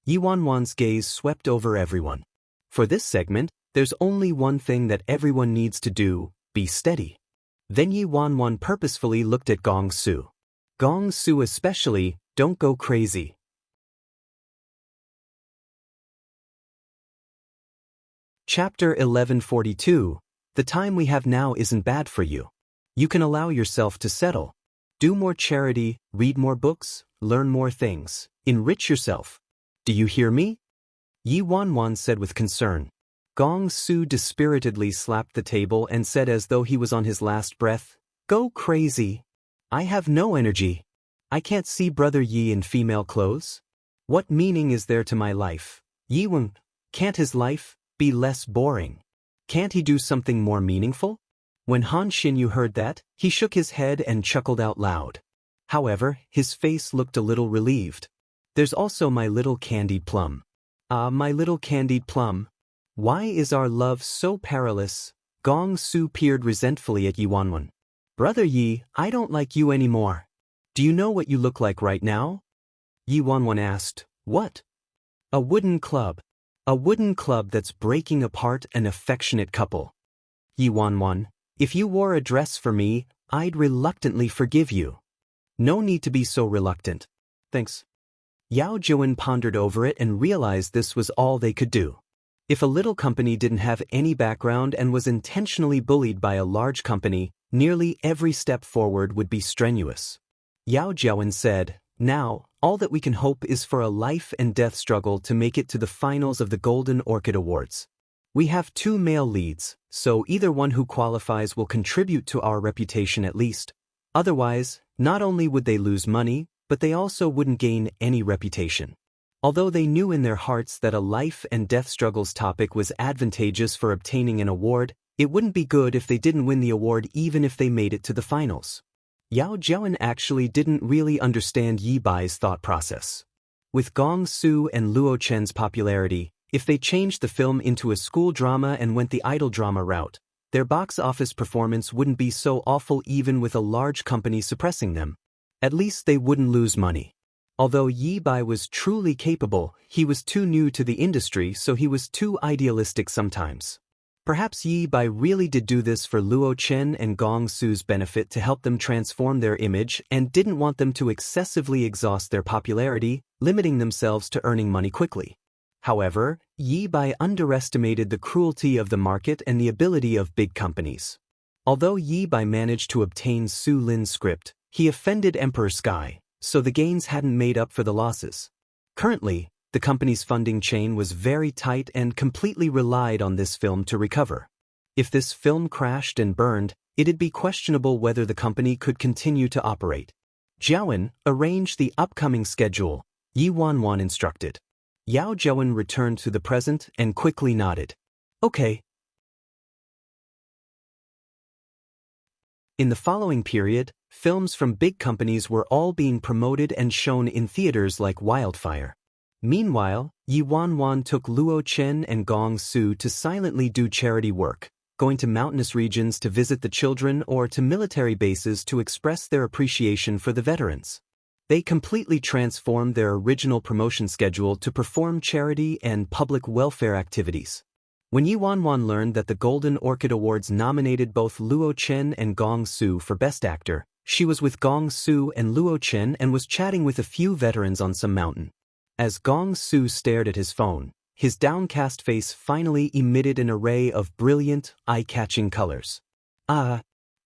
Yi Wanwan's gaze swept over everyone. For this segment, there's only one thing that everyone needs to do, be steady. Then Yi Wanwan purposefully looked at Gong Su. Gong Su especially, don't go crazy. Chapter 1142. The time we have now isn't bad for you. You can allow yourself to settle. Do more charity, read more books, learn more things, enrich yourself. Do you hear me? Yi Wanwan said with concern. Gong Su dispiritedly slapped the table and said as though he was on his last breath, go crazy. I have no energy. I can't see Brother Yi in female clothes. What meaning is there to my life? Yi Wen, can't his life be less boring? Can't he do something more meaningful? When Han Xinyu heard that, he shook his head and chuckled out loud. However, his face looked a little relieved. There's also my little candied plum. Ah, my little candied plum. Why is our love so perilous? Gong Su peered resentfully at Yi Wanwan. Brother Yi, I don't like you anymore. Do you know what you look like right now? Yi Wanwan asked, what? A wooden club. A wooden club that's breaking apart an affectionate couple. Yi Wanwan, if you wore a dress for me, I'd reluctantly forgive you. No need to be so reluctant. Thanks. Yao Jiawen pondered over it and realized this was all they could do. If a little company didn't have any background and was intentionally bullied by a large company, nearly every step forward would be strenuous. Yao Jiawen said, now, all that we can hope is for a life and death struggle to make it to the finals of the Golden Orchid Awards. We have 2 male leads, so either one who qualifies will contribute to our reputation at least. Otherwise, not only would they lose money, but they also wouldn't gain any reputation. Although they knew in their hearts that a life and death struggles topic was advantageous for obtaining an award, it wouldn't be good if they didn't win the award even if they made it to the finals. Yao Jiawen actually didn't really understand Yi Bai's thought process. With Gong Su and Luo Chen's popularity, if they changed the film into a school drama and went the idol drama route, their box office performance wouldn't be so awful even with a large company suppressing them. At least they wouldn't lose money. Although Yi Bai was truly capable, he was too new to the industry, so he was too idealistic sometimes. Perhaps Yi Bai really did do this for Luo Chen and Gong Su's benefit to help them transform their image and didn't want them to excessively exhaust their popularity, limiting themselves to earning money quickly. However, Yi Bai underestimated the cruelty of the market and the ability of big companies. Although Yi Bai managed to obtain Su Lin's script, he offended Emperor Sky, so the gains hadn't made up for the losses. Currently, the company's funding chain was very tight and completely relied on this film to recover. If this film crashed and burned, it'd be questionable whether the company could continue to operate. Jiawen, arrange the upcoming schedule, Yi Wanwan instructed. Yao Jiawen returned to the present and quickly nodded. Okay. In the following period, films from big companies were all being promoted and shown in theaters like wildfire. Meanwhile, Yi Wanwan took Luo Chen and Gong Su to silently do charity work, going to mountainous regions to visit the children or to military bases to express their appreciation for the veterans. They completely transformed their original promotion schedule to perform charity and public welfare activities. When Yi Wanwan learned that the Golden Orchid Awards nominated both Luo Chen and Gong Su for Best Actor, she was with Gong Su and Luo Chen and was chatting with a few veterans on some mountain. As Gong Su stared at his phone, his downcast face finally emitted an array of brilliant, eye-catching colors.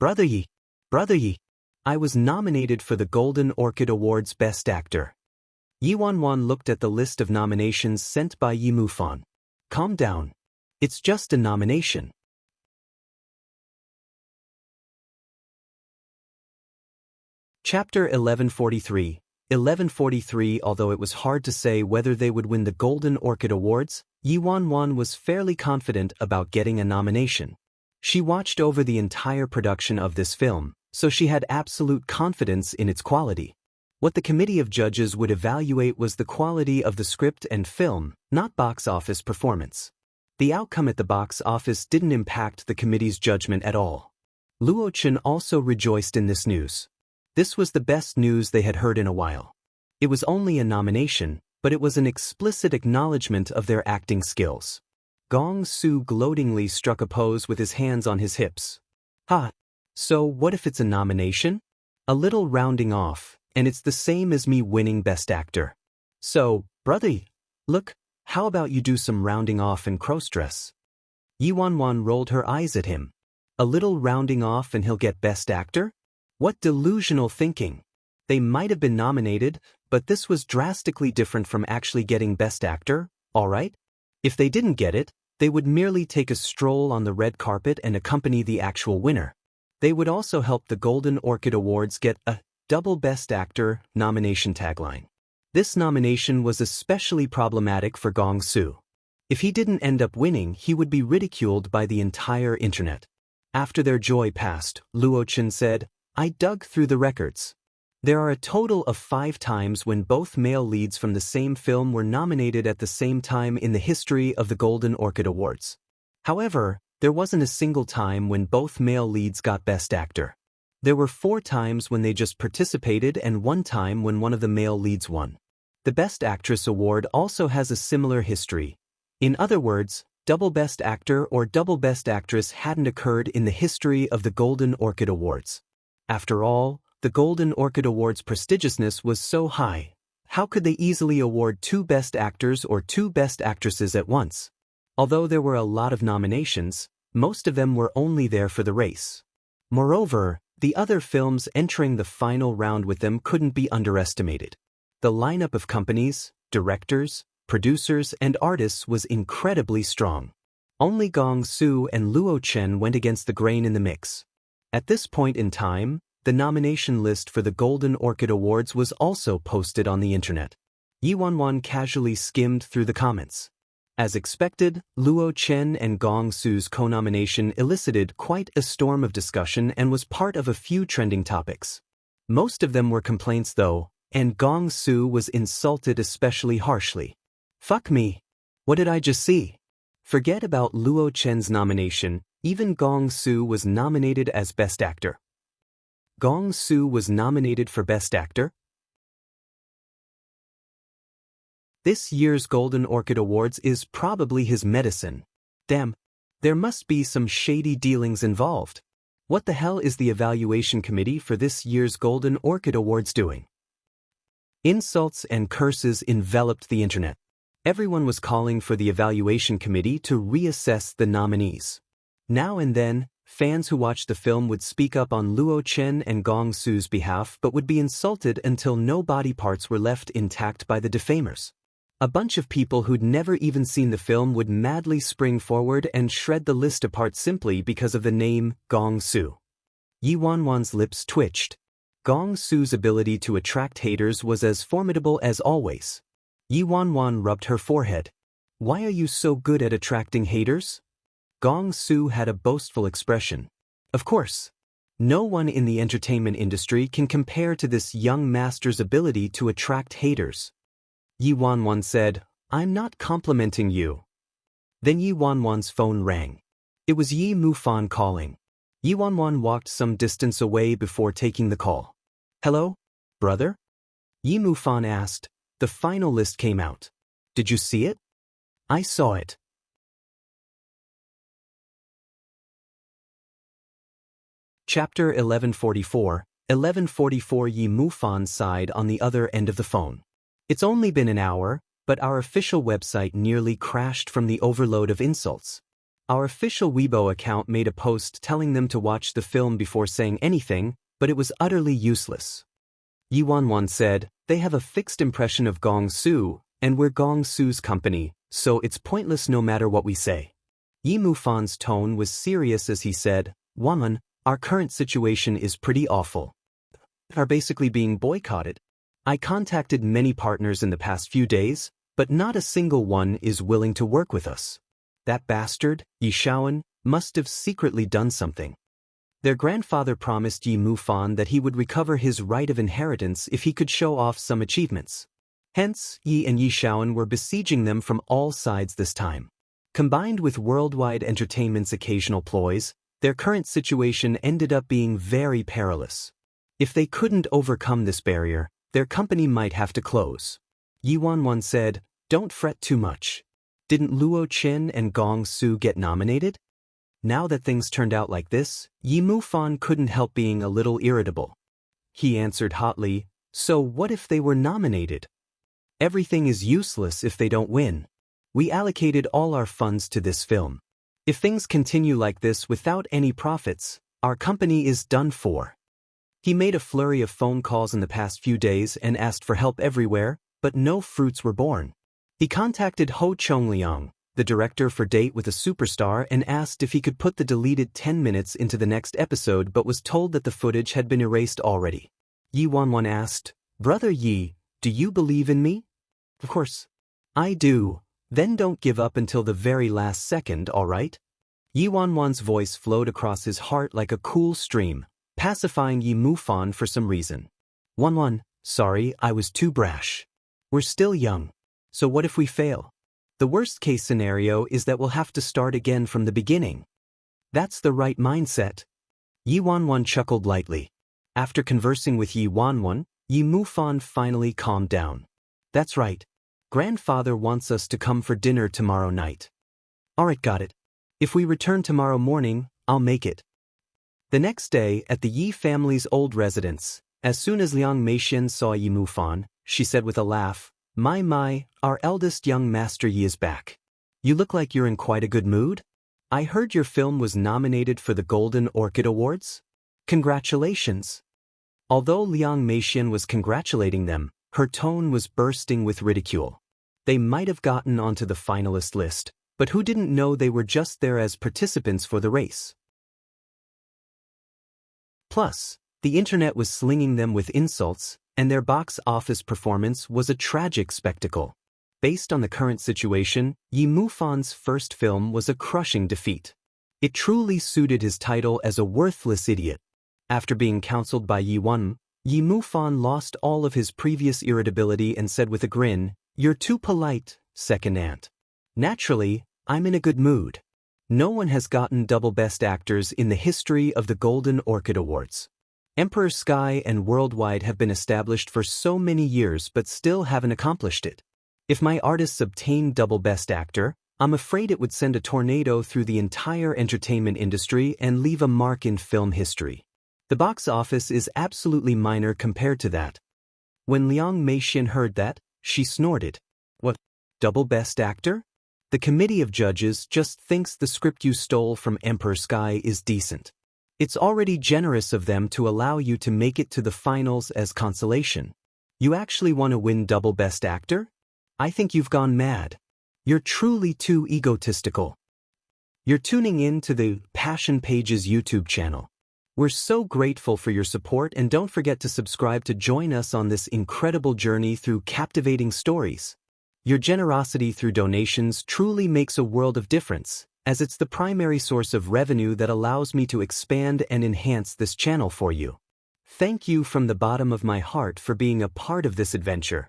Brother Yi, I was nominated for the Golden Orchid Awards Best Actor. Yi Wanwan looked at the list of nominations sent by Yi Mufan. Calm down. It's just a nomination. Chapter 1143. 1143. Although it was hard to say whether they would win the Golden Orchid Awards, Yi Wanwan was fairly confident about getting a nomination. She watched over the entire production of this film, so she had absolute confidence in its quality. What the committee of judges would evaluate was the quality of the script and film, not box office performance. The outcome at the box office didn't impact the committee's judgment at all. Luo Chen also rejoiced in this news. This was the best news they had heard in a while. It was only a nomination, but it was an explicit acknowledgement of their acting skills. Gong Su gloatingly struck a pose with his hands on his hips. So what if it's a nomination? A little rounding off, and it's the same as me winning Best Actor. So, brother, look, how about you do some rounding off and cross-dress? Yi Wanwan rolled her eyes at him. A little rounding off and he'll get Best Actor? What delusional thinking! They might have been nominated, but this was drastically different from actually getting Best Actor, alright? If they didn't get it, they would merely take a stroll on the red carpet and accompany the actual winner. They would also help the Golden Orchid Awards get a double Best Actor nomination tagline. This nomination was especially problematic for Gong Su. If he didn't end up winning, he would be ridiculed by the entire internet. After their joy passed, Luo Chen said, I dug through the records. There are a total of 5 times when both male leads from the same film were nominated at the same time in the history of the Golden Orchid Awards. However, there wasn't a single time when both male leads got Best Actor. There were 4 times when they just participated and 1 time when one of the male leads won. The Best Actress award also has a similar history. In other words, double Best Actor or double Best Actress hadn't occurred in the history of the Golden Orchid Awards. After all, the Golden Orchid Awards' prestigiousness was so high. How could they easily award 2 Best Actors or 2 Best Actresses at once? Although there were a lot of nominations, most of them were only there for the race. Moreover, the other films entering the final round with them couldn't be underestimated. The lineup of companies, directors, producers, and artists was incredibly strong. Only Gong Su and Luo Chen went against the grain in the mix. At this point in time, the nomination list for the Golden Orchid Awards was also posted on the internet. Yi Wanwan casually skimmed through the comments. As expected, Luo Chen and Gong Su's co-nomination elicited quite a storm of discussion and was part of a few trending topics. Most of them were complaints though, and Gong Su was insulted especially harshly. Fuck me. What did I just see? Forget about Luo Chen's nomination, even Gong Su was nominated as Best Actor. Gong Su was nominated for Best Actor? This year's Golden Orchid Awards is probably his medicine. Damn, there must be some shady dealings involved. What the hell is the evaluation committee for this year's Golden Orchid Awards doing? Insults and curses enveloped the internet. Everyone was calling for the evaluation committee to reassess the nominees. Now and then, fans who watched the film would speak up on Luo Chen and Gong Su's behalf but would be insulted until no body parts were left intact by the defamers. A bunch of people who'd never even seen the film would madly spring forward and shred the list apart simply because of the name Gong Su. Yi Wanwan's lips twitched. Gong Su's ability to attract haters was as formidable as always. Yi Wanwan rubbed her forehead. Why are you so good at attracting haters? Gong Su had a boastful expression. Of course. No one in the entertainment industry can compare to this young master's ability to attract haters. Yi Wanwan said, I'm not complimenting you. Then Yi Wanwan's phone rang. It was Yi Mufan calling. Yi Wanwan walked some distance away before taking the call. Hello, brother? Yi Mufan asked. The final list came out. Did you see it? I saw it. Chapter 1144. 1144. Yi Mufan sighed on the other end of the phone. It's only been an hour, but our official website nearly crashed from the overload of insults. Our official Weibo account made a post telling them to watch the film before saying anything, but it was utterly useless. Yi Wanwan said, they have a fixed impression of Gong Su, and we're Gong Su's company, so it's pointless no matter what we say. Yi Mufan's tone was serious as he said, Wanwan, our current situation is pretty awful. Are basically being boycotted. I contacted many partners in the past few days, but not a single one is willing to work with us. That bastard, Yi Shaoan, must have secretly done something. Their grandfather promised Yi Mufan that he would recover his right of inheritance if he could show off some achievements. Hence, Yi and Yi Shaoan were besieging them from all sides this time. Combined with Worldwide Entertainment's occasional ploys, their current situation ended up being very perilous. If they couldn't overcome this barrier, their company might have to close. Yi Wanwan said, don't fret too much. Didn't Luo Qin and Gong Su get nominated? Now that things turned out like this, Yi Mufan couldn't help being a little irritable. He answered hotly, so what if they were nominated? Everything is useless if they don't win. We allocated all our funds to this film. If things continue like this without any profits, our company is done for. He made a flurry of phone calls in the past few days and asked for help everywhere, but no fruits were born. He contacted Ho Chongliang, the director for Date with a Superstar, and asked if he could put the deleted 10 minutes into the next episode, but was told that the footage had been erased already. Yi Wanwan asked, Brother Yi, do you believe in me? Of course. I do. Then don't give up until the very last second, all right? Yi Wanwan's voice flowed across his heart like a cool stream, pacifying Yi Mufan for some reason. Wanwan, sorry, I was too brash. We're still young. So what if we fail? The worst-case scenario is that we'll have to start again from the beginning. That's the right mindset. Yi Wanwan chuckled lightly. After conversing with Yi Wanwan, Yi Mufan finally calmed down. That's right. Grandfather wants us to come for dinner tomorrow night. Alright, got it. If we return tomorrow morning, I'll make it. The next day, at the Yi family's old residence, as soon as Liang Meixian saw Yi Mufan, she said with a laugh, My, our eldest young master Yi is back. You look like you're in quite a good mood. I heard your film was nominated for the Golden Orchid Awards. Congratulations. Although Liang Meixian was congratulating them, her tone was bursting with ridicule. They might have gotten onto the finalist list, but who didn't know they were just there as participants for the race? Plus, the internet was slinging them with insults, and their box office performance was a tragic spectacle. Based on the current situation, Yi Mufan's first film was a crushing defeat. It truly suited his title as a worthless idiot. After being counseled by Yi Wan, Yi Mufan lost all of his previous irritability and said with a grin, You're too polite, second aunt. Naturally, I'm in a good mood. No one has gotten double best actors in the history of the Golden Orchid Awards. Emperor Sky and Worldwide have been established for so many years but still haven't accomplished it. If my artists obtain double best actor, I'm afraid it would send a tornado through the entire entertainment industry and leave a mark in film history. The box office is absolutely minor compared to that. When Liang Meixian heard that, she snorted. What? Double best actor? The committee of judges just thinks the script you stole from Emperor Sky is decent. It's already generous of them to allow you to make it to the finals as consolation. You actually want to win double best actor? I think you've gone mad. You're truly too egotistical. You're tuning in to the Passion Pages YouTube channel. We're so grateful for your support, and don't forget to subscribe to join us on this incredible journey through captivating stories. Your generosity through donations truly makes a world of difference, as it's the primary source of revenue that allows me to expand and enhance this channel for you. Thank you from the bottom of my heart for being a part of this adventure.